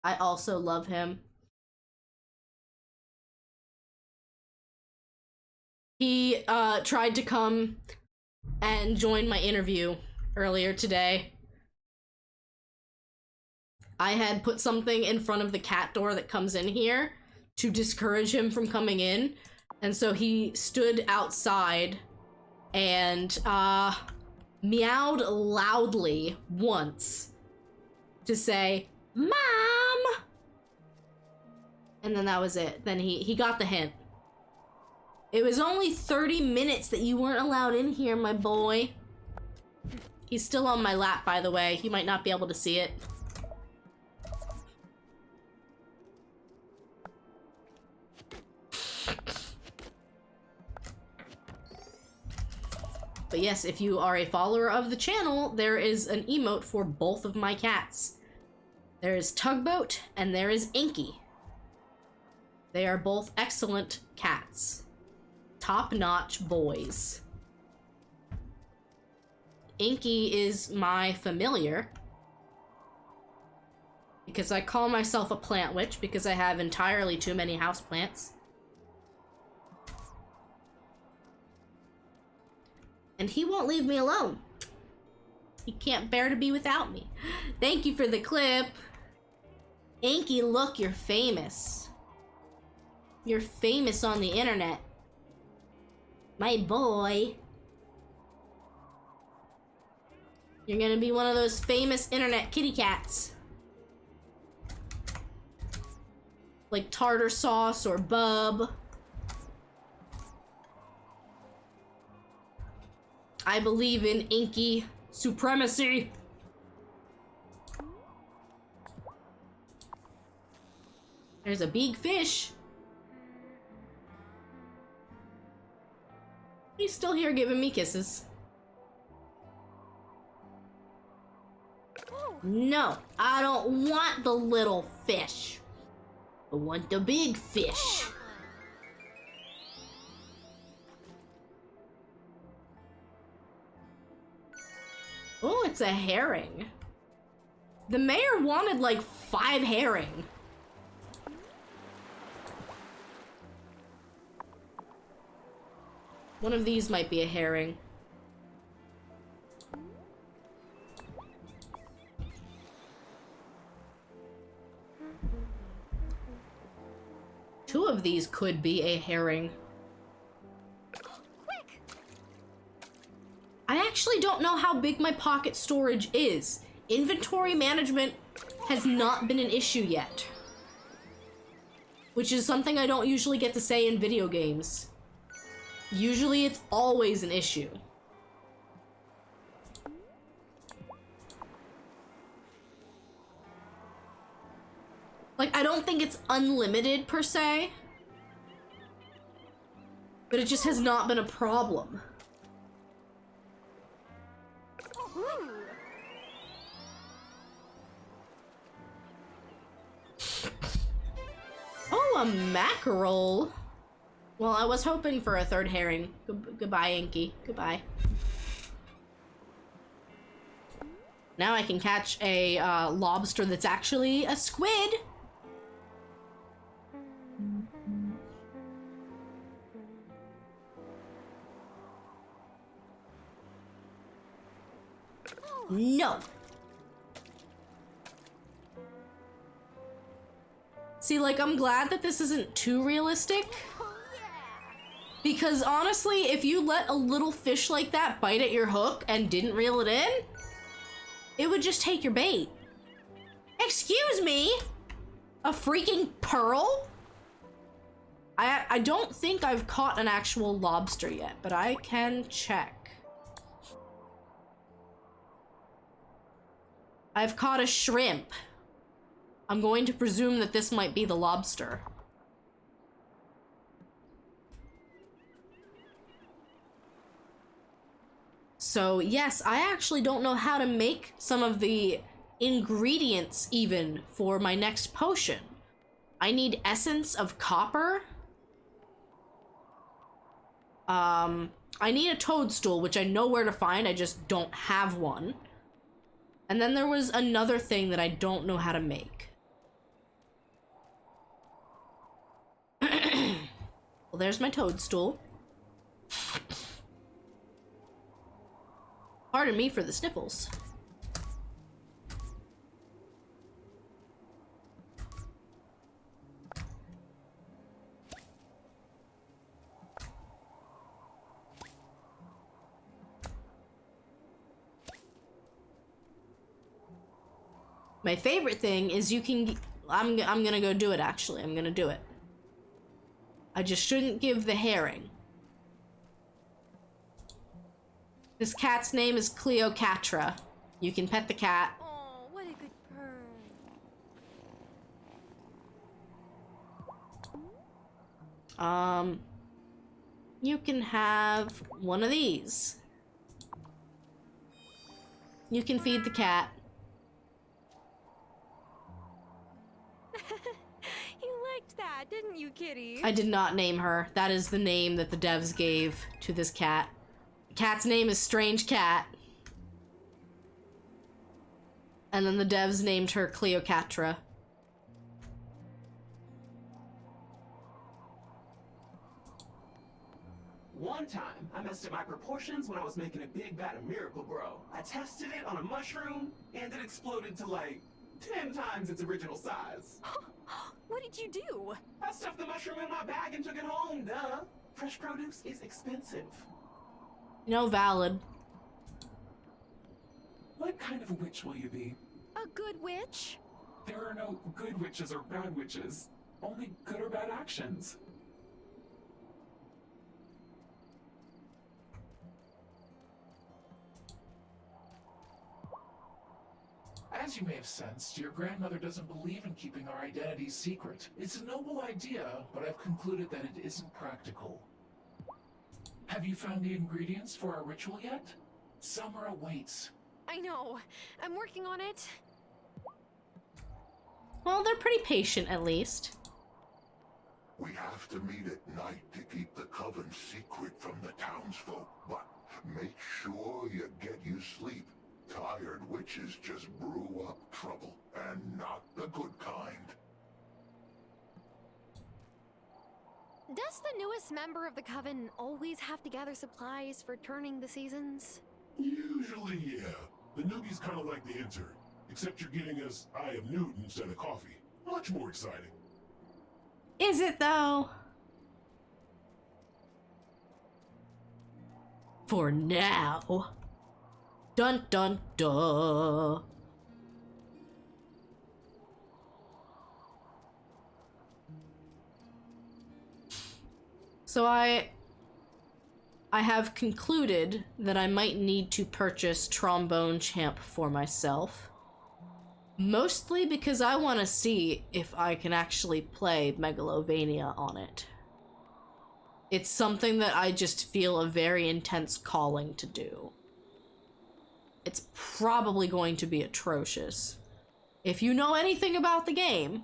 I also love him. He tried to come and join my interview earlier today. I had put something in front of the cat door that comes in here to discourage him from coming in, and so he stood outside and meowed loudly once to say, "Mom!" And then that was it. Then he got the hint. It was only 30 minutes that you weren't allowed in here, my boy. He's still on my lap, by the way. You might not be able to see it. But yes, if you are a follower of the channel, there is an emote for both of my cats. There is Tugboat and there is Inky. They are both excellent cats. Top-notch boys. Inky is my familiar, because I call myself a plant witch because I have entirely too many houseplants. And he won't leave me alone. He can't bear to be without me. Thank you for the clip. Inky, look, you're famous. You're famous on the internet. My boy. You're gonna be one of those famous internet kitty cats. Like Tartar Sauce or Bub. I believe in Inky supremacy. There's a big fish. He's still here giving me kisses. No, I don't want the little fish. I want the big fish. Oh, it's a herring. The mayor wanted like 5 herring. One of these might be a herring. Two of these could be a herring. Quick! I actually don't know how big my pocket storage is. Inventory management has not been an issue yet. Which is something I don't usually get to say in video games. Usually it's always an issue. Like, I don't think it's unlimited per se, but it just has not been a problem. Oh, a mackerel. Well, I was hoping for a 3rd herring. Goodbye, Inky. Goodbye. Now I can catch a lobster that's actually a squid. No. See, like, I'm glad that this isn't too realistic. Because honestly, if you let a little fish like that bite at your hook and didn't reel it in, it would just take your bait. Excuse me? A freaking pearl? I don't think I've caught an actual lobster yet, but I can check. I've caught a shrimp. I'm going to presume that this might be the lobster. So yes, I actually don't know how to make some of the ingredients even for my next potion. I need essence of copper. I need a toadstool, which I know where to find, I just don't have one. And then there was another thing that I don't know how to make. Well, there's my toadstool. Pardon me for the sniffles. My favorite thing is you can... I'm gonna go do it, actually. I'm gonna do it. I just shouldn't give the herring. This cat's name is Cleopatra. You can pet the cat. Oh, what a good purr. You can have one of these. You can feed the cat. You liked that, didn't you, kitty? I did not name her. That is the name that the devs gave to this cat. The cat's name is Strange Cat. And then the devs named her Cleopatra. One time, I messed up my proportions when I was making a big vat of Miracle Grow. I tested it on a mushroom, and it exploded to like 10 times its original size. What did you do? I stuffed the mushroom in my bag and took it home, duh. Fresh produce is expensive. No, valid. What kind of a witch will you be? A good witch? There are no good witches or bad witches. Only good or bad actions. As you may have sensed, your grandmother doesn't believe in keeping our identities secret. It's a noble idea, but I've concluded that it isn't practical. Have you found the ingredients for our ritual yet? Summer awaits. I know. I'm working on it. Well, they're pretty patient, at least. We have to meet at night to keep the coven secret from the townsfolk, but make sure you get you sleep. Tired witches just brew up trouble, and not the good kind. Does the newest member of the coven always have to gather supplies for turning the seasons? Usually, yeah. The newbie's kind of like the intern, except you're getting us Eye of Newt instead of coffee. Much more exciting. Is it, though? For now. Dun dun dun. So I have concluded that I might need to purchase Trombone Champ for myself. Mostly because I want to see if I can actually play Megalovania on it. It's something that I just feel a very intense calling to do. It's probably going to be atrocious. If you know anything about the game,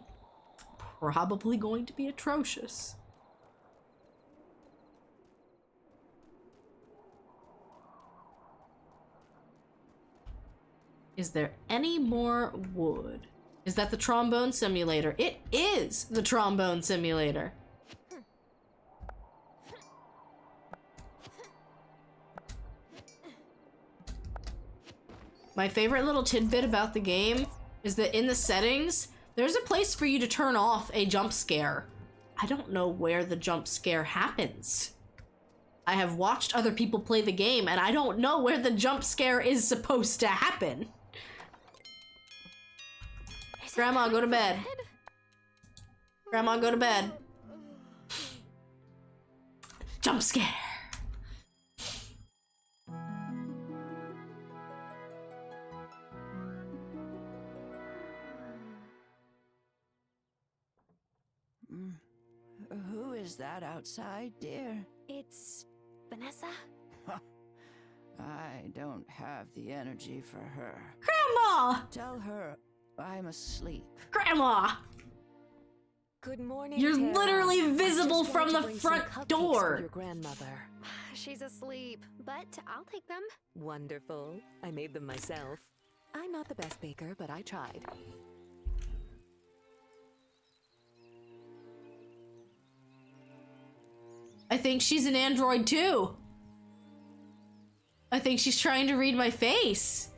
probably going to be atrocious. Is there any more wood? Is that the trombone simulator? It is the trombone simulator. My favorite little tidbit about the game is that in the settings, there's a place for you to turn off a jump scare. I don't know where the jump scare happens. I have watched other people play the game, and I don't know where the jump scare is supposed to happen. Grandma, go to bed. Grandma, go to bed. Jump scare. Who is that outside, dear? It's Vanessa. I don't have the energy for her. Grandma! Tell her I'm asleep. Grandma! Good morning. You're Tara. literally visible I just from wanted the to bring some front cupcakes door. For your grandmother. She's asleep, but I'll take them. Wonderful. I made them myself. I'm not the best baker, but I tried. I think she's an android too. I think she's trying to read my face.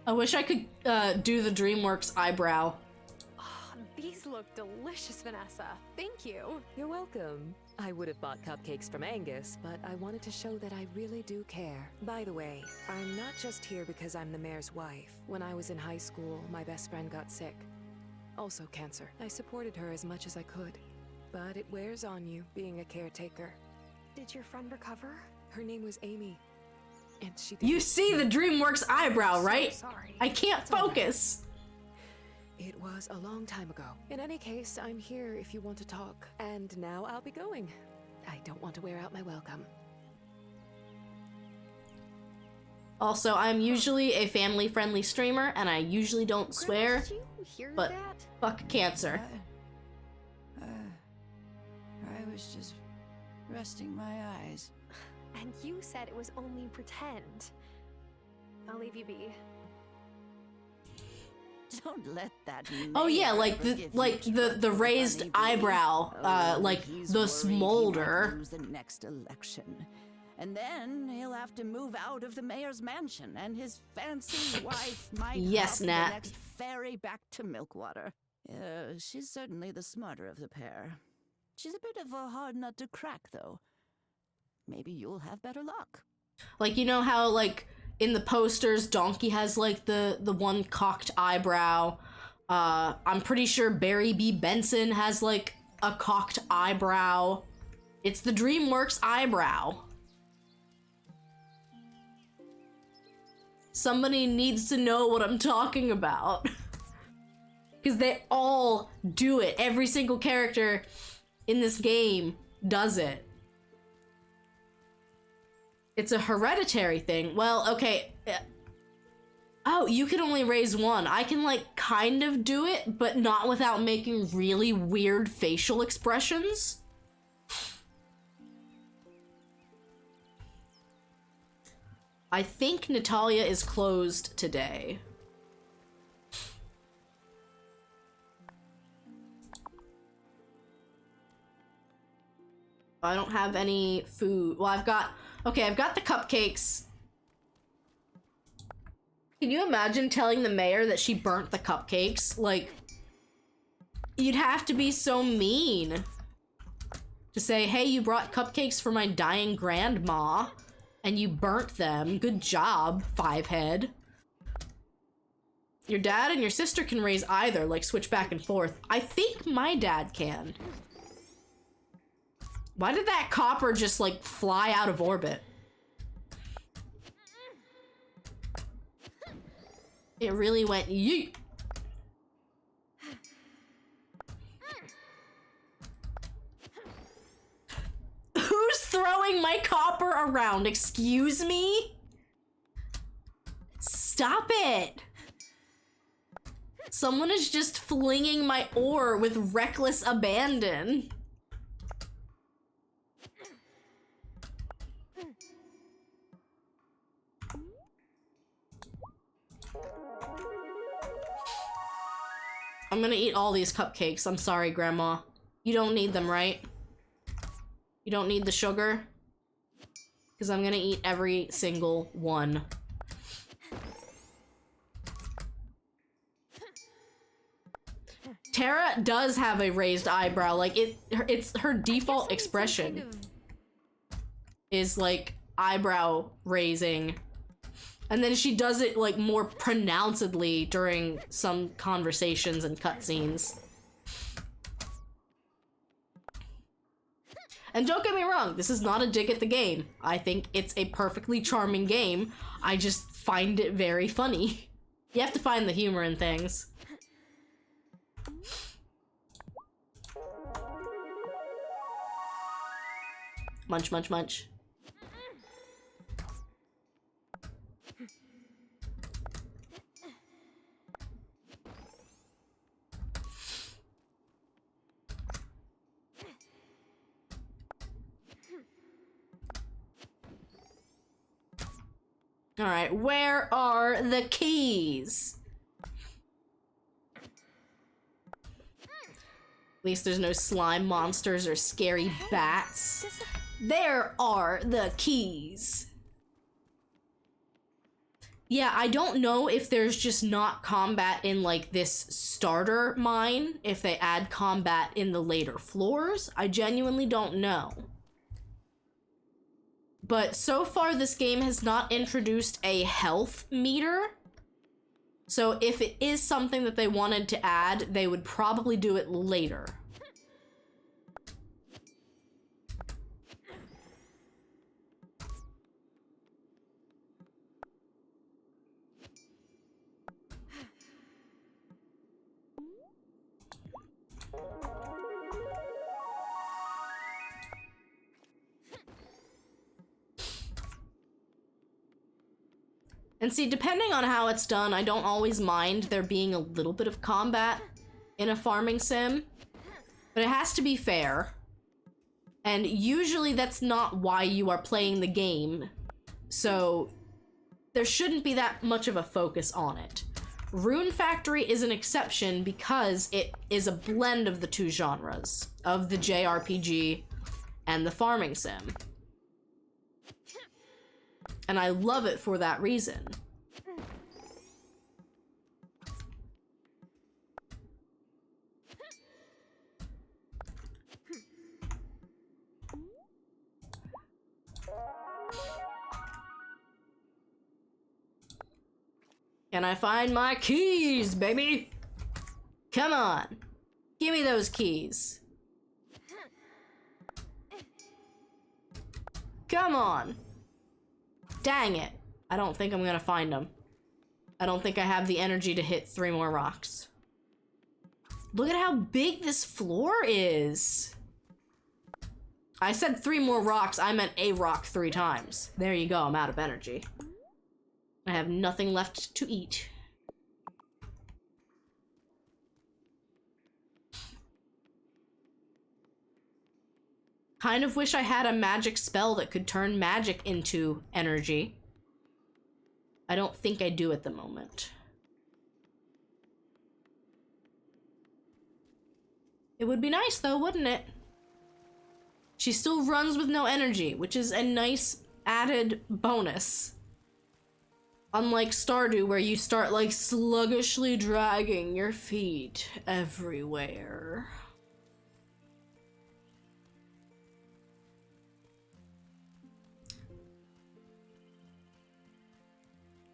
I wish I could do the DreamWorks eyebrow. Oh, these look delicious, Vanessa. Thank you. You're welcome. I would have bought cupcakes from Angus, but I wanted to show that I really do care. By the way, I'm not just here because I'm the mayor's wife. When I was in high school, my best friend got sick. Also cancer. I supported her as much as I could. But it wears on you, being a caretaker. Did your friend recover? Her name was Amy. And she You see the DreamWorks eyebrow, right? Sorry. I can't focus. It was a long time ago. In any case, I'm here if you want to talk. And now I'll be going. I don't want to wear out my welcome. Also, I'm usually a family-friendly streamer, and I usually don't swear, Did you hear but that? fuck cancer. I was just resting my eyes. And you said it was only pretend. I'll leave you be. Don't let that. Oh yeah, like the the raised eyebrow, like the smolder. Lose the next election. And then he'll have to move out of the mayor's mansion, and his fancy wife might Yes, hop Nat. the next ferry back to Milkwater. She's certainly the smarter of the pair. She's a bit of a hard nut to crack, though. Maybe you'll have better luck. Like, you know how, like, in the posters, Donkey has, like, the one cocked eyebrow. I'm pretty sure Barry B. Benson has, like, a cocked eyebrow. It's the DreamWorks eyebrow. Somebody needs to know what I'm talking about. Because they all do it. Every single character in this game does it. It's a hereditary thing. Well, okay. Oh, you can only raise one. I can, like, kind of do it, but not without making really weird facial expressions. I think Natalia is closed today. I don't have any food. Well, I've got the cupcakes. Can you imagine telling the mayor that she burnt the cupcakes? Like, you'd have to be so mean to say, hey, you brought cupcakes for my dying grandma and you burnt them. Good job, Fivehead. Your dad and your sister can raise either, like switch back and forth. I think my dad can. Why did that copper just, like, fly out of orbit? It really went yeet. Who's throwing my copper around? Excuse me? Stop it. Someone is just flinging my ore with reckless abandon. I'm gonna eat all these cupcakes. I'm sorry, Grandma. You don't need them, right? You don't need the sugar? Because I'm gonna eat every single one. Tara does have a raised eyebrow. Like, it's her default expression is, like, eyebrow raising. And then she does it, like, more pronouncedly during some conversations and cutscenes. And don't get me wrong, this is not a dig at the game. I think it's a perfectly charming game. I just find it very funny. You have to find the humor in things. Munch, munch, munch. All right, where are the keys? At least there's no slime monsters or scary bats. There are the keys. Yeah, I don't know if there's just not combat in, like, this starter mine, if they add combat in the later floors. I genuinely don't know. But so far, this game has not introduced a health meter. So if it is something that they wanted to add, they would probably do it later. And see, depending on how it's done, I don't always mind there being a little bit of combat in a farming sim, but it has to be fair. And usually that's not why you are playing the game, so there shouldn't be that much of a focus on it. Rune Factory is an exception because it is a blend of the two genres, of the JRPG and the farming sim. And I love it for that reason. Can I find my keys, baby? Come on. Give me those keys. Come on. Dang it. I don't think I'm gonna find them. I don't think I have the energy to hit 3 more rocks. Look at how big this floor is. I said 3 more rocks, I meant a rock 3 times. There you go, I'm out of energy. I have nothing left to eat. Kind of wish I had a magic spell that could turn magic into energy. I don't think I do at the moment. It would be nice though, wouldn't it? She still runs with no energy, which is a nice added bonus. Unlike Stardew, where you start like sluggishly dragging your feet everywhere.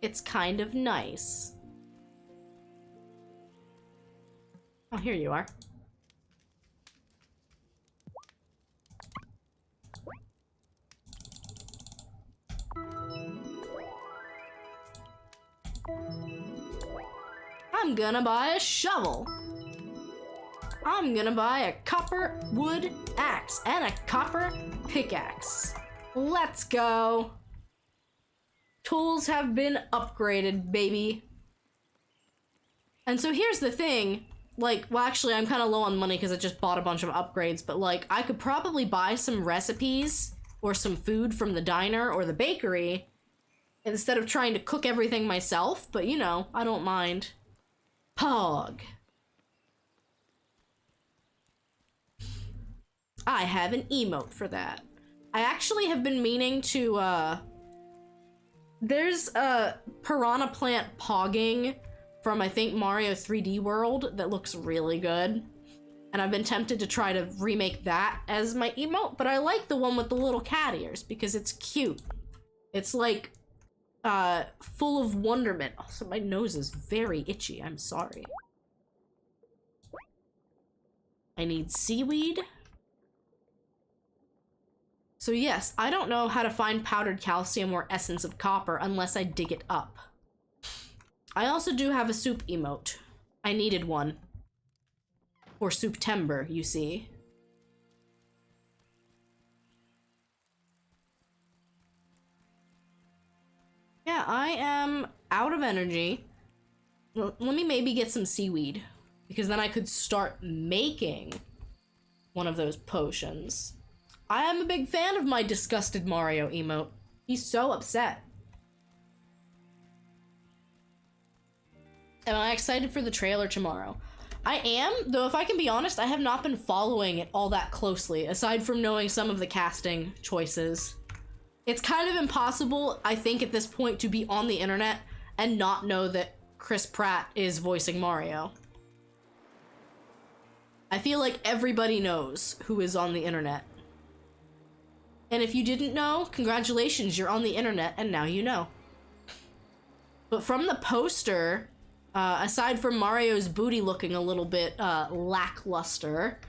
It's kind of nice. Oh, here you are. I'm gonna buy a shovel. I'm gonna buy a copper wood axe and a copper pickaxe. Let's go. Tools have been upgraded, baby. And so here's the thing. Like, well, actually, I'm kind of low on money because I just bought a bunch of upgrades, but like, I could probably buy some recipes or some food from the diner or the bakery instead of trying to cook everything myself, but you know, I don't mind. Pog. I have an emote for that. I actually have been meaning to, there's a piranha plant pogging from, I think, Mario 3D World that looks really good. And I've been tempted to try to remake that as my emote, but I like the one with the little cat ears because it's cute. It's like, full of wonderment. Also, my nose is very itchy, I'm sorry. I need seaweed. So yes, I don't know how to find powdered calcium or essence of copper unless I dig it up. I also do have a soup emote. I needed one. For September, you see. Yeah, I am out of energy. Well, let me maybe get some seaweed, because then I could start making one of those potions. I am a big fan of my disgusted Mario emote. He's so upset. Am I excited for the trailer tomorrow? I am, though if I can be honest, I have not been following it all that closely, aside from knowing some of the casting choices. It's kind of impossible, I think, at this point to be on the internet and not know that Chris Pratt is voicing Mario. I feel like everybody knows who is on the internet. And if you didn't know, congratulations, you're on the internet and now you know. But from the poster, aside from Mario's booty looking a little bit lackluster,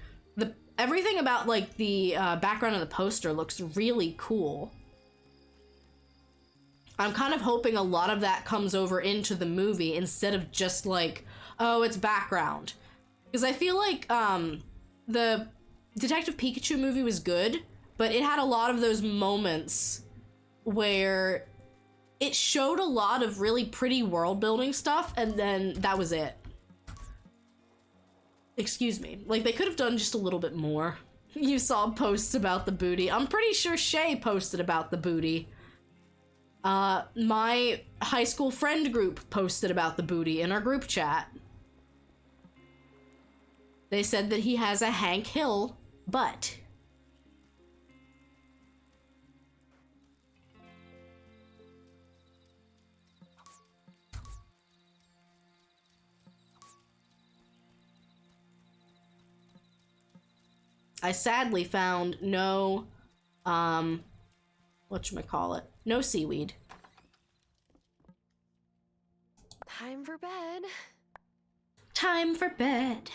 everything about like the background of the poster looks really cool. I'm kind of hoping a lot of that comes over into the movie instead of just like, oh, it's background. Because I feel like the Detective Pikachu movie was good, but it had a lot of those moments where it showed a lot of really pretty world building stuff, and then that was it. Excuse me. Like, they could have done just a little bit more. You saw posts about the booty. I'm pretty sure Shay posted about the booty. My high school friend group posted about the booty in our group chat. They said that he has a Hank Hill butt. I sadly found no, whatchamacallit, no seaweed. Time for bed. Time for bed.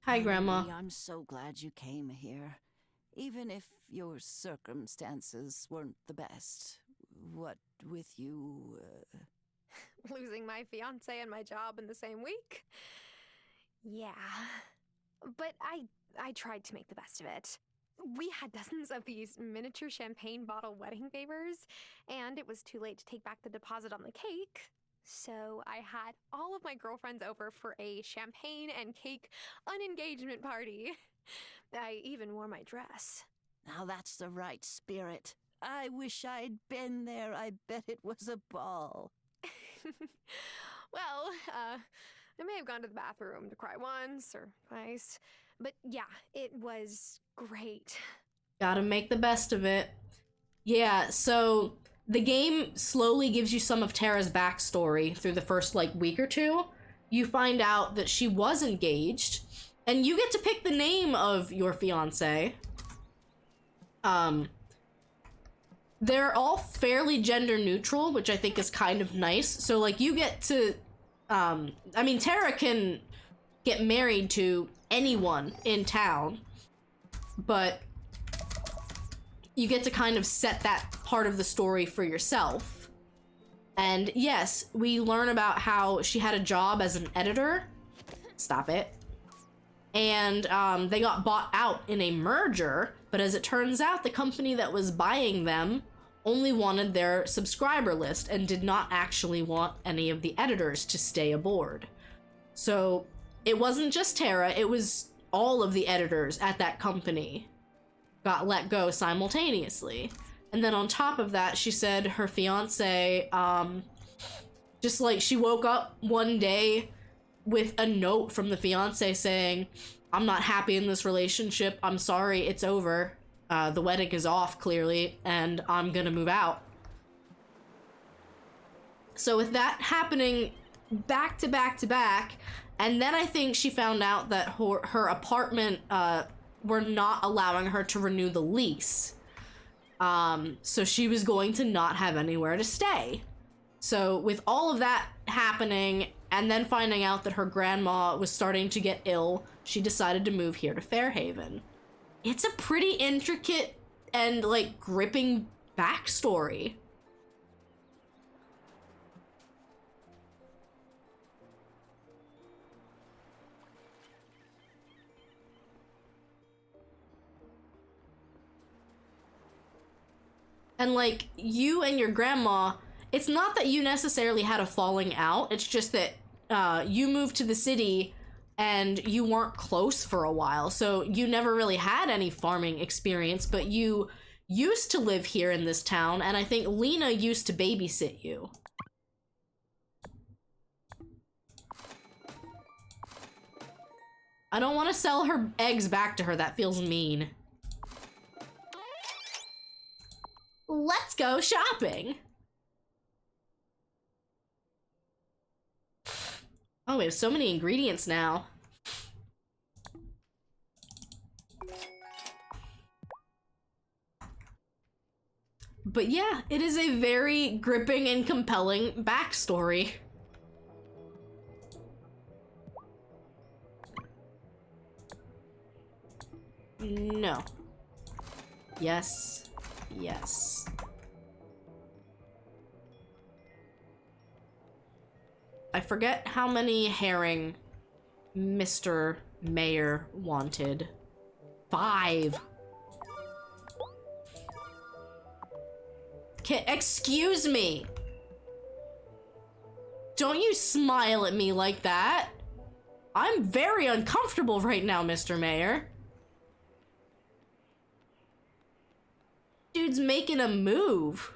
Hi, Grandma. Ruby, I'm so glad you came here. Even if your circumstances weren't the best. What with you, Losing my fiance and my job in the same week? Yeah. But I tried to make the best of it. We had dozens of these miniature champagne bottle wedding favors, and it was too late to take back the deposit on the cake. So I had all of my girlfriends over for a champagne and cake unengagement party. I even wore my dress. Now that's the right spirit. I wish I'd been there. I bet it was a ball. Well, I may have gone to the bathroom to cry once or twice, but yeah, it was great. Gotta make the best of it. Yeah, so the game slowly gives you some of Tara's backstory through the first, like, week or two. You find out that she was engaged, and you get to pick the name of your fiancé. They're all fairly gender neutral, which I think is kind of nice. So, like, you get to, I mean, Tara can get married to anyone in town, but you get to kind of set that part of the story for yourself. And yes, we learn about how she had a job as an editor. Stop it. And they got bought out in a merger, but as it turns out, the company that was buying them only wanted their subscriber list and did not actually want any of the editors to stay aboard. So it wasn't just Tara, it was all of the editors at that company got let go simultaneously. And then on top of that, she said her fiance, just like she woke up one day with a note from the fiance saying, I'm not happy in this relationship. I'm sorry, it's over. The wedding is off, clearly, and I'm gonna move out. So with that happening back to back to back, and then I think she found out that her apartment, were not allowing her to renew the lease. So she was going to not have anywhere to stay. So with all of that happening, and then finding out that her grandma was starting to get ill, she decided to move here to Fairhaven. It's a pretty intricate and, like, gripping backstory. And, like, you and your grandma, it's not that you necessarily had a falling out, it's just that you moved to the city and you weren't close for a while, so you never really had any farming experience, but you used to live here in this town, and I think Lena used to babysit you. I don't want to sell her eggs back to her, that feels mean. Let's go shopping! Oh, we have so many ingredients now. But yeah, it is a very gripping and compelling backstory. No. Yes. Yes. I forget how many herring Mr. Mayor wanted. 5. Excuse me. Don't you smile at me like that. I'm very uncomfortable right now, Mr. Mayor. Dude's making a move.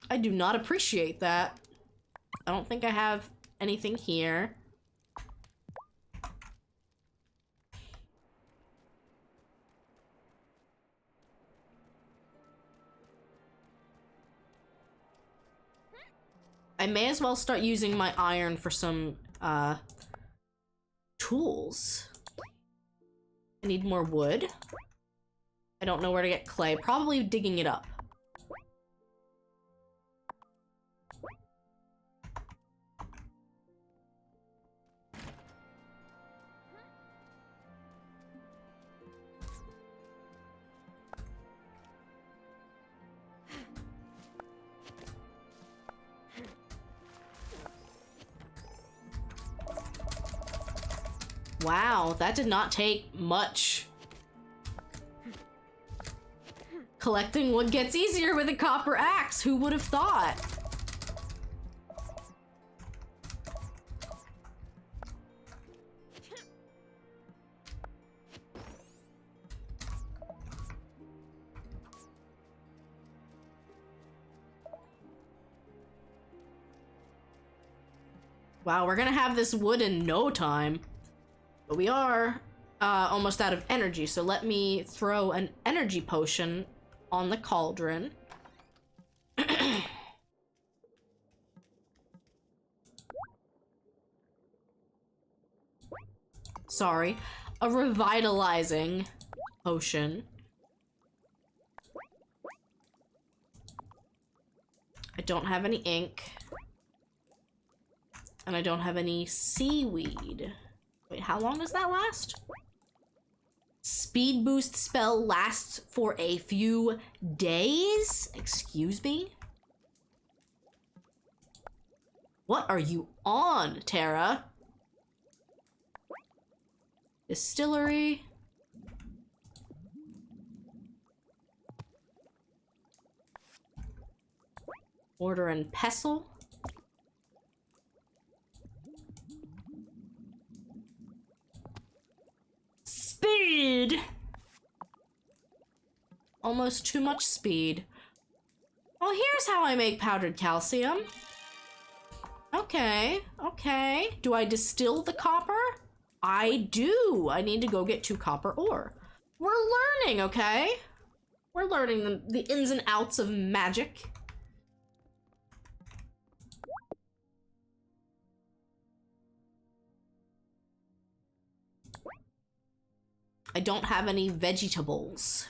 I do not appreciate that. I don't think I have anything here. I may as well start using my iron for some, tools. I need more wood. I don't know where to get clay. Probably digging it up. Wow, that did not take much. Collecting wood gets easier with a copper axe. Who would have thought? Wow, we're gonna have this wood in no time. But we are almost out of energy, so let me throw an energy potion on the cauldron. Sorry. A revitalizing potion. I don't have any ink. And I don't have any seaweed. Wait, how long does that last? Speed boost spell lasts for a few days? Excuse me? What are you on, Tara? Distillery. Mortar and pestle. Speed! almost too much speed. Well, here's how I make powdered calcium. Okay, okay. Do I distill the copper? I do. I need to go get 2 copper ore. We're learning, okay? We're learning the ins and outs of magic. I don't have any vegetables.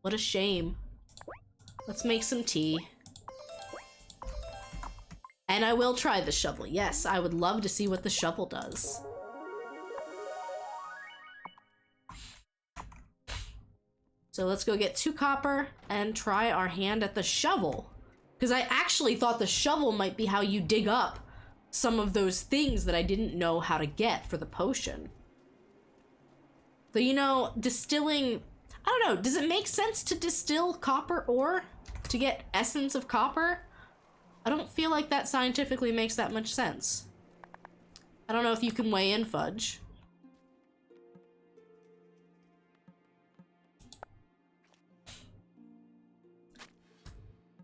What a shame. Let's make some tea. And I will try the shovel. Yes, I would love to see what the shovel does. So let's go get 2 copper and try our hand at the shovel. Because I actually thought the shovel might be how you dig up some of those things that I didn't know how to get for the potion. So, you know, distilling... I don't know, does it make sense to distill copper ore to get essence of copper? I don't feel like that scientifically makes that much sense. I don't know if you can weigh in, Fudge.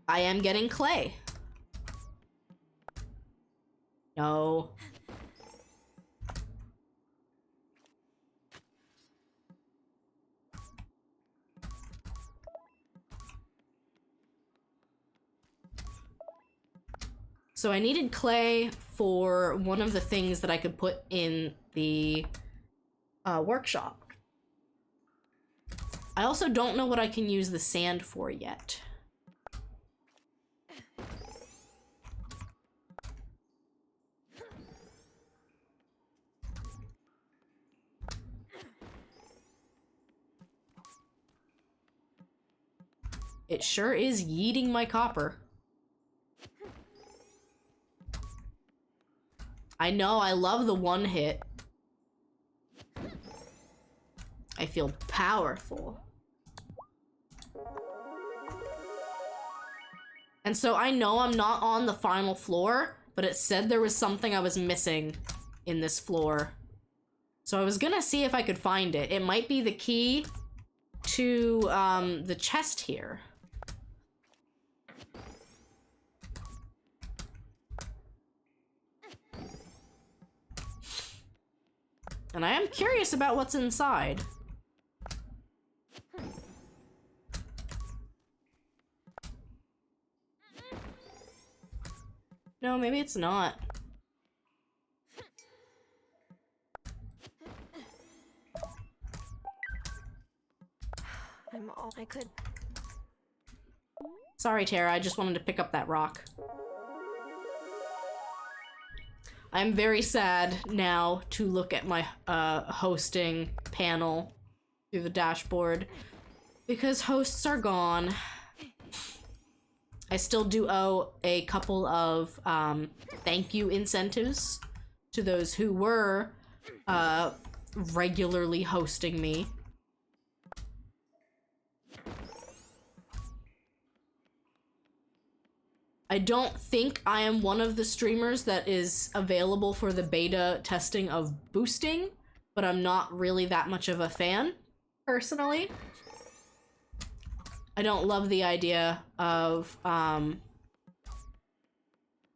I am getting clay. No. So I needed clay for one of the things that I could put in the workshop. I also don't know what I can use the sand for yet. It sure is yeeting my copper. I know, I love the one hit. I feel powerful. And so I know I'm not on the final floor, but it said there was something I was missing in this floor. So I was gonna see if I could find it. It might be the key to the chest here. And I am curious about what's inside. No, maybe it's not. I'm all I could. Sorry, Tara, I just wanted to pick up that rock. I'm very sad now to look at my hosting panel through the dashboard because hosts are gone. I still do owe a couple of thank you incentives to those who were regularly hosting me. I don't think I am one of the streamers that is available for the beta testing of boosting, but I'm not really that much of a fan, personally. I don't love the idea of,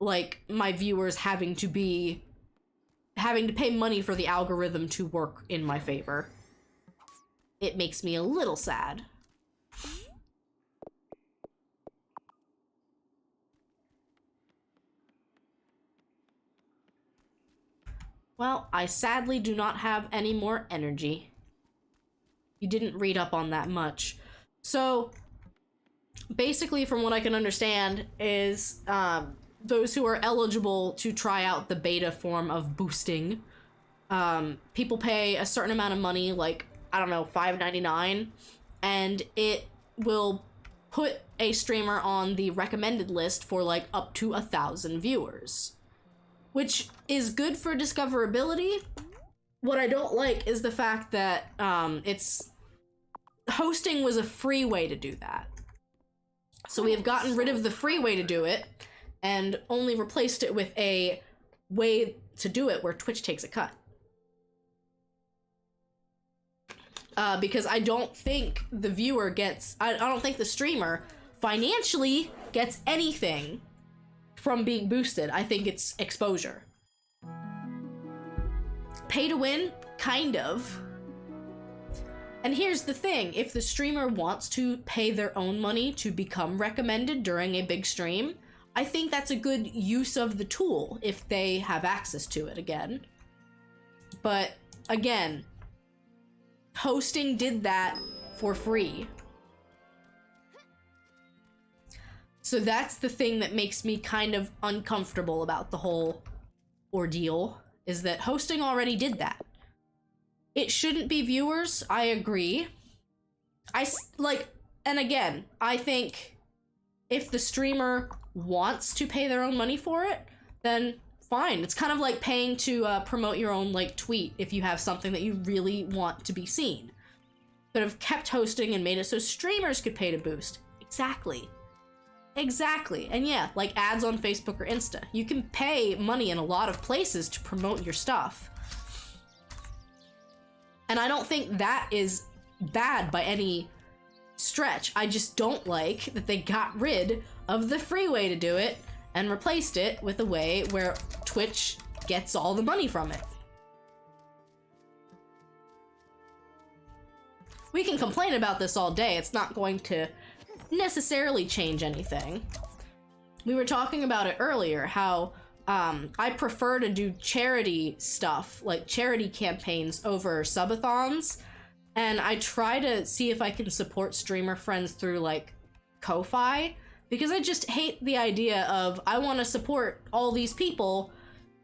like, my viewers having to pay money for the algorithm to work in my favor. It makes me a little sad. Well, I sadly do not have any more energy. You didn't read up on that much. So, basically from what I can understand is those who are eligible to try out the beta form of boosting, people pay a certain amount of money, like, I don't know, $5.99, and it will put a streamer on the recommended list for like up to 1,000 viewers. Which is good for discoverability. What I don't like is the fact that hosting was a free way to do that. So we have gotten rid of the free way to do it and only replaced it with a way to do it where Twitch takes a cut. because I don't think the viewer gets, I don't think the streamer financially gets anything from being boosted. I think it's exposure. Pay to win, kind of. And here's the thing, if the streamer wants to pay their own money to become recommended during a big stream, I think that's a good use of the tool if they have access to it again. But again, hosting did that for free. So that's the thing that makes me kind of uncomfortable about the whole ordeal, is that hosting already did that. It shouldn't be viewers, I agree. And again, I think if the streamer wants to pay their own money for it, then fine. It's kind of like paying to promote your own tweet if you have something that you really want to be seen. Could have kept hosting and made it so streamers could pay to boost. Exactly. And yeah, like ads on Facebook or Insta. You can pay money in a lot of places to promote your stuff. And I don't think that is bad by any stretch. I just don't like that they got rid of the free way to do it and replaced it with a way where Twitch gets all the money from it. We can complain about this all day. It's not going to necessarily change anything. We were talking about it earlier, how I prefer to do charity stuff, like charity campaigns over subathons, and I try to see if I can support streamer friends through Ko-Fi, because I just hate the idea of I want to support all these people,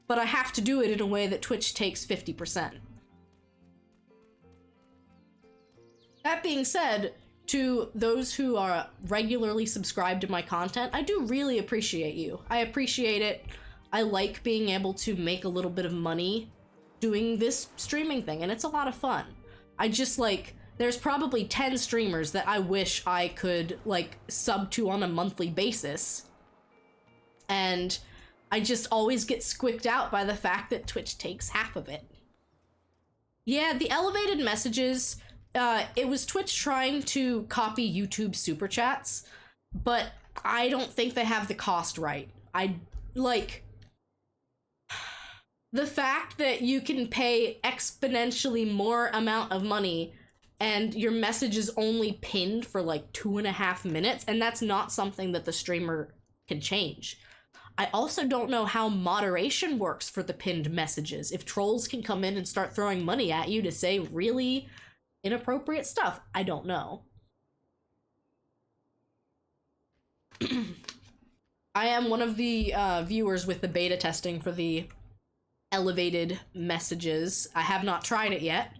but I have to do it in a way that Twitch takes 50%. That being said, to those who are regularly subscribed to my content, I do really appreciate you. I appreciate it. I like being able to make a little bit of money doing this streaming thing, and it's a lot of fun. I just there's probably 10 streamers that I wish I could sub to on a monthly basis. And I just always get squicked out by the fact that Twitch takes half of it. Yeah, the elevated messages, it was Twitch trying to copy YouTube super chats, but I don't think they have the cost right. The fact that you can pay exponentially more amount of money and your message is only pinned for 2.5 minutes, and that's not something that the streamer can change. I also don't know how moderation works for the pinned messages. If trolls can come in and start throwing money at you to say really inappropriate stuff, I don't know. I am one of the viewers with the beta testing for the elevated messages. I have not tried it yet.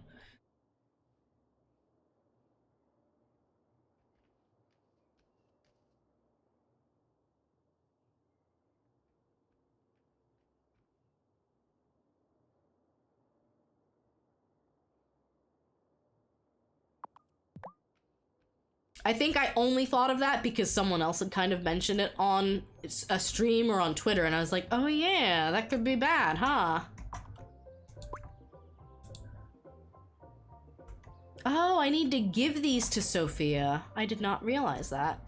I think I only thought of that because someone else had kind of mentioned it on a stream or on Twitter, and I was like, oh yeah, that could be bad, huh? Oh, I need to give these to Sophia. I did not realize that.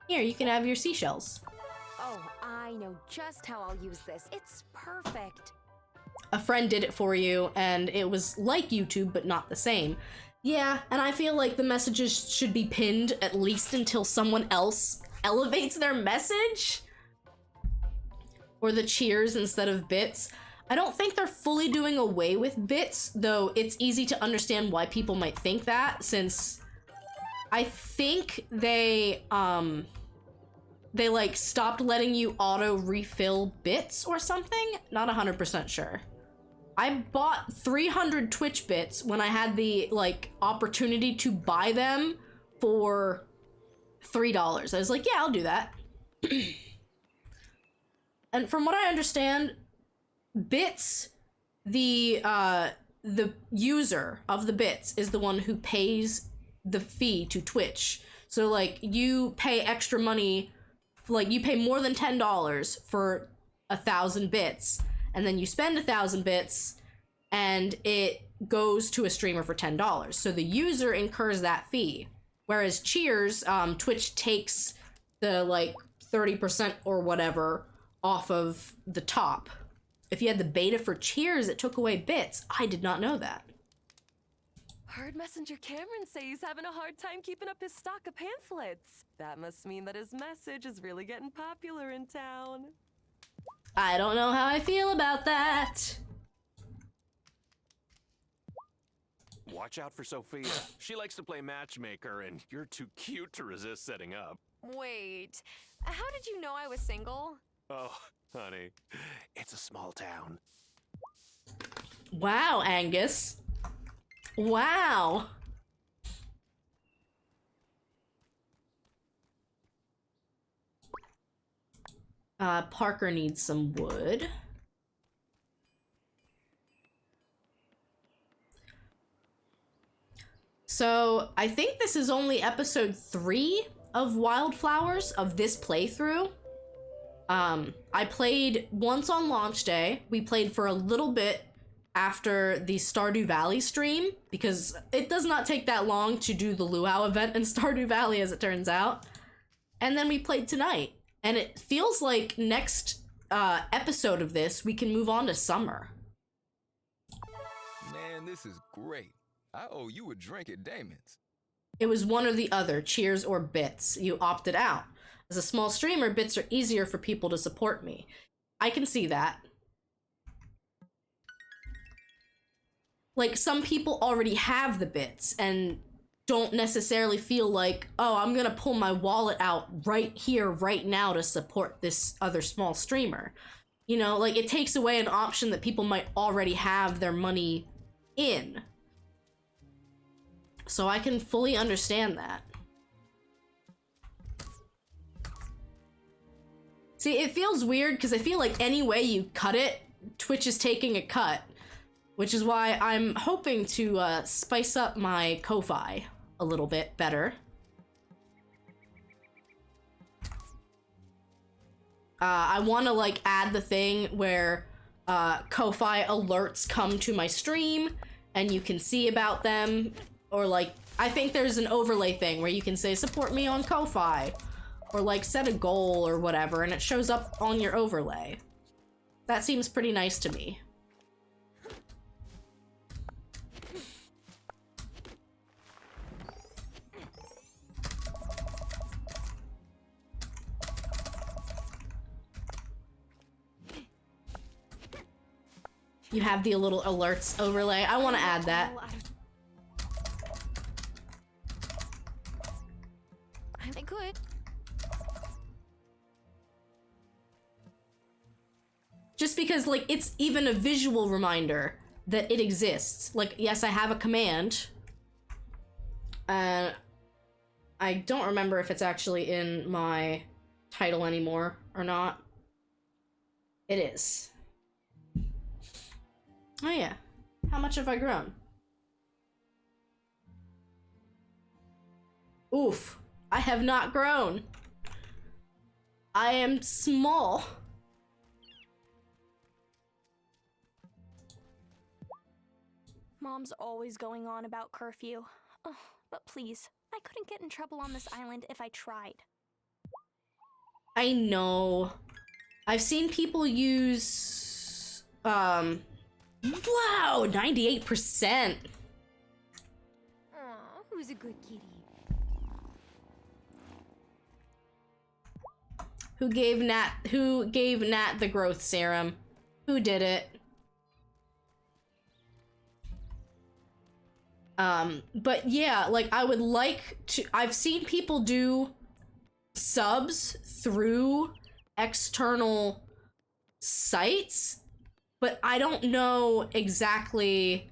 Here, you can have your seashells. Oh, I know just how I'll use this. It's perfect. A friend did it for you, and it was like YouTube, but not the same. Yeah, and I feel like the messages should be pinned at least until someone else elevates their message. Or the cheers instead of bits. I don't think they're fully doing away with bits, though it's easy to understand why people might think that, since I think they stopped letting you auto refill bits or something? Not 100% sure. I bought 300 Twitch bits when I had the opportunity to buy them for $3. I was like, yeah, I'll do that. And from what I understand, bits, the user of the bits is the one who pays the fee to Twitch. So you pay extra money, you pay more than $10 for 1,000 bits, and then you spend 1,000 bits, and it goes to a streamer for $10. So the user incurs that fee. Whereas Cheers, Twitch takes the like 30% or whatever off of the top. If you had the beta for Cheers, it took away bits. I did not know that. Heard Messenger Cameron say he's having a hard time keeping up his stock of pamphlets. That must mean that his message is really getting popular in town. I don't know how I feel about that. Watch out for Sophia. She likes to play matchmaker, and you're too cute to resist setting up. Wait, how did you know I was single? Oh, honey, it's a small town. Wow, Angus. Wow. Parker needs some wood. So I think this is only episode 3 of Wildflowers of this playthrough. I played once on launch day. We played for a little bit after the Stardew Valley stream, because it does not take that long to do the luau event in Stardew Valley, as it turns out. And then we played tonight, and it feels like next episode of this, we can move on to summer. Man, this is great. I owe you a drink at Damon's. It was one or the other, Cheers or Bits. You opted out. As a small streamer, bits are easier for people to support me. I can see that. Like, some people already have the bits and don't necessarily feel like, oh, I'm gonna pull my wallet out right here, right now to support this other small streamer. You know, like, it takes away an option that people might already have their money in. So I can fully understand that. See, it feels weird because I feel like any way you cut it, Twitch is taking a cut. Which is why I'm hoping to spice up my Ko-Fi a little bit better. I want to like add the thing where Ko-Fi alerts come to my stream and you can see about them. Or like, I think there's an overlay thing where you can say support me on Ko-Fi. Or like set a goal or whatever and it shows up on your overlay. That seems pretty nice to me. You have the little alerts overlay. I want to add that. I could. Just because, like, it's even a visual reminder that it exists. Like, yes, I have a command. I don't remember if it's actually in my title anymore or not. It is. Oh yeah. How much have I grown? Oof. I have not grown. I am small. Mom's always going on about curfew. Oh, but please, I couldn't get in trouble on this island if I tried. I know. I've seen people use, wow, 98%. Aw, who's a good kitty? Who gave Nat the growth serum? Who did it? But yeah, like I would like to, I've seen people do subs through external sites, but I don't know exactly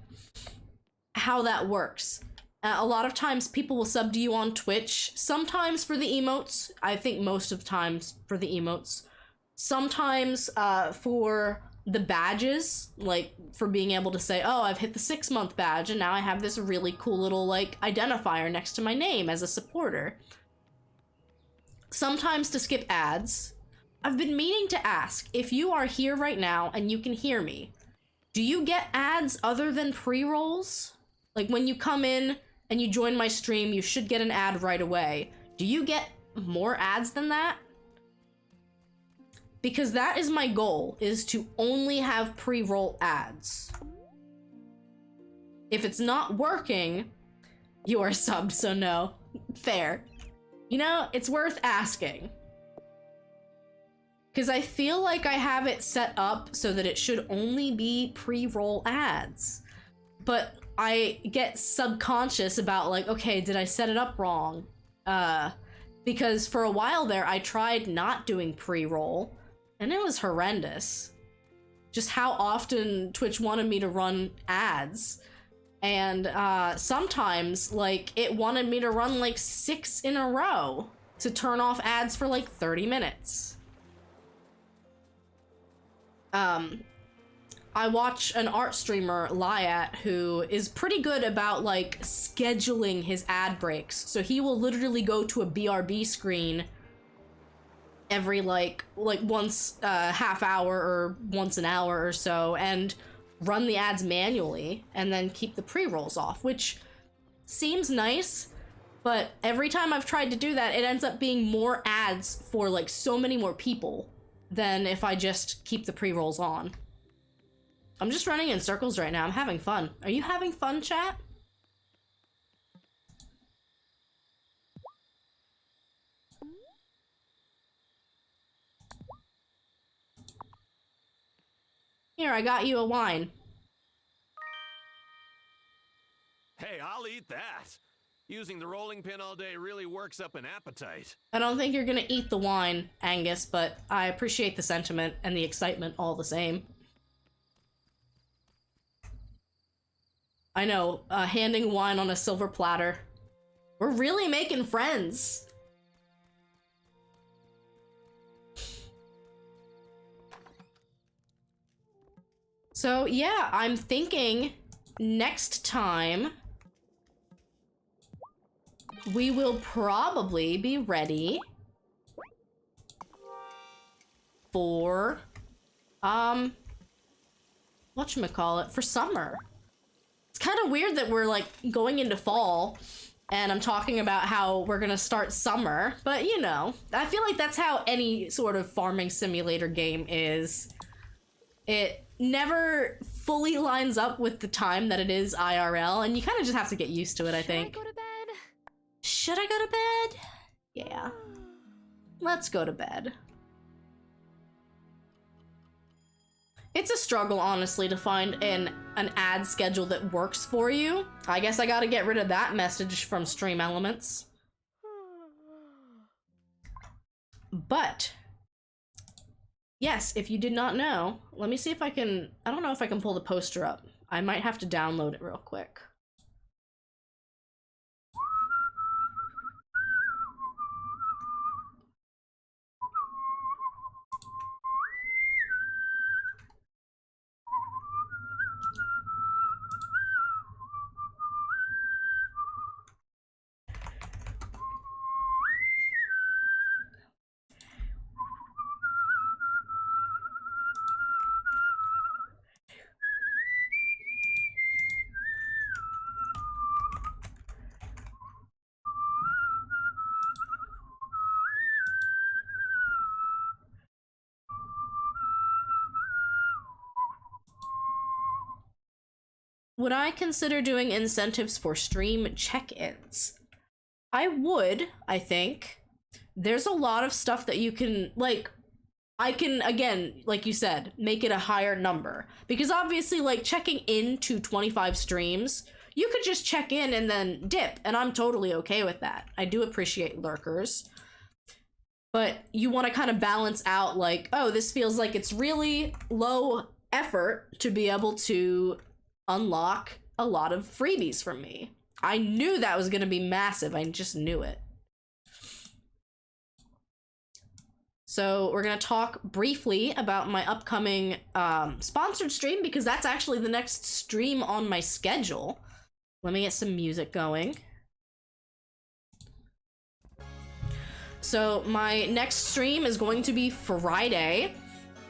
how that works. A lot of times people will sub to you on Twitch, sometimes for the emotes. I think most of the times for the emotes. Sometimes for the badges, like for being able to say, oh, I've hit the 6-month badge and now I have this really cool little like identifier next to my name as a supporter. Sometimes to skip ads. I've been meaning to ask, if you are here right now and you can hear me, Do you get ads other than pre-rolls? Like when you come in and you join my stream, you should get an ad right away. Do you get more ads than that? Because that is my goal, is to only have pre-roll ads. If it's not working, you are subbed, so no. Fair. You know, it's worth asking. Because I feel like I have it set up so that it should only be pre-roll ads. But I get subconscious about like, okay, did I set it up wrong? Because for a while there, I tried not doing pre-roll, and it was horrendous. Just how often Twitch wanted me to run ads. And sometimes, like, it wanted me to run like 6 in a row to turn off ads for like 30 minutes. I watch an art streamer, Lyat, who is pretty good about like scheduling his ad breaks. So he will literally go to a BRB screen every like once a half hour or once an hour or so and run the ads manually and then keep the pre-rolls off, which seems nice, but every time I've tried to do that, it ends up being more ads for like so many more people than if I just keep the pre-rolls on. I'm just running in circles right now. I'm having fun. Are you having fun, chat? Here, I got you a wine. Hey, I'll eat that. Using the rolling pin all day really works up an appetite. I don't think you're gonna eat the wine, Angus, but I appreciate the sentiment and the excitement all the same. I know, handing wine on a silver platter. We're really making friends. So yeah, I'm thinking next time we will probably be ready for, whatchamacallit, for summer. It's kind of weird that we're like going into fall and I'm talking about how we're gonna start summer, but you know, I feel like that's how any sort of farming simulator game is. It never fully lines up with the time that it is IRL, and you kind of just have to get used to it, I think. Should I go to bed? Should I go to bed? Yeah. Let's go to bed. It's a struggle, honestly, to find an ad schedule that works for you. I guess I gotta get rid of that message from Stream Elements. But yes, if you did not know, let me see if I can, I don't know if I can pull the poster up. I might have to download it real quick. Would I consider doing incentives for stream check-ins? I would, I think. There's a lot of stuff that you can, like, I can, again, like you said, make it a higher number. Because obviously, like, checking into 25 streams, you could just check in and then dip, and I'm totally okay with that. I do appreciate lurkers. But you want to kind of balance out, like, oh, this feels like it's really low effort to be able to unlock a lot of freebies from me. I knew that was going to be massive. I just knew it. So we're going to talk briefly about my upcoming sponsored stream, because that's actually the next stream on my schedule. Let me get some music going. So my next stream is going to be Friday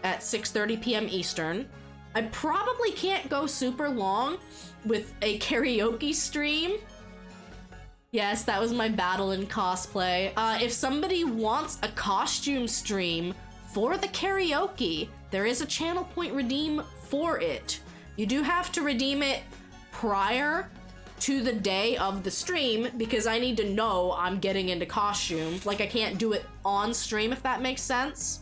at 6:30 p.m. Eastern. I probably can't go super long with a karaoke stream. Yes, that was my battle in cosplay. If somebody wants a costume stream for the karaoke, there is a channel point redeem for it. You do have to redeem it prior to the day of the stream because I need to know I'm getting into costume. Like, I can't do it on stream, if that makes sense.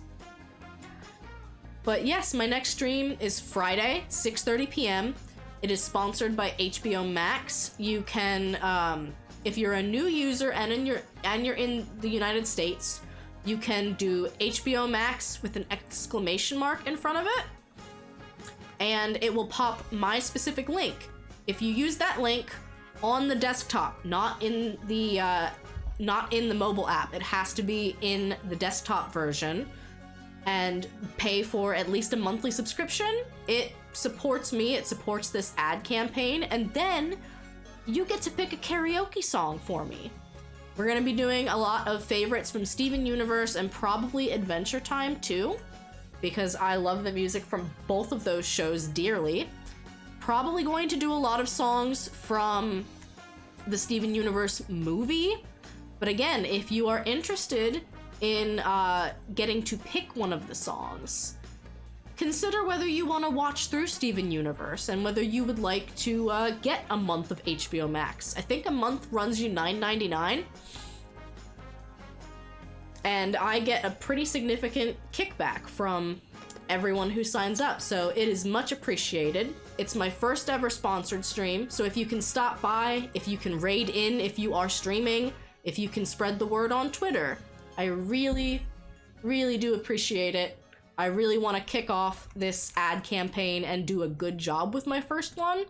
But yes, my next stream is Friday, 6:30 p.m. It is sponsored by HBO Max. You can, if you're a new user and you're in the United States, you can do HBO Max with an exclamation mark in front of it, and it will pop my specific link. If you use that link on the desktop, not in the mobile app, it has to be in the desktop version, and pay for at least a monthly subscription, it supports me, it supports this ad campaign, and then you get to pick a karaoke song for me. We're gonna be doing a lot of favorites from Steven Universe and probably Adventure Time too, because I love the music from both of those shows dearly. Probably going to do a lot of songs from the Steven Universe movie, but again, if you are interested in getting to pick one of the songs, consider whether you want to watch through Steven Universe and whether you would like to get a month of HBO Max. I think a month runs you $9.99, and I get a pretty significant kickback from everyone who signs up, so it is much appreciated. It's my first ever sponsored stream, so if you can stop by, if you can raid in if you are streaming, if you can spread the word on Twitter, I really, really do appreciate it. I really want to kick off this ad campaign and do a good job with my first one,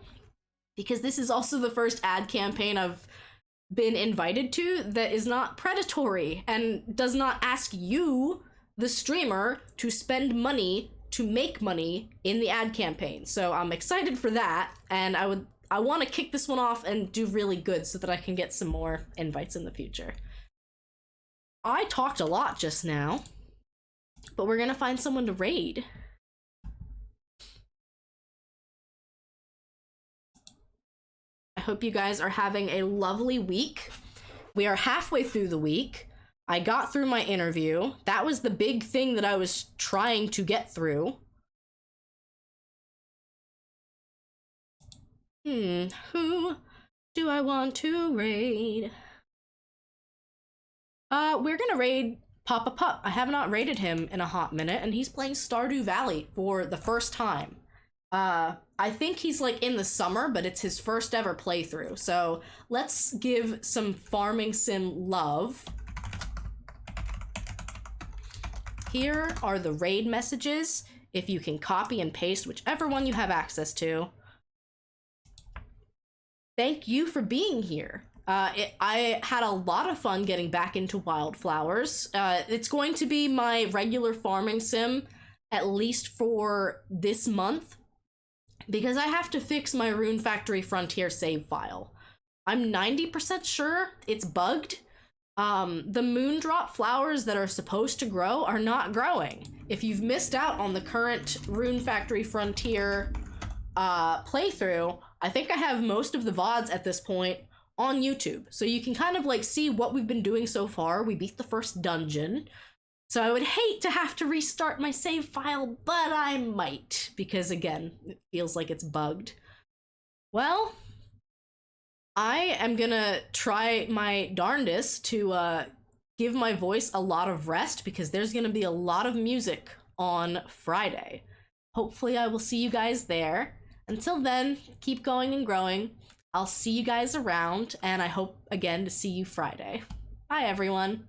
because this is also the first ad campaign I've been invited to that is not predatory and does not ask you, the streamer, to spend money to make money in the ad campaign. So I'm excited for that, and I want to kick this one off and do really good so that I can get some more invites in the future. I talked a lot just now, but we're gonna find someone to raid. I hope you guys are having a lovely week. We are halfway through the week. I got through my interview. That was the big thing that I was trying to get through. Who do I want to raid? We're gonna raid Papa Pup. I have not raided him in a hot minute, and he's playing Stardew Valley for the first time. I think he's like in the summer, but it's his first ever playthrough. So let's give some farming sim love. Here are the raid messages, if you can copy and paste whichever one you have access to. Thank you for being here. I had a lot of fun getting back into Wildflowers. It's going to be my regular farming sim, at least for this month, because I have to fix my Rune Factory Frontier save file. I'm 90% sure it's bugged. The moondrop flowers that are supposed to grow are not growing. If you've missed out on the current Rune Factory Frontier playthrough, I think I have most of the VODs at this point on YouTube. So you can kind of like see what we've been doing so far. We beat the first dungeon. So I would hate to have to restart my save file, but I might, because again, it feels like it's bugged. Well, I am gonna try my darndest to give my voice a lot of rest, because there's gonna be a lot of music on Friday. Hopefully I will see you guys there. Until then, keep going and growing. I'll see you guys around, and I hope again to see you Friday. Bye everyone.